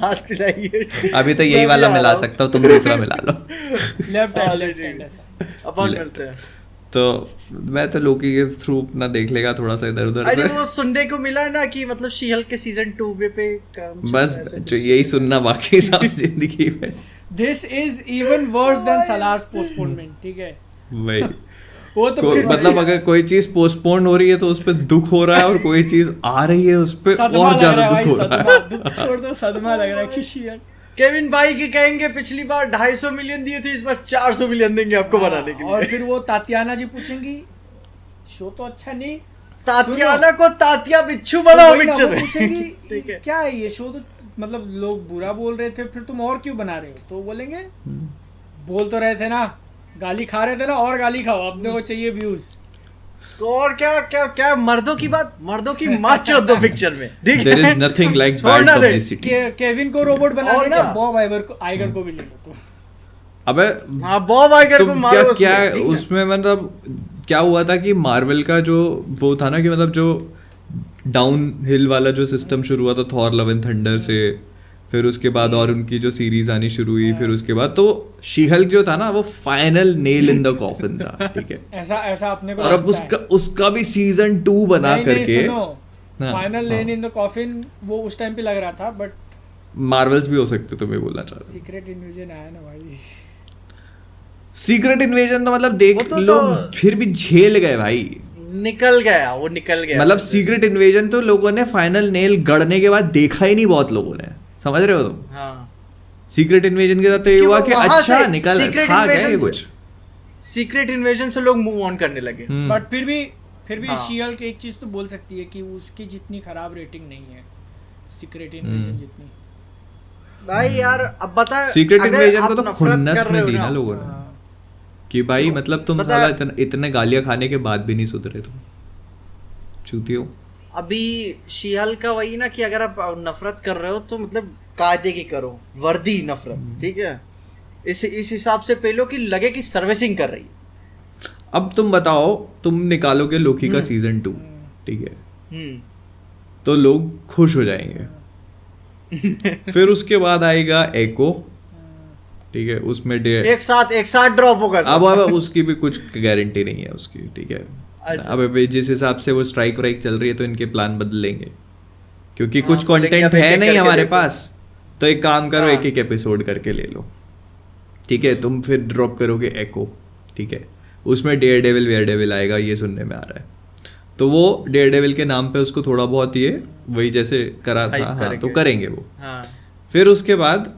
हाथ मिलाइए।
अभी तो यही वाला मिला सकता हूँ, तुम दूसरा मिला लो।
लेफ्ट हैंड
अपन मिलते हैं।
तो मैं तो लोकी के थ्रू अपना देख लेगा थोड़ा सा इधर उधर से।
वो सुनने को मिला ना कि मतलब शी-हल्क के सीजन 2 पे काम,
बस जो यही सुनना बाकी था जिंदगी में।
This is even worse than Salar's postponement, ठीक है?
वही
वो तो
मतलब अगर कोई चीज पोस्टपोन हो रही है तो उस पर दुख हो रहा है, और कोई चीज आ रही है उस पर और ज्यादा दुख हो रहा है।
दुख छोड़ दो, सदमा लग रहा है कि शी-हल्क।
केविन भाई की कहेंगे पिछली बार 250 मिलियन दिए थे, इस बार 400 मिलियन देंगे आपको बनाने के लिए।
और फिर वो तातियाना जी पूछेंगी शो तो अच्छा नहीं,
तातियाना को तातिया बिच्छू बनाओ पिक्चर में,
पूछेंगी क्या है ये शो, तो मतलब लोग बुरा बोल रहे थे, फिर तुम और क्यों बना रहे हो? तो बोलेंगे बोल तो रहे थे ना गाली खा रहे थे ना, और गाली खाओ, अपने को चाहिए व्यूज।
और क्या क्या क्या मर्दों की बात, मर्दों की मार चोद दो पिक्चर में, ठीक है।
There is nothing like bad publicity.
Kevin को रोबोट बना देना, बॉब आइगर को भी ले लो तो।
अबे
हाँ, बॉब आइगर को मारो।
क्या उसमें मतलब क्या हुआ था कि मार्वल का जो वो था ना कि मतलब जो डाउन हिल वाला जो सिस्टम शुरू हुआ था थॉर लव एंड थंडर से, फिर उसके बाद और उनकी जो सीरीज आनी शुरू हुई, फिर उसके बाद तो शी हल्क जो था ना वो final nail in the coffin था, ठीक है।
ऐसा अपने को,
और अब उसका भी सीजन 2 बना करके
final nail in the coffin वो उस टाइम पे लग रहा था, बट
मार्वल्स भी हो सकते, तो मैं बोलना चाह रहा हूँ।
सीक्रेट इन्वेजन आया ना भाई,
सीक्रेट इन्वेजन तो मतलब देख लोग फिर भी झेल गए भाई,
निकल गया
मतलब सीक्रेट इन्वेजन तो लोगों ने फाइनल नेल गड़ने के बाद देखा ही नहीं, बहुत लोगों ने, समझ रहे हो तुम।
हाँ,
सीक्रेट इन्वेजन के साथ तो ये हुआ कि अच्छा निकल खा गए कुछ,
सीक्रेट इन्वेजन से लोग मूव ऑन करने लगे।
बट फिर भी शी हल्क एक चीज तो बोल सकती है कि उसकी जितनी खराब रेटिंग नहीं है सीक्रेट इन्वेजन जितनी।
भाई यार अब बता,
सीक्रेट इन्वेजन को तो खुन्नस में दी ना लोगों ने कि भाई मतलब तुम साला इतने गालियां खाने के बाद भी नहीं सुधरे तुम चूतियो। अभी
शी हल्क का वही ना कि अगर आप नफरत कर रहे हो तो मतलब कायदे की करो, वर्दी नफरत, ठीक है। इस हिसाब से पहलो कि लगे कि सर्विसिंग कर रही है।
अब तुम बताओ, तुम निकालोगे लोकी का सीजन 2, ठीक है, तो लोग खुश हो जाएंगे। फिर उसके बाद आएगा एको, ठीक है, उसमें
एक साथ ड्रॉप होगा।
अब उसकी भी कुछ गारंटी नहीं है उसकी, ठीक है। अब जिस हिसाब से वो स्ट्राइक वाइक चल रही है तो इनके प्लान बदलेंगे, क्योंकि कुछ कंटेंट है नहीं हमारे पास, तो एक काम करो, एक एपिसोड करके ले लो, ठीक है। तुम फिर ड्रॉप करोगे एको, ठीक है, उसमें डेयर डेविल वेयर डेविल आएगा, ये सुनने में आ रहा है, तो वो डेयर डेविल के नाम पे उसको थोड़ा बहुत ये वही जैसे करा था, हाँ, तो करेंगे वो। फिर उसके बाद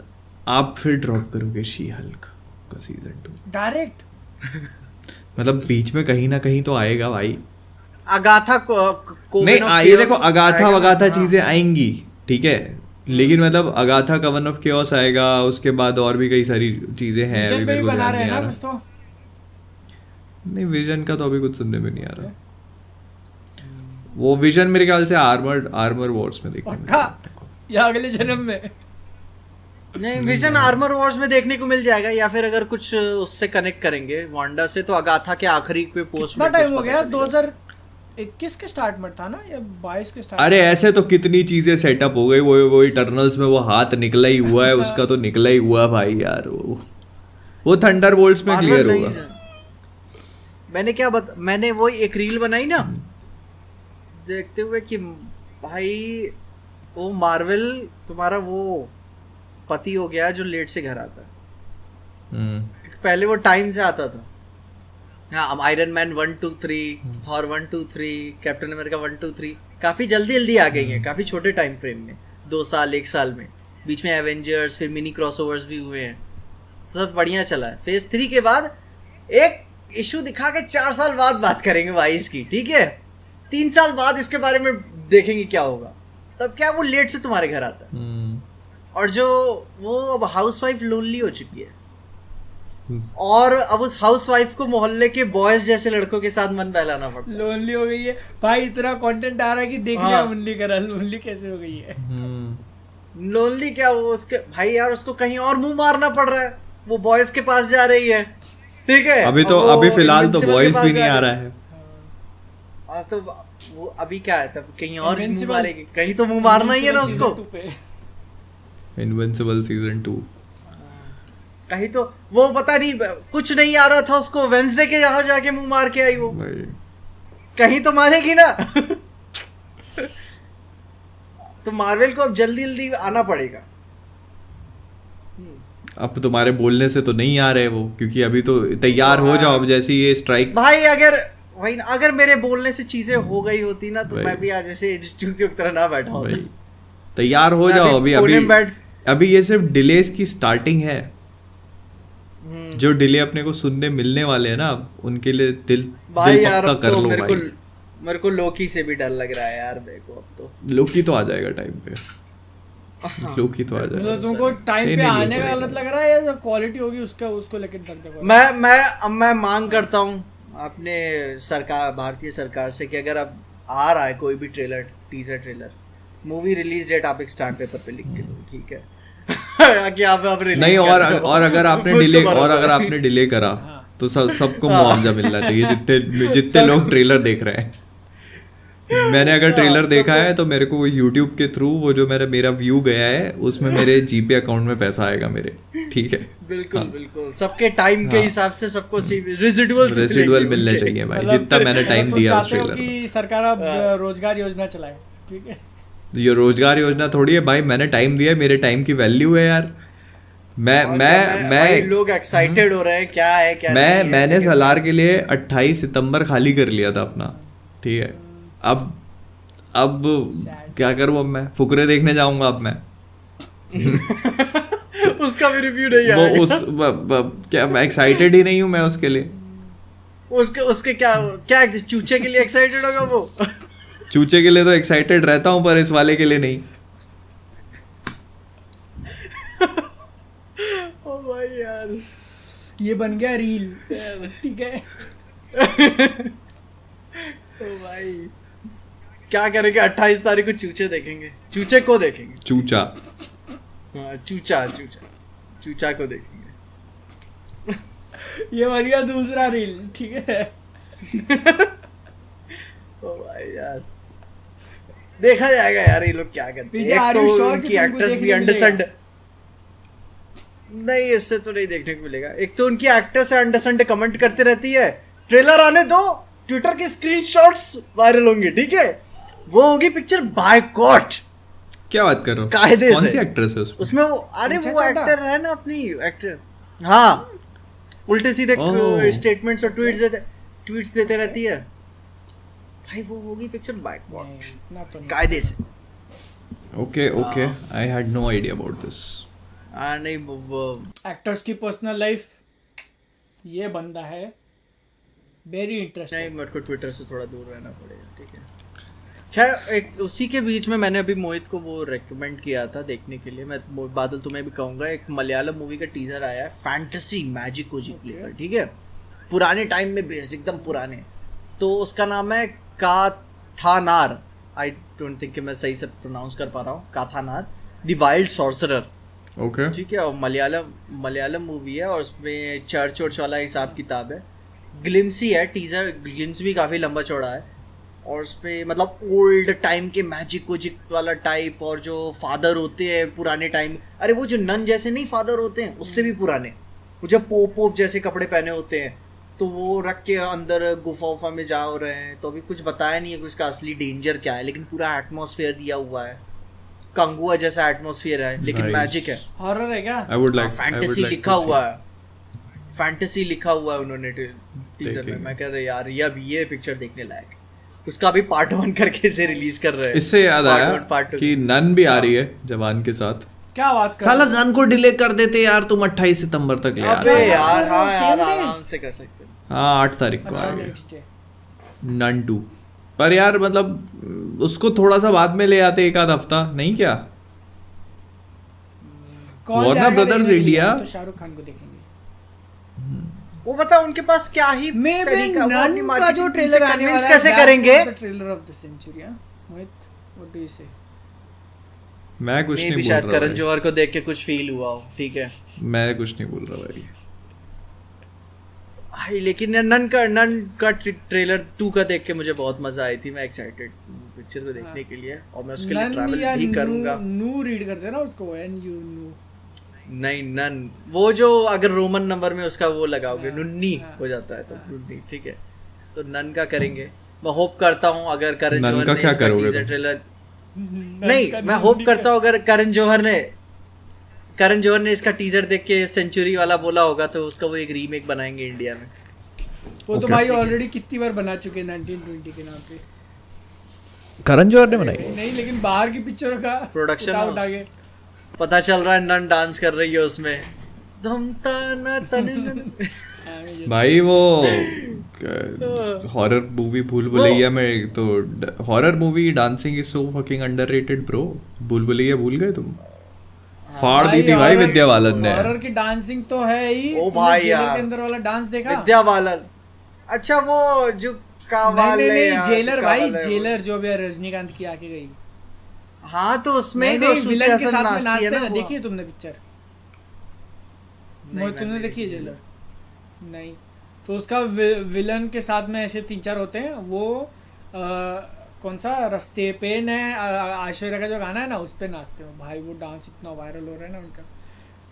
आप फिर ड्रॉप करोगे शी हल्क का सीजन 2
डायरेक्ट।
मतलब बीच में कहीं ना कहीं तो आएगा भाई,
अगाथा को
नहीं आइए, देखो अगाथा वगाथा चीजें आएंगी, ठीक है, लेकिन मतलब अगाथा कवन ऑफ केओस आएगा, उसके बाद और भी कई सारी चीजें हैं, अभी मेरे को ध्यान नहीं आ रहा। नहीं, विजन का तो अभी कुछ सुनने में नहीं आ रहा। वो विजन मेरे ख्याल से आर्मर वॉर्स में देखने
या अगले जन्म में
नहीं, विजन आर्मर वॉर्स में देखने को मिल जाएगा, या फिर अगर कुछ उससे कनेक्ट करेंगे वांडा से तो अगाथा के आखिरी पे पोस्ट में
टाइम हो गया, 2021 के स्टार्ट में था ना या 22 के स्टार्ट।
अरे ऐसे तो कितनी चीजें सेटअप हो गई, वो इटर्नल्स में वो हाथ निकला ही हुआ है उसका, तो निकला ही हुआ भाई यार, वो थंडरबोल्ट्स में क्लियर होगा।
मैंने वो एक रील बनाई ना देखते हुए कि भाई वो मार्वल तुम्हारा वो पति हो गया जो लेट से घर आता है, पहले वो टाइम से आता था। हाँ, iron man 1 2 3, Thor 1 2 3, captain America 1 2 3 काफी जल्दी आ गई हैं, काफी छोटे टाइम फ्रेम में, 2 साल 1 साल में। बीच में एवेंजर्स, फिर मिनी क्रॉसओवर्स भी हुए हैं, सब बढ़िया चला है। फेज 3 के बाद एक इशू दिखा के 4 साल बाद बात करेंगे भाई इसकी, ठीक है, 3 साल बाद इसके बारे में देखेंगे क्या होगा। तब क्या वो लेट से तुम्हारे घर आता है, और जो वो अब हाउसवाइफ लोनली हो चुकी है, और अब उस हाउसवाइफ को मोहल्ले के बॉयज जैसे लड़कों के साथ मन बहलाना पड़ता है।
लोनली हो गई है भाई, इतना कंटेंट आ रहा है कि देख लिया लोनली करा, लोनली कैसे हो गई है।
लोनली क्या, वो उसके भाई यार उसको कहीं और मुंह मारना पड़ रहा है, वो बॉयज के पास जा रही है, ठीक है।
अभी फिलहाल तो बॉयज भी नहीं आ रहा है,
तो वो अभी क्या है, तब कहीं और मुंह मारेगी, कहीं तो मुंह मारना ही है ना उसको।
इनविंसिबल सीजन 2
कहीं तो वो पता नहीं कुछ नहीं आ रहा था उसको, वेंसडे के यहाँ जाके मुंह मार के आई वो, कहीं तो मारेगी ना। तो मार्वल को अब जल्दी आना पड़ेगा।
अब तुम्हारे बोलने से तो नहीं आ रहे वो, क्योंकि अभी तो तैयार हो जाओ, अब जैसे ये स्ट्राइक
भाई अगर मेरे बोलने से चीजें हो गई होती ना, तो मैं भी आज ऐसे चूतियों की तरह ना बैठा होता।
तैयार हो जाओ, अभी ये सिर्फ डिलेस की स्टार्टिंग है। जो डिले अपने को सुनने मिलने वाले हैं ना, उनके लिए दिल पक्का कर लो भाई।
मेरे को लोकी से भी डर लग रहा है यार, मेरे को अब तो
लोकी तो आ जाएगा टाइम पे। लोकी तो आ जाएगा।
मतलब तुमको टाइम पे
नहीं,
आने का
लोकी
गलत लग रहा है या जो क्वालिटी होगी उसका उसको लेकर दग दग?
मैं मांग करता हूँ अपने सरकार, भारतीय सरकार से कि अगर अब आ रहा है कोई भी trailer, teaser trailer, movie release date आप एक स्टैम्प पेपर पे लिख के दो, ठीक है कि आप रिलीज
नहीं, और अगर आपने
मुझको
डिले करा तो सबको मुआवजा मिलना चाहिए, जितने लोग ट्रेलर देख रहे हैं। मैंने अगर ट्रेलर देखा है तो मेरे को यूट्यूब के थ्रू वो जो मेरा व्यू गया है उसमें मेरे जीपे अकाउंट में पैसा आएगा मेरे, ठीक है।
बिल्कुल बिल्कुल, सबके टाइम के हिसाब से सबको रेसिडुअल
मिलने चाहिए भाई,
मतलब
जितना मैंने टाइम दिया उस ट्रेलर
कि सरकार अब रोजगार योजना चलाए, ठीक है।
ये रोजगार योजना थोड़ी है भाई, मैंने टाइम दिया है, मेरे टाइम की वैल्यू है यार। मैं
लोग एक्साइटेड हो रहे हैं, क्या है क्या नहीं है।
मैंने सलार के लिए 28 सितंबर खाली कर लिया था अपना, ठीक है। अब क्या करूँ, अब मैं फुकरे देखने जाऊंगा अब मैं।
उसका भी रिव्यू नहीं
वो
आएगा।
क्या मैं एक्साइटेड ही नहीं हूँ मैं उसके लिए।
उसके क्या चूचे के लिए एक्साइटेड होगा वो?
चूचे के लिए तो एक्साइटेड रहता हूँ पर इस वाले के लिए नहीं।
ओ भाई यार,
ये बन गया रील, ठीक है।
ओ भाई क्या करेंगे, 28 तारीख को चूचे देखेंगे, चूचे को देखेंगे,
चूचा,
हाँ चूचा को देखेंगे।
ये बन गया दूसरा रील, ठीक है।
ओ भाई यार, देखा जाएगा यार ये लोग क्या करते हैं। एक तो उनकी एक्ट्रेस भी अंडरस्टैंड नहीं, इससे तो नहीं देखने को मिलेगा। एक तो उनकी एक्ट्रेस अंडरस्टैंड कमेंट करते रहती है, ट्रेलर आने दो, ट्विटर के स्क्रीनशॉट्स वायरल होंगे, ठीक है। वो होगी पिक्चर बायकॉट।
क्या बात कर रहे हो,
कायदे
कौन
से
सी एक्ट्रेस है
उसमें वो, अरे वो एक्टर है ना, अपनी एक्टर, हाँ, उल्टे सीधे स्टेटमेंट्स और ट्वीट्स देते रहती है भाई। वो होगी पिक्चर बायकॉट कायदे से।
Okay, I had no idea about this.
नहीं वो
एक्टर्स की पर्सनल लाइफ, ये बंदा है वेरी इंटरेस्टिंग।
नहीं, मेरे को ट्विटर से थोड़ा दूर रहना पड़ेगा, ठीक है। खैर, एक उसी के बीच में मैंने अभी मोहित को वो रेकमेंड किया था देखने के लिए। मैं बादल तुम्हें भी कहूँगा, एक मलयालम मूवी का टीजर आया है, फैंटेसी मैजिक को जीत लेकर, ठीक है। पुराने टाइम में बेस्ड, एकदम पुराने। तो उसका नाम है काथानार, आई डोंट थिंक कि मैं सही से प्रोनाउंस कर पा रहा हूँ, काथानार द वाइल्ड सॉर्सरर,
ओके,
ठीक है। और मलयालम मूवी है और उसमें चर्च वर्च वाला हिसाब किताब है। ग्लिम्स ही है टीजर, ग्लिम्स भी काफ़ी लंबा चौड़ा है। और उस पर मतलब ओल्ड टाइम के मैजिक वाला टाइप, और जो फादर होते हैं पुराने टाइम, अरे वो जो नन जैसे नहीं फादर होते हैं, उससे भी पुराने, वो जब पोप जैसे कपड़े पहने होते हैं, तो वो रख के अंदर गुफा में जा रहे हैं। तो अभी कुछ बताया नहीं है कि उसका असली डेंजर क्या है, लेकिन पूरा एटमॉस्फेयर दिया हुआ है, कंगुआ जैसा एटमॉस्फेयर है, लेकिन मैजिक है।
हॉरर है क्या?
फैंटेसी लिखा हुआ है, फैंटेसी लिखा हुआ है उन्होंने टीजर में। मैं कहता यार ये पिक्चर देखने लायक। उसका भी पार्ट 1 करके से रिलीज कर रहे हैं।
इससे याद आया कि नन भी आ रही है जवान के साथ।
क्या बात कर,
साला नन को डिले कर देते यार तुम 28 सितंबर तक ले यार।
अबे यार, हाँ यार, आराम से कर सकते हैं।
हाँ, 8 तारीख को आ गया नन 2। पर यार मतलब उसको थोड़ा सा बाद में ले आते, एक आध हफ्ता नहीं क्या। वार्नर ब्रदर्स इंडिया
तो शाहरुख खान को देखेंगे।
वो बता उनके पास क्या ही
तरीका, नन का जो ट्रेलर आने वाला है,
कैसे करेंगे?
Trailer of the century, Mohit, what do you say?
मैं कुछ नहीं बोल रहा।
शायद करण जौहर को देख के कुछ फील हुआ हो, ठीक है।
मैं कुछ नहीं बोल रहा भाई।
भाई लेकिन नन का ट्रेलर 2 का देख के मुझे बहुत मजा आई थी। मैं एक्साइटेड पिक्चर को देखने के लिए, और मैं उसके लिए ट्रैवल भी करूंगा।
नू रीड करते हैं ना उसको, एन यू नू।
नहीं, नन वो जो अगर रोमन नंबर में उसका वो लगाओगे, नुन्नी हो जाता है, तो नुन्नी, ठीक है। तो नन का करेंगे। मैं होप करता हूँ अगर करण जौहर ने इसका टीजर ट्रेलर, नहीं, मैं होप करता हूँ अगर करण जौहर ने इसका टीजर देख के सेंचुरी वाला बोला होगा, तो उसका वो एक रीमेक बनाएंगे इंडिया में।
वो तो भाई ऑलरेडी कितनी बार बना चुके हैं 1920 के नाम पे।
करण जौहर ने बनाई
नहीं, लेकिन बाहर की पिक्चरों का
प्रोडक्शन
आगे
पता चल रहा है नन डांस कर रही है उसमें। धमता न तन
भाई वो हॉरर मूवी भूल भुलैया में तो horror movie dancing is so fucking underrated bro. भूल भुलैया भूल गए तुम? फाड़ दी थी भाई विद्या बालन ने।
हॉरर की डांसिंग तो है ही।
ओ भाई
जेलर
यार
के अंदर वाला डांस देखा?
विद्या बालन, अच्छा वो जो कावाले
नहीं जेलर भाई, जेलर जो अभी रजनीकांत की आके गई।
हाँ तो उसमें
विलन के साथ में नाचते हैं ना, देखिए तुमने पिक्चर? तुमने देखी है जेलर? नहीं तो उसका विलन के साथ में ऐसे 3-4 होते हैं। वो कौन सा रास्ते पे ने आश्चर्य का जो गाना है ना उस पे नाचते हो भाई। वो डांस इतना वायरल हो रहा है ना उनका,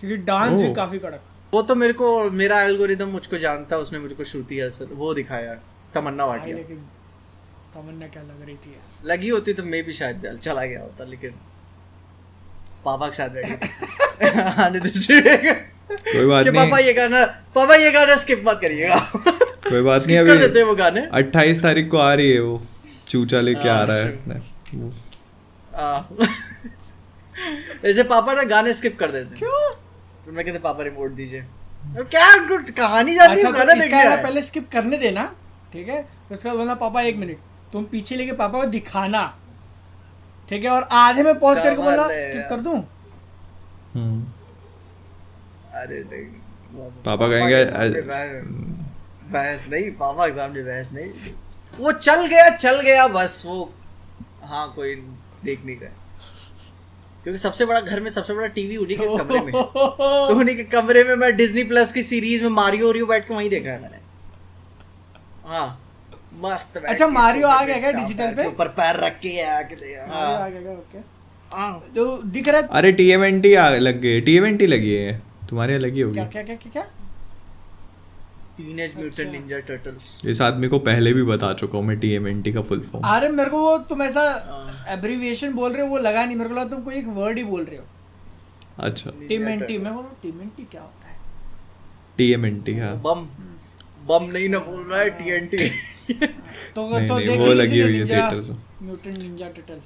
क्योंकि डांस भी काफी कड़क।
वो तो मेरे को मेरा एल्गोरिदम मुझको जानता, उसने मुझको श्रुति हसन वो दिखाया, तमन्ना भाटिया।
लेकिन तमन्ना क्या लग रही थी?
लगी होती तो मैं भी शायद चला गया होता, लेकिन पापा के साथ बैठे आने दीजिए।
कोई बात नहीं
पापा ये गाना स्किप मत करिएगा।
कोई बात नहीं,
कर देते हैं वो गाने।
28 तारीख को आ रही है वो चूचा लेके आ रहा है।
ऐसे पापा ना गाने स्किप कर देते। क्यों? तो मैं कहते पापा रिमोट दीजिए। और क्या उनको कहानी जाननी है, गाना देखना है।
पहले स्किप करने देना, ठीक है? उसके बाद बोलना पापा 1 मिनट, तुम पीछे लेके पापा को दिखाना, ठीक है? और आधे में पॉज करके बोलना स्किप कर दूं।
अरे नहीं
पापा कहेंगे
बहस नहीं, पापा के सामने बहस नहीं। वो चल गया बस। वो हाँ कोई देख नहीं रहा, क्योंकि सबसे बड़ा घर में सबसे बड़ा टीवी उन्हीं के कमरे में। तो उन्हीं के कमरे में मैं डिज्नी प्लस की सीरीज में मारियो बैठ के वहीं देखा है मैंने। हाँ मस्त।
अच्छा मारियो आ गया क्या डिजिटल पे?
ऊपर पैर रख के आके
आ गया ओके। जो दिख रहा है।
अरे TMNT लग गई, TMNT लगी है तुम्हारे यहाँ लगी होगी।
क्या?
Teenage mutant Ninja turtles.
इस आदमी को पहले भी बता चुका हूँ मैं TMNT का फुल फॉर्म।
अरे मेरे को वो तुम ऐसा एब्रीविएशन बोल रहे हो वो लगा नहीं, मेरे को लगा तुम कोई एक वर्ड ही बोल रहे हो।
अच्छा
TMNT, मैं बोलूं TMNT क्या होता है?
TMNT हाँ
बम नहीं ना बोल रहा है TNT।
तो
नहीं, वो लगी हुई है थिएटर में।
म्यूटेंट निंजा टर्टल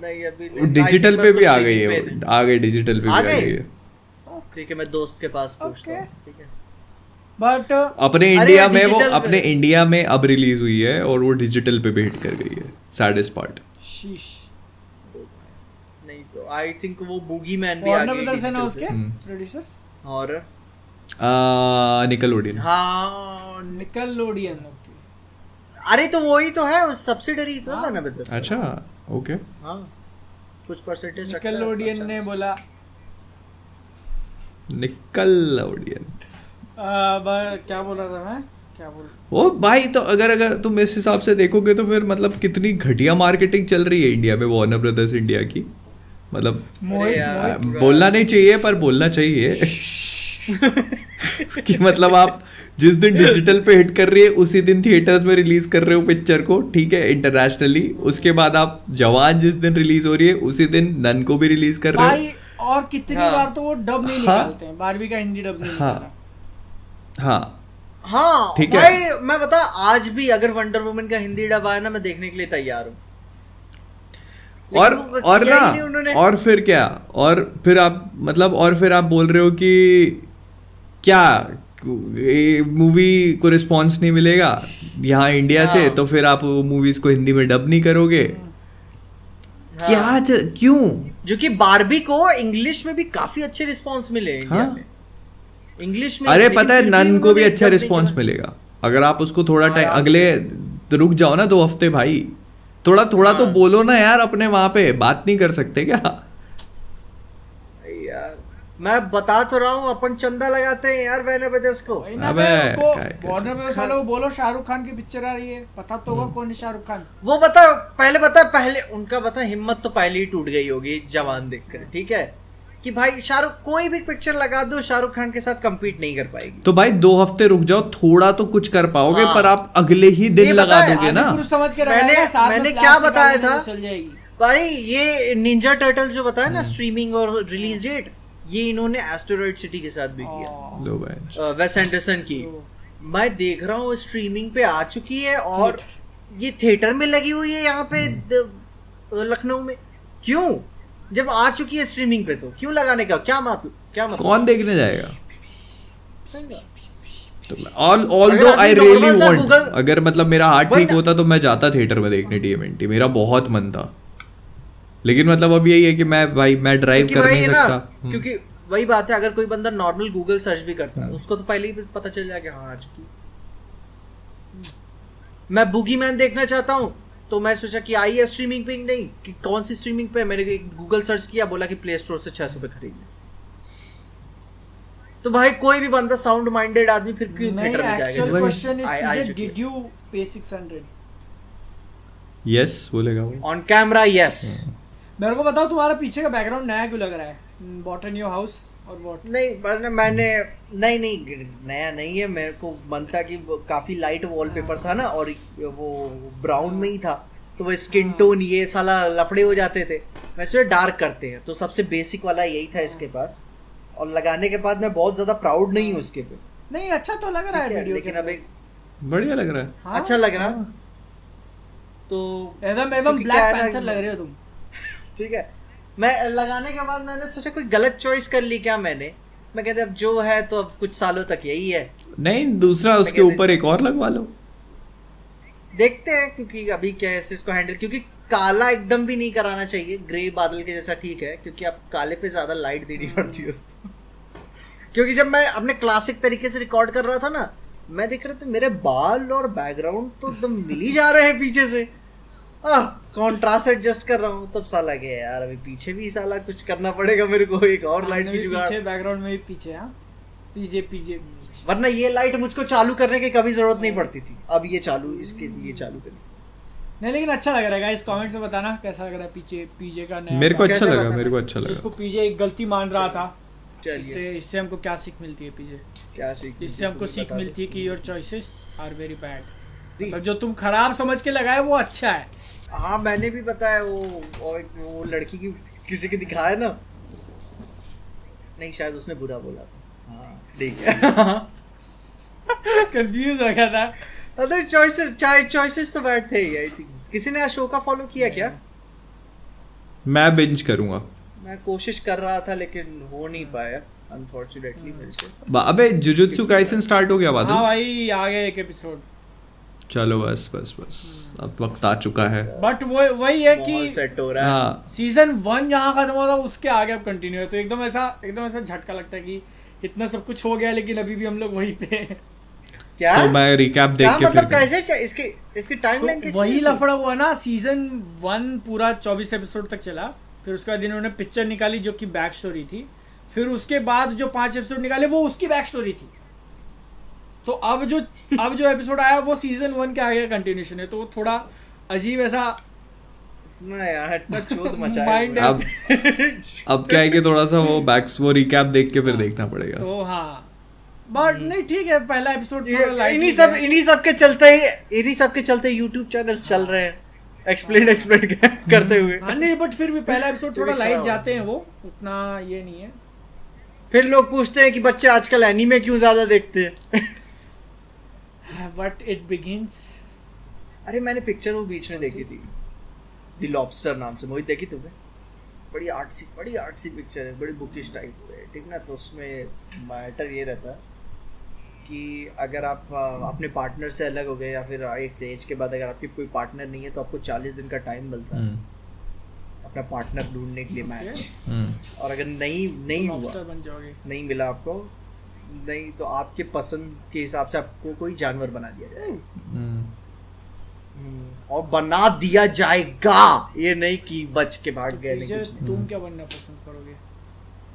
नहीं अभी
डिजिटल पे भी आ गई है, आ गई डिजिटल पे भी आ गई है।
ठीक है मैं दोस्त के पास पूछता हूँ, ठीक है?
बट
अपने इंडिया में वो अपने इंडिया में अब रिलीज हुई है और वो डिजिटल पे भी हिट कर गई है। सैडेस्ट पार्ट
शीश।
नहीं तो आई थिंक वो बूगी मैन भी आ गई
है ना उसके प्रोड्यूसर्स।
और
निकलोडियन।
हाँ
निकलोडियन।
अरे तो वही तो है, सब्सिडरी तो है ना बेटा।
अच्छा ओके
हाँ कुछ परसेंटेज
निकलोडियन ने बोला।
निकलोडियन
क्या बोल रहा था मैं? क्या बोल
ओ भाई, तो अगर तुम इस हिसाब से देखोगे तो फिर मतलब कितनी घटिया मार्केटिंग चल रही है इंडिया में वार्नर ब्रदर्स इंडिया की। मतलब बोलना नहीं चाहिए पर बोलना चाहिए। कि मतलब आप जिस दिन डिजिटल पे हिट कर रही है उसी दिन थिएटर्स में रिलीज कर रहे हो पिक्चर को, ठीक है, इंटरनेशनली। उसके बाद आप जवान जिस दिन रिलीज हो रही है उसी दिन नन को भी रिलीज कर रहे हो।
और कितनी बार तो वो डब नहीं निकालते हैं, बारहवीं का हिंदी डब नहीं निकाला।
हाँ
ठीक
है भाई,
है।
मैं बता आज भी अगर वंडर वुमन का हिंदी डब आया ना मैं देखने के लिए तैयार हूँ।
और ना और फिर क्या, और फिर आप मतलब और फिर आप बोल रहे हो कि क्या मूवी को रिस्पॉन्स नहीं मिलेगा यहाँ इंडिया से, तो फिर आप मूवीज को हिंदी में डब नहीं करोगे। क्या क्यों?
जो कि बारबी को इंग्लिश में भी काफी अच्छे रिस्पॉन्स मिले इंडिया में। इंग्लिश में
अरे पता है नन को भी अच्छा रिस्पॉन्स मिलेगा अगर आप उसको थोड़ा टाइम अगले तो रुक जाओ ना 2 हफ्ते भाई, थोड़ा तो बोलो ना यार, अपने वहां पे बात नहीं कर सकते क्या?
यार मैं बता तो रहा हूँ, अपन चंदा लगाते हैं यार वार्नर ब्रदर्स को।
अबे
वार्नर ब्रदर्स वालों को बोलो शाहरुख खान की पिक्चर आ रही है, पता तो होगा कौन है शाहरुख खान।
वो बता पहले उनका बता हिम्मत तो पहले ही टूट गई होगी जवान देखकर, ठीक है, कि भाई शाहरुख कोई भी पिक्चर लगा दो शाहरुख खान के साथ compete नहीं कर पाएगी।
तो भाई 2 हफ्ते रुक जाओ, थोड़ा तो कुछ कर पाओगे। पर आप अगले ही दिन लगा दोगे ना।
मैंने क्या बताया था भाई, ये निंजा टर्टल्स जो बताया ना स्ट्रीमिंग और रिलीज डेट, ये इन्होंने एस्टेरॉयड सिटी के साथ भी किया, वेस एंडरसन की। मैं देख रहा हूँ स्ट्रीमिंग पे आ चुकी है और ये थिएटर में लगी हुई है यहाँ पे लखनऊ में। क्यों? जब आ चुकी है स्ट्रीमिंग पे तो क्यों लगाने का क्या मतलब?
कौन देखने जाएगा? तो ऑल्दो आई
अगर
रियली
normal सा
वांट,
Google-
अगर मतलब मेरा हार्ट
वही
ठीक
ना।
होता तो मैं जाता थिएटर में देखने TMNT, मेरा बहुत मन था। लेकिन मतलब अब यही है कि मैं ड्राइव
क्योंकि
कर
भाई
नहीं
है ना,
सकता।
क्योंकि वही बात है, अगर कोई बंदा नॉर्मल गूगल सर्च भी करता है उसको तो पहले ही पता चल जाएगा हाँ आ चुकी। मैं बुगी मैन देखना चाहता हूँ तो मैं सोचा कि आई है स्ट्रीमिंग पे, नहीं कि कौन सी स्ट्रीमिंग पे, मैंने गूगल सर्च किया, बोला कि प्ले स्टोर से 600 पे खरीद ले। तो भाई कोई भी बंदा साउंड माइंडेड आदमी फिर क्यों
नहीं,
थिएटर में जाएगा?
एक्चुअल
जब
क्वेश्चन
आई
इज
चुकी
डिड यू पे 600?
यस बोलेगा वो।
On camera yes.
मेरे को बताओ तुम्हारा पीछे का बैकग्राउंड नया क्यों लग रहा है? बॉट इन योर हाउस और व्हाट?
नहीं मैंने नहीं नया नहीं है, मेरे को मन था कि वो काफी लाइट वॉलपेपर था ना और वो ब्राउन में ही था, तो वो स्किन टोन ये साला लफड़े हो जाते थे, वैसे डार्क करते हैं, तो सबसे बेसिक वाला यही था इसके पास। और लगाने के बाद मैं बहुत ज्यादा प्राउड नहीं हूँ उसके पे।
नहीं अच्छा तो लग रहा है वीडियो,
लेकिन अब एक
बढ़िया लग रहा है।
हाँ?
अच्छा लग रहा तो
एकदम
क्योंकि
ब्लैक
क्या है ना-
पैंथर लग रहे हो तुम।
ठीक है, मैं लगाने के बाद मैंने सोचा कोई गलत चॉइस कर ली क्या मैंने, मैं कहते अब जो है तो अब कुछ सालों तक यही है,
नहीं दूसरा उसके ऊपर एक और लगवा लो।
देखते हैं, क्योंकि अभी क्या है इसको हैंडल, क्योंकि काला एकदम भी नहीं कराना चाहिए, ग्रे बादल के जैसा ठीक है, क्योंकि अब काले पे ज्यादा लाइट देनी पड़ती है उसको। क्योंकि जब मैं अपने क्लासिक तरीके से रिकॉर्ड कर रहा था ना, मैं देख रहा था मेरे बाल और बैकग्राउंड तो एकदम मिल ही जा रहे हैं पीछे से, कॉन्ट्रास्ट एडजस्ट कर रहा हूँ, तब साला गया यार अभी पीछे भी साला कुछ करना पड़ेगा मेरे को, एक और लाइट की जुगाड़,
पीछे बैकग्राउंड में भी पीछे, हाँ पीछे
वरना ये लाइट मुझको चालू करने की कभी जरूरत नहीं पड़ती थी, अब ये चालू इसके लिए चालू करनी।
नहीं लेकिन अच्छा लग रहा है गाइस, कमेंट में बताना कैसा लग रहा है पीछे का नया।
मेरे को अच्छा
कैसे
लगा,
बताना?
मेरे को अच्छा लगा।
जिसको पीछे एक गलती मान रहा था,
चलिए
इससे हमको क्या सीख मिलती है पीछे?
क्या सीख,
इससे हमको सीख मिलती है कि your choices are very bad. मतलब जो तुम खराब समझ के लगाए वो अच्छा है।
हाँ मैंने भी बताया वो लड़की की किसी के दिखाया ना, नहीं शायद उसने बुरा बोला था, हाँ ठीक है।
कंफ्यूज हो गया था।
अदर चॉइसेस तो बैड थे ही, आई थिंक। किसी ने शो का फॉलो किया क्या?
मैं बिंज करूंगा।
मैं कोशिश कर रहा था लेकिन हो नहीं पाया अनफॉर्चुनेटली मेरे से।
अबे जुजुत्सु काइसन स्टार्ट हो गया बादल?
हाँ भाई आ गया एक एपिसोड।
चलो बस अब वक्त आ चुका है।
बट वो वही है कि
सेट हो रहा है।
हाँ
सीजन 1 जहाँ खत्म हुआ था उसके आगे अब कंटिन्यू है, तो एकदम ऐसा झटका लगता है कि इतना सब कुछ हो गया लेकिन अभी भी हम लोग वहीं पे हैं।
क्या
तो मैं रिकैप देख के
मतलब
फिर
कैसे इसकी टाइमलाइन कैसे?
वही लफड़ा हुआ ना, सीजन 1 पूरा 24 एपिसोड तक चला, फिर उसके बाद इन्होंने पिक्चर निकाली जो कि बैक स्टोरी थी, फिर उसके बाद जो 5 एपिसोड निकाले वो उसकी बैक स्टोरी थी। तो अब जो एपिसोड आया वो सीजन 1 के आगे कंटिन्यूशन है, तो वो थोड़ा अजीब ऐसा
ना यार इतना चोद मचाया
माइंड
हुआ
है।
अब क्या है कि थोड़ा सा वो रिकैप देख के फिर देखना पड़ेगा।
तो हाँ बट नहीं ठीक है, पहला एपिसोड
है। इन्हीं सब के चलते YouTube चैनल्स चल रहे हैं एक्सप्लेन करते हुए।
हाँ नहीं बट फिर भी पहला एपिसोड थोड़ा लाइट जाते हैं, वो उतना ये नहीं है।
फिर लोग पूछते हैं कि बच्चे आजकल एनीमे क्यों ज्यादा देखते हैं।
But it begins.
अरे मैंने पिक्चर वो बीच में देखी थी, द लॉबस्टर नाम से, मूवी देखी तुमने? बड़ी आर्टसी पिक्चर है, बड़ी बुकिश टाइप है, ठीक ना? तो उसमें मैटर ये रहता है कि अगर आप अपने पार्टनर से अलग हो गए या फिर एक एज के बाद अगर आपकी कोई पार्टनर नहीं है तो आपको 40 दिन का टाइम मिलता है अपना पार्टनर ढूंढने के लिए मैच। और अगर नहीं हुआ,
बन जाओगे,
नहीं मिला आपको, नहीं तो आपके पसंद के हिसाब से आपको कोई जानवर बना दिया जाएगा। और बना दिया जाएगा, ये नहीं कि बच के भाग गए। नहीं कुछ
तुम क्या बनना पसंद करोगे?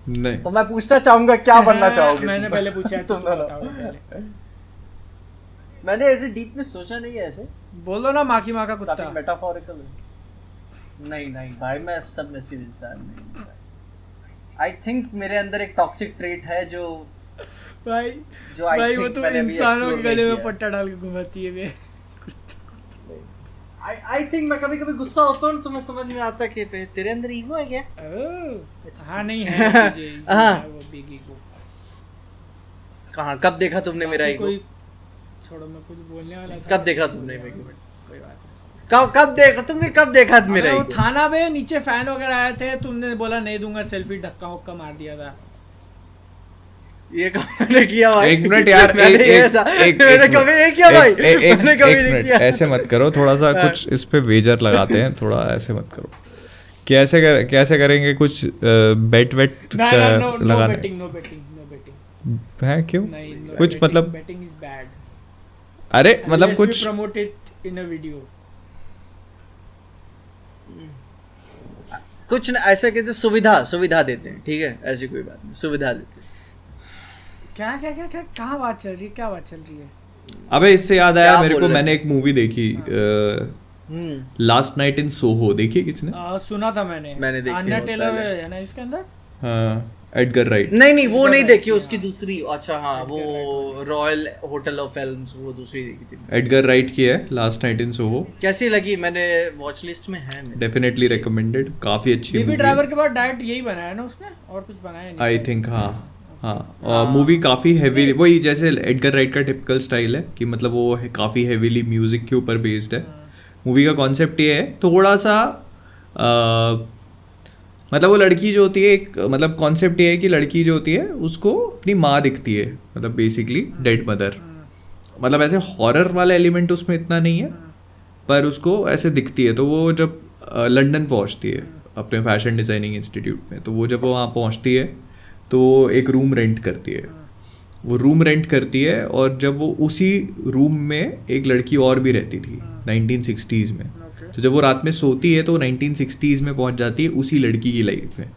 नहीं
तो मैं पूछना चाहूंगा क्या बनना चाहोगे?
मैंने पहले पूछा है,
तुम
तुम बताओ पहले।
मैंने ऐसे डीप में सोचा नहीं है, ऐसे
बोलो ना माँ की माँ का कुत्ता।
काफी मेटाफोरिकल है। नहीं भाई मैं सब में से इंसान नहीं। आई थिंक मेरे अंदर एक टॉक्सिक ट्रेट है जो
भाई
जो आई
भाई वो
थिंक
तो
मैंने अभी
इंसानों
एक्सप्लोर
के गले में
नहीं
पट्टा डाल के घुमाती है वे।
किया। आई थिंक मैं कभी गुस्सा होता हूँ तो मैं समझ में आता कि तेरे अंदर ईगो है क्या?
हाँ नहीं है तुझे,
हाँ।
वो बिग ईगो।
कहाँ कब देखा तुमने मेरा ईगो?
कोई छोड़ो, मैं कुछ बोलने वाला था।
कब देखा तुमने मेरा ईगो?
कोई बात नहीं।
कब देखा तुमने? कब देखा मेरा
वो
ईगो?
थाना में नीचे फैन वगैरह आए थे, तुमने बोला नहीं दूंगा, सेल्फी धक्का वक्का मार दिया था।
ये मैंने किया भाई।
एक मिनट यार,
मैंने कभी नहीं किया भाई, मैंने कभी नहीं किया।
ऐसे मत करो, थोड़ा सा कुछ इस पे वेजर लगाते हैं, थोड़ा ऐसे मत करो। कैसे करेंगे कुछ बेट वेट लगाने है? क्यों? कुछ मतलब
betting is bad.
अरे मतलब
Unless
कुछ
we promote it in a video.
कुछ न ऐसा कहते सुविधा देते हैं, ठीक है, ऐसी कोई बात नहीं, सुविधा देते हैं।
क्या कहाँ बात चल रही है, क्या बात चल रही है?
अबे इससे याद आया
क्या
मेरे
बोल
को,
रहे
मैंने
थे?
एक मूवी देखी लास्ट नाइट इन सोहो, देखी किसने?
सुना था मैंने
देखी
आन्या
बहुत
टेलर
पहले।
है ना इसके अंदर।
हाँ, एडगर राइट।
नहीं वो नहीं देखी, उसकी दूसरी, अच्छा हाँ, वो रॉयल होटल ऑफ फिल्म्स, वो दूसरी देखी थी।
एडगर राइट की है लास्ट नाइट इन सोहो।
कैसी लगी? मैंने वॉच लिस्ट में है मेरे।
डेफिनेटली रिकमेंडेड, काफी अच्छी
बेबी
मूवी
ड्राइवर के बाद डायरेक्ट यही बनाया है ना उसने, और कुछ बनाया नहीं?
I think. हाँ मूवी काफ़ी हैवी, वही जैसे एडगर राइट का टिपिकल स्टाइल है कि मतलब वो काफ़ी हैवीली म्यूजिक के ऊपर बेस्ड है। मूवी का कॉन्सेप्ट ये है थोड़ा सा मतलब वो लड़की जो होती है, एक मतलब कॉन्सेप्ट ये है कि लड़की जो होती है उसको अपनी माँ दिखती है, मतलब बेसिकली डेड मदर। मतलब ऐसे हॉरर वाला एलिमेंट उसमें इतना नहीं है, पर उसको ऐसे दिखती है। तो वो जब लंदन पहुंचती है अपने फैशन डिज़ाइनिंग इंस्टीट्यूट में, तो वो जब वहाँ पहुँचती है तो एक रूम रेंट करती है। वो रूम रेंट करती है और जब वो उसी रूम में एक लड़की और भी रहती थी 1960s में। तो जब वो रात में सोती है तो 1960s में पहुंच जाती है उसी लड़की की लाइफ में।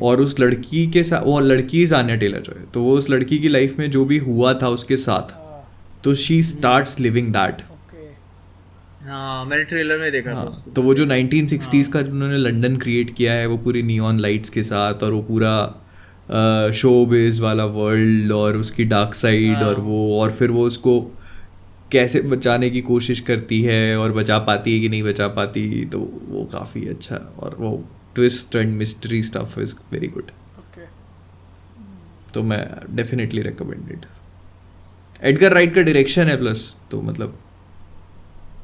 और उस लड़की के साथ, वो लड़की आन्या टेलर जो है, तो वो उस लड़की की लाइफ में जो भी हुआ था उसके साथ, तो शी स्टार्ट्स लिविंग दैट।
हाँ मैंने ट्रेलर में देखा था उसको।
तो वो जो 1960s का उन्होंने लंदन क्रिएट किया है, वो पूरी नियॉन लाइट्स के साथ, और वो पूरा शोबिज वाला वर्ल्ड और उसकी डार्क साइड, और वो, और फिर वो उसको कैसे बचाने की कोशिश करती है और बचा पाती है कि नहीं बचा पाती, तो वो काफ़ी अच्छा, और वो twist and mystery stuff is very good. तो मैं डेफिनेटली रिकमेंडेड। एडगर राइट का डायरेक्शन है प्लस, तो मतलब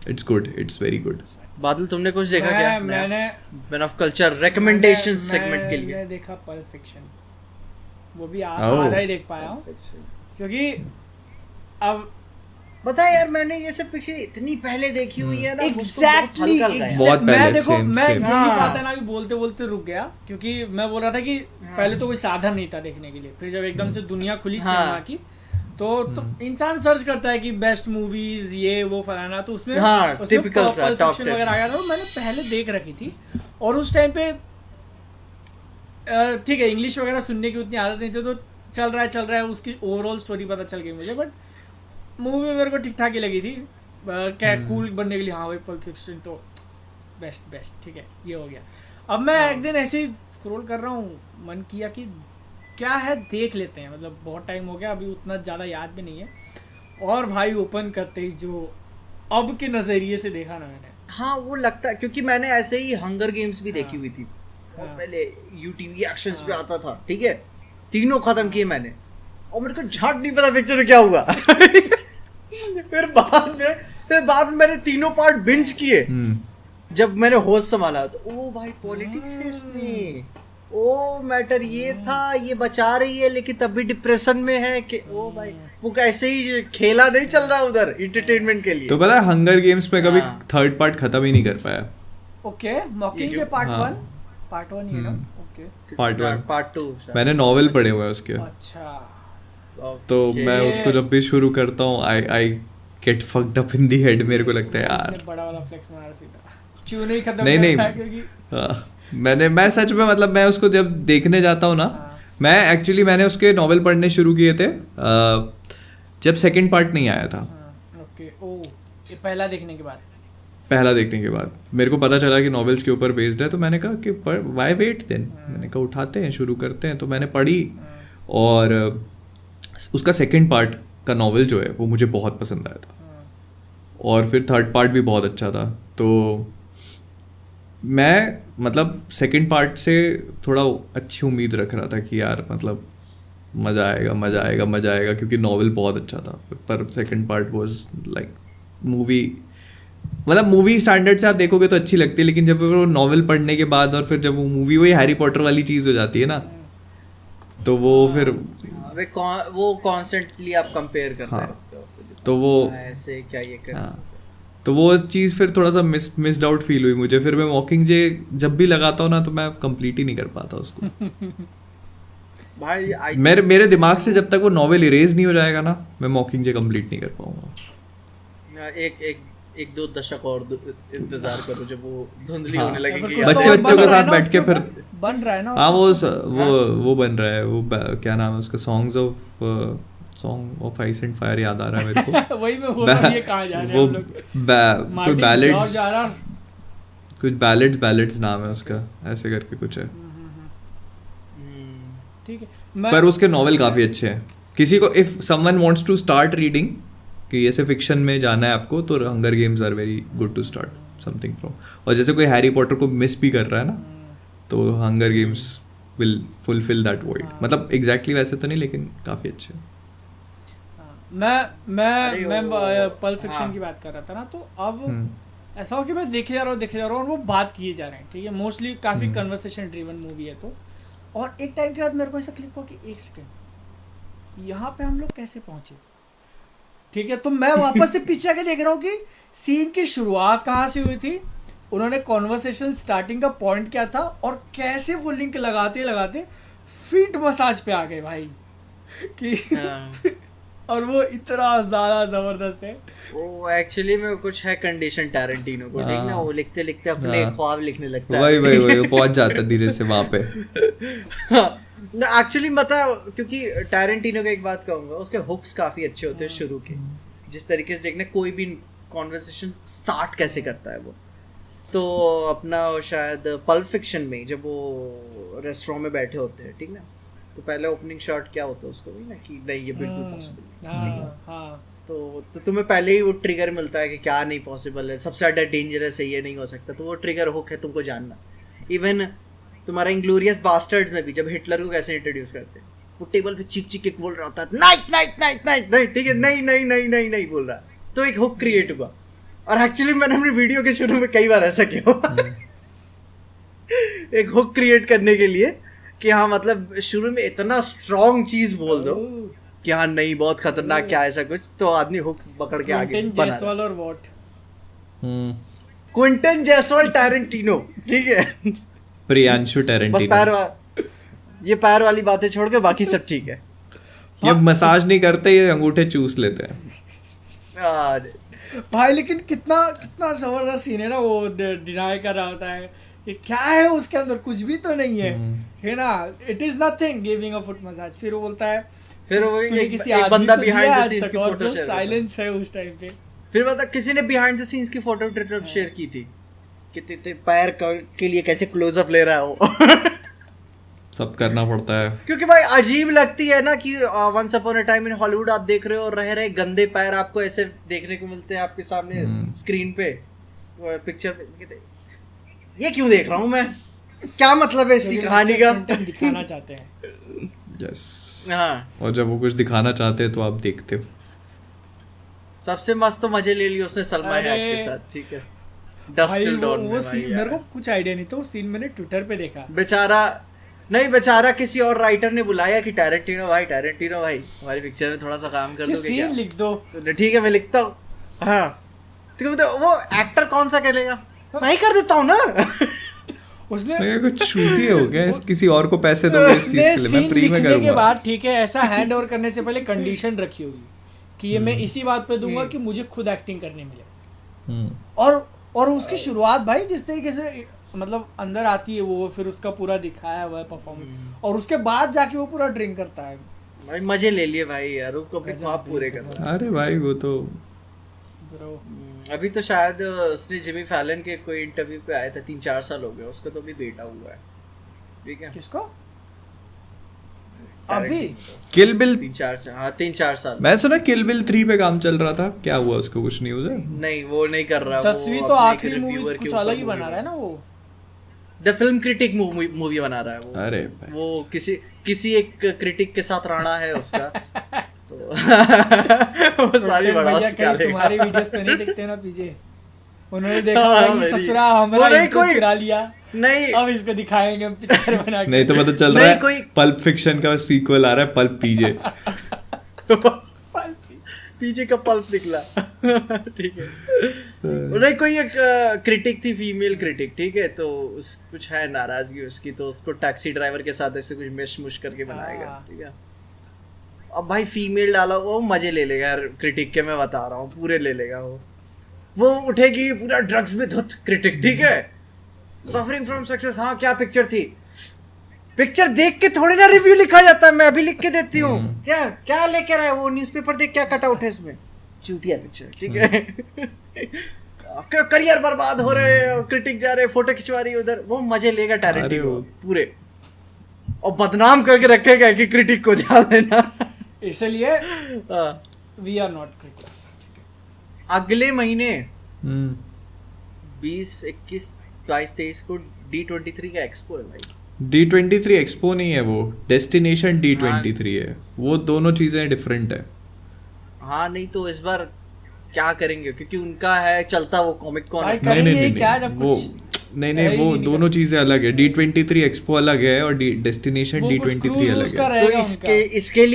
it's good, it's very good.
बादल तुमने कुछ देखा क्या?
मैंने
man of culture recommendation segment के लिए
मैंने देखा पल्प फिक्शन, वो भी आधा ही देख पाया हूँ, क्योंकि अब
बता यार, मैंने ये सब पिक्चर इतनी पहले देखी हुई है ना।
एग्जैक्टली
बहुत पहले।
मैं देखो
same,
मैं
same.
यही बात है ना, अभी बोलते बोलते रुक गया, क्योंकि मैं बोल रहा था कि पहले तो कोई साधन नहीं था देखने के लिए, फिर जब एकदम से दुनिया खुली सिनेमा की, तो इंसान सर्च करता है कि बेस्ट मूवीज ये वो फलाना, तो उसमें
टिपिकल सा
पल्प फिक्शन वगैरह आ गया था। मैंने पहले देख रखी थी, और उस टाइम पे ठीक है इंग्लिश वगैरह सुनने की उतनी आदत नहीं थी, तो चल रहा है उसकी ओवरऑल स्टोरी पता चल गई मुझे, बट मूवी मेरे को ठीक ठाक ही लगी थी। क्या कूल बनने के लिए, हाँ भाई पल्प फिक्शन तो बेस्ट ठीक है, ये हो गया। अब मैं एक दिन ऐसे ही स्क्रॉल कर रहा हूँ, मन किया कि क्या है देख लेते हैं, मतलब बहुत टाइम हो गया, अभी उतना ज़्यादा याद भी नहीं है, और भाई ओपन करते ही जो अब के नज़रिए से देखा ना मैंने,
हाँ वो लगता है, क्योंकि मैंने ऐसे ही हंगर गेम्स भी देखी हुई थी बहुत पहले, यूटीवी एक्शंस पे आता था, ठीक है, तीनों खत्म किए मैंने, और मेरे को झट नहीं पता पिक्चर में क्या हुआ। फिर बाद में मैंने तीनों पार्ट बिंज किए। जब मैंने होश संभाला तो ओ भाई पॉलिटिक्स है इसमें, ओ मैटर ये था, ये बचा रही है लेकिन तब भी डिप्रेशन में है कि ओ भाई वो कैसे ही खेला नहीं चल रहा उधर एंटरटेनमेंट के लिए।
तो पता है हंगर गेम्स में कभी थर्ड पार्ट खत्म ही नहीं कर पाया।
ओके, मॉकिंग पार्ट 1 ही है ना? ओके,
पार्ट 2
मैंने नॉवेल पढ़े हुए हैं उसके।
अच्छा,
तो मैं उसको जब भी शुरू करता हूँ I get fucked up in the head. मेरे को लगता है यार
बड़ा वाला फ्लेक्स मारा सीधा, चूने ही खत्म
नहीं
क्योंकि
मैं सच में मतलब मैं उसको जब देखने जाता हूँ ना, मैंने उसके नॉवेल पढ़ने शुरू किए थे जब सेकंड पार्ट नहीं आया था।
ओके, ओ ये पहला देखने के बाद मेरे को पता चला कि नॉवेल्स के ऊपर बेस्ड है, तो मैंने कहा कि व्हाई वेट देन, मैंने कहा उठाते हैं शुरू करते हैं। तो मैंने पढ़ी, और उसका सेकंड पार्ट का नॉवेल जो है वो मुझे बहुत पसंद आया था, और फिर थर्ड पार्ट भी बहुत अच्छा था। तो मैं मतलब सेकंड पार्ट से थोड़ा अच्छी उम्मीद रख रहा था कि यार मतलब मज़ा आएगा, क्योंकि नॉवेल बहुत अच्छा था। पर second part was like movie standard से आप देखोगे तो अच्छी लगती है, लेकिन जब वो नॉवेल पढ़ने के बाद और फिर जब वो मूवी वही हैरी पॉटर वाली चीज़ हो जाती है ना,
तो वो फिर
वो कॉन्स्टेंटली आप कंपेयर कर रहे हो
तो वो
ऐसे क्या ये कर
तो वो चीज़ फिर थोड़ा सा मिस्ड आउट फील हुई मुझे। फिर मैं मॉकिंगजे जब भी लगाता हूँ ना तो मैं कंप्लीट ही नहीं कर पाता उसको।
भाई
मेरे दिमाग से जब तक वो नॉवेल इरेज नहीं हो जाएगा ना मैं मॉकिंगजे कंप्लीट नहीं कर पाऊंगा।
एक दो दशक और इंतजार करो जब वो धुंधली होने लगेगी।
बच्चों के साथ बैठ के फिर
बन रहा है ना।
हाँ वो बन रहा है। वो क्या नाम है उसका, song of ice and fire याद आ रहा है मेरे को।
वही मैं बोल रहा हूँ, ये कहाँ जा रहे हैं हम लोग।
कोई बैलेड्स नाम है उसका, ऐसे करके कुछ है।
ठीक है,
पर उसके नॉवेल काफ़ी अच्छे हैं। किसी को if someone wants to start reading कि ऐसे फिक्शन में जाना है आपको, तो hunger games are very good to start something from. और जैसे कोई हैरी पॉटर को मिस भी कर रहा है ना, तो hunger games will fulfil that void. मतलब एग्जैक्टली वैसे तो नहीं, लेकिन काफ़ी अच्छे।
मैं पल्प फिक्शन की बात कर रहा था ना, तो अब ऐसा हो कि मैं देखे जा रहा हूँ और वो बात किए जा रहे हैं। ठीक है, मोस्टली काफ़ी कन्वर्सेशन ड्रिवन मूवी है। तो और एक टाइम के बाद मेरे को ऐसा क्लिक हुआ कि एक सेकंड, यहाँ पे हम लोग कैसे पहुंचे। ठीक है, तो मैं वापस से पीछे आके देख रहा हूँ कि सीन की शुरुआत कहाँ से हुई थी, उन्होंने कॉन्वर्सेशन स्टार्टिंग का पॉइंट क्या था, और कैसे वो लिंक लगाते लगाते फीट मसाज पे आ गए भाई कि और वो इतना ज्यादा जबरदस्त है।
वो एक्चुअली में कुछ है कंडीशन टैरेंटिनो को, ठीक ना, वो लिखते लिखते अपने ख्वाब लिखने लगता है।
वही पहुंच जाता है धीरे से वहाँ पे।
एक्चुअली मतलब क्योंकि टैरेंटिनो का एक बात कहूँगा, उसके हुक्स काफ़ी अच्छे होते हैं शुरू के। जिस तरीके से देखने कोई भी कॉन्वर्सेशन स्टार्ट कैसे करता है वो, तो अपना शायद पल्प फिक्शन में जब वो रेस्टोरेंट में बैठे होते हैं, ठीक ना, तो पहले ओपनिंग शॉट क्या होता है उसको भी ना कि नहीं ये बिल्कुल पॉसिबल नहीं। तो तुम्हें पहले ही वो ट्रिगर मिलता है कि क्या नहीं पॉसिबल है, सबसे ज़्यादा डेंजरस है, ये नहीं हो सकता। तो वो ट्रिगर हुक है तुमको जानना। इवन तुम्हारा इंग्लोरियस बास्टर्ड्स में भी जब हिटलर को कैसे इंट्रोड्यूस करते हैं, वो टेबल पे चीख चीख के बोल रहा होता है night night night night night, ठीक है, नहीं नहीं नहीं नहीं नहीं बोल रहा, तो एक हुक क्रिएट हुआ। और एक्चुअली मैंने अपनी वीडियो के शुरू में कई बार ऐसा किया एक हुक क्रिएट करने के लिए कि हाँ मतलब शुरू में इतना स्ट्रॉन्ग चीज बोल दो कि हाँ नहीं बहुत खतरनाक क्या ऐसा कुछ, तो आदमी हुक पकड़ के आगे बना।
और व्हाट
क्विंटन जैसवाल टैरेंटिनो, ठीक है,
प्रियांशु टैरेंटिनो।
बस ये पैर वाली बातें छोड़ के बाकी सब ठीक है।
ये मसाज नहीं करते, ये अंगूठे चूस लेते हैं
भाई। लेकिन कितना जबरदस्त सीन है ना, वो डिनाई कर रहा होता है कि क्या है उसके अंदर, कुछ भी तो नहीं है ना, it is nothing giving a foot massage. फिर वो बोलता है,
फिर वो
एक
बंदा बिहाइंड द सीन्स की फोटो शेयर,
साइलेंस है उस टाइम पे।
फिर बता किसी ने बिहाइंड द सीन्स की फोटो ट्विटर शेयर की थी कि तेरे पैर के लिए कैसे क्लोजअप ले रहा है वो
सब करना पड़ता है,
क्योंकि भाई अजीब लगती है ना कि once upon a time in Hollywood आप देख रहे हो और रह गंदे पैर आपको ऐसे देखने को मिलते हैं आपके सामने स्क्रीन पे पिक्चर पे। ये क्यों देख रहा हूँ मैं, क्या मतलब है इसकी कहानी का,
दिखाना चाहते हैं।
यस
हाँ,
और जब वो कुछ दिखाना चाहते हैं तो आप देखते हो।
सबसे मस्त तो मजे ले लिए उसने सलमा हैक के साथ, ठीक है, डस्ट टिल डॉन में।
मेरे को कुछ आइडिया नहीं था, वो सीन मैंने ट्विटर पे देखा।
बेचारा किसी और राइटर ने बुलाया कि टैरेंटिनो भाई हमारी पिक्चर में थोड़ा सा काम कर दोगे क्या,
लिख दो।
तो ठीक है मैं लिखता हूँ। हाँ तो वो एक्टर कौन सा करेगा, मैं ही कर देता हूँ ना
उसने
कुछ छूती हो गया, किसी और को पैसे दो इस चीज के लिए, मैं फ्री में करूंगा।
के बाद ठीक है, ऐसा हैंड ओवर करने से पहले कंडीशन रखी होगी कि ये मैं इसी बात पे दूंगा कि मुझे खुद एक्टिंग करने मिले। और उसकी शुरुआत भाई जिस तरीके से मतलब अंदर आती है वो, फिर उसका पूरा दिखाया हुआ है परफॉर्मेंस, और उसके बाद जाके वो पूरा ड्रिंक करता है
भाई। मजे ले लिए भाई यार, उसको अपने ख्वाब पूरे करना।
अरे भाई वो तो
अभी तो शायद उसने जिमी फैलन के कोई इंटरव्यू पे आया था, 3-4 साल हो गए उसको, तो अभी बेटा हुआ है, ठीक है।
किसको अभी?
किल बिल
3-4 साल।
मैं सुना किल बिल 3 पे काम चल रहा था, क्या हुआ उसको, कुछ न्यूज़ है?
नहीं वो नहीं कर रहा,
तस्वीर तो आखिरी मूवी कुछ अलग ही बना रहा है ना, वो
द फिल्म क्रिटिक मूवी बना रहा है वो।
अरे
वो किसी एक क्रिटिक के साथ राणा है उसका तो वो सारी बड़ा
तुम्हारी वीडियोस तो नहीं दिखते ना पीछे, उन्होंने देखा होगा कि ससुरा हमारा
नहीं
इनको
कोई-
चुरा लिया,
नहीं
अब इसको दिखाएंगे पिक्चर बना के।
नहीं तो पता चल रहा
नहीं,
है
कोई-
पल्प फिक्शन का सीक्वल आ रहा है, पल्प पीजे।
पीछे का पल्प निकला। ठीक है। नहीं कोई एक क्रिटिक थी, फीमेल क्रिटिक, ठीक है, तो उस कुछ है नाराजगी उसकी, तो उसको टैक्सी ड्राइवर के साथ ऐसे कुछ मेश मुश करके बनाएगा,
हाँ।
ठीक है। अब भाई फीमेल डाला, वो मजे ले लेगा यार क्रिटिक के, मैं बता रहा हूँ, पूरे ले लेगा वो उठेगी पूरा ड्रग्स में धुत क्रिटिक, ठीक है, सफरिंग फ्रॉम सक्सेस, हाँ क्या पिक्चर थी, पिक्चर देख के थोड़ी ना रिव्यू लिखा जाता है, मैं अभी लिख के देती हूँ, क्या क्या लेकर आया वो, न्यूज़पेपर देख क्या कट आउट है इसमें, चूतिया पिक्चर, ठीक है। करियर बर्बाद हो रहे हैं, क्रिटिक जा रहे, फोटो खिंचवा रही है उधर, वो मजे लेगा टैरेंटिनो पूरे, और बदनाम करके रखेगा कि क्रिटिक को ध्यान देना।
इसलिए
हाँ।
We are not critics.
अगले महीने
हम्म।
20, 21, 22, 23 को D23 का एक्सपो है भाई।
D23 एक्सपो नहीं है, वो डेस्टिनेशन D23 है, वो दोनों चीजें डिफरेंट है।
हाँ नहीं तो इस बार क्या करेंगे, क्योंकि उनका है चलता वो कॉमिक कॉन
भाई
है।
करेंगे
नहीं,
क्या जब
वो
कुछ
नहीं
है ही
वो
नहीं
दोनों चीजें अलग है। D23 एक्सपो अलग है और डेस्टिनेशन
वो कुछ
D23
cruise
अलग
का
है।
रहेगा
तो
उनका।
इसके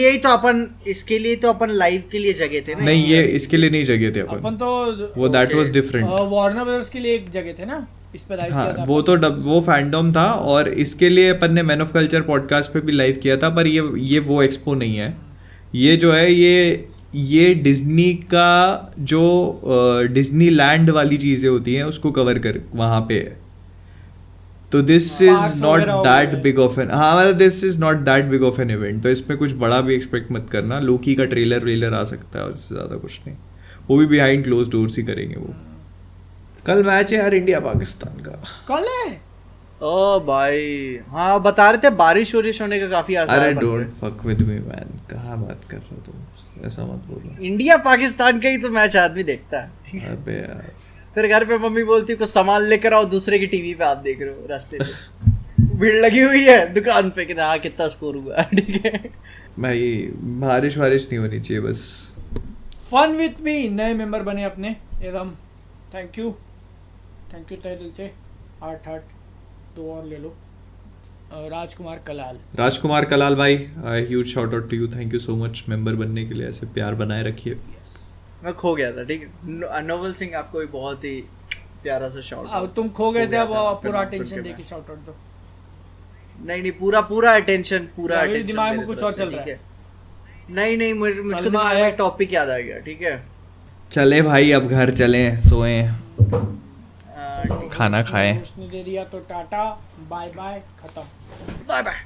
लिए तो अपन लाइव के लिए जगह थे ना।
नहीं ये इसके लिए नहीं जगह थे अपन,
अपन तो
वो that was different.
Warner brothers के लिए एक जगह थे ना, इस पे लाइव
हाँ
किया था
वो तो वो फैंडम था, और इसके लिए अपन ने मैन ऑफ कल्चर पॉडकास्ट पे भी लाइव किया था, पर ये वो एक्सपो नहीं है। ये जो है ये डिज्नी का जो डिज्नी लैंड वाली चीज़ें होती हैं उसको कवर कर वहाँ पे है। तो दिस इज
Parks
नॉट
वगैरह हो
दैट
गए।
बिग ऑफ एन, हाँ मतलब this is not that big of an event, तो इसमें कुछ बड़ा भी एक्सपेक्ट मत करना। लोकी का ट्रेलर आ सकता है और इससे ज़्यादा कुछ नहीं, वो भी बिहाइंड क्लोज डोर्स ही करेंगे वो। कल मैच है यार इंडिया पाकिस्तान का।
कल है।
ओ भाई हाँ बता रहे थे बारिश होने का काफी आसार
अरे
बन
डोंट
रहे।
फक विद मी मैन, कहाँ बात कर रहे हो तुम, ऐसा मत बोलो।
इंडिया पाकिस्तान का ही तो मैच आदमी देखता है, ठीक है।
अबे यार
फिर घर पे मम्मी बोलती है कुछ सामान लेकर आओ, दूसरे की टीवी पे आप देख रहे हो रास्ते पे। भीड़ लगी हुई है दुकान पे कि हाँ कितना स्कोर हुआ, ठीक है।
भाई बारिश नहीं होनी चाहिए बस।
फन विथ मी नए मेंबर बने अपने एकदम, थैंक यू तहे दिल से। 8 2 और ले लो।
राजकुमार कलाल भाई, huge shout out to you, thank you so much member बनने के लिए, ऐसे प्यार बनाए रखिए।
मैं खो गया था, ठीक है। नोबल सिंह आपको भी बहुत ही प्यारा सा शाउट
अब
आउट।
तुम खो गए थे, अब
आपका
पूरा
नाम सुन
अटेंशन
के
दे
मैं।
के शाउट आउट दो।
नहीं पूरा अटेंशन
अभी दिमाग में कुछ और चल रहा है।
नहीं मुझको
सलमा
दिमाग में
है।
एक टॉपिक याद आ गया, ठीक है।
चले भाई अब घर चलें, सोएं,
ठीक
खाना खाएं।
उसने दे दिया तो टाटा बाय बाय खत्म।
Bye bye.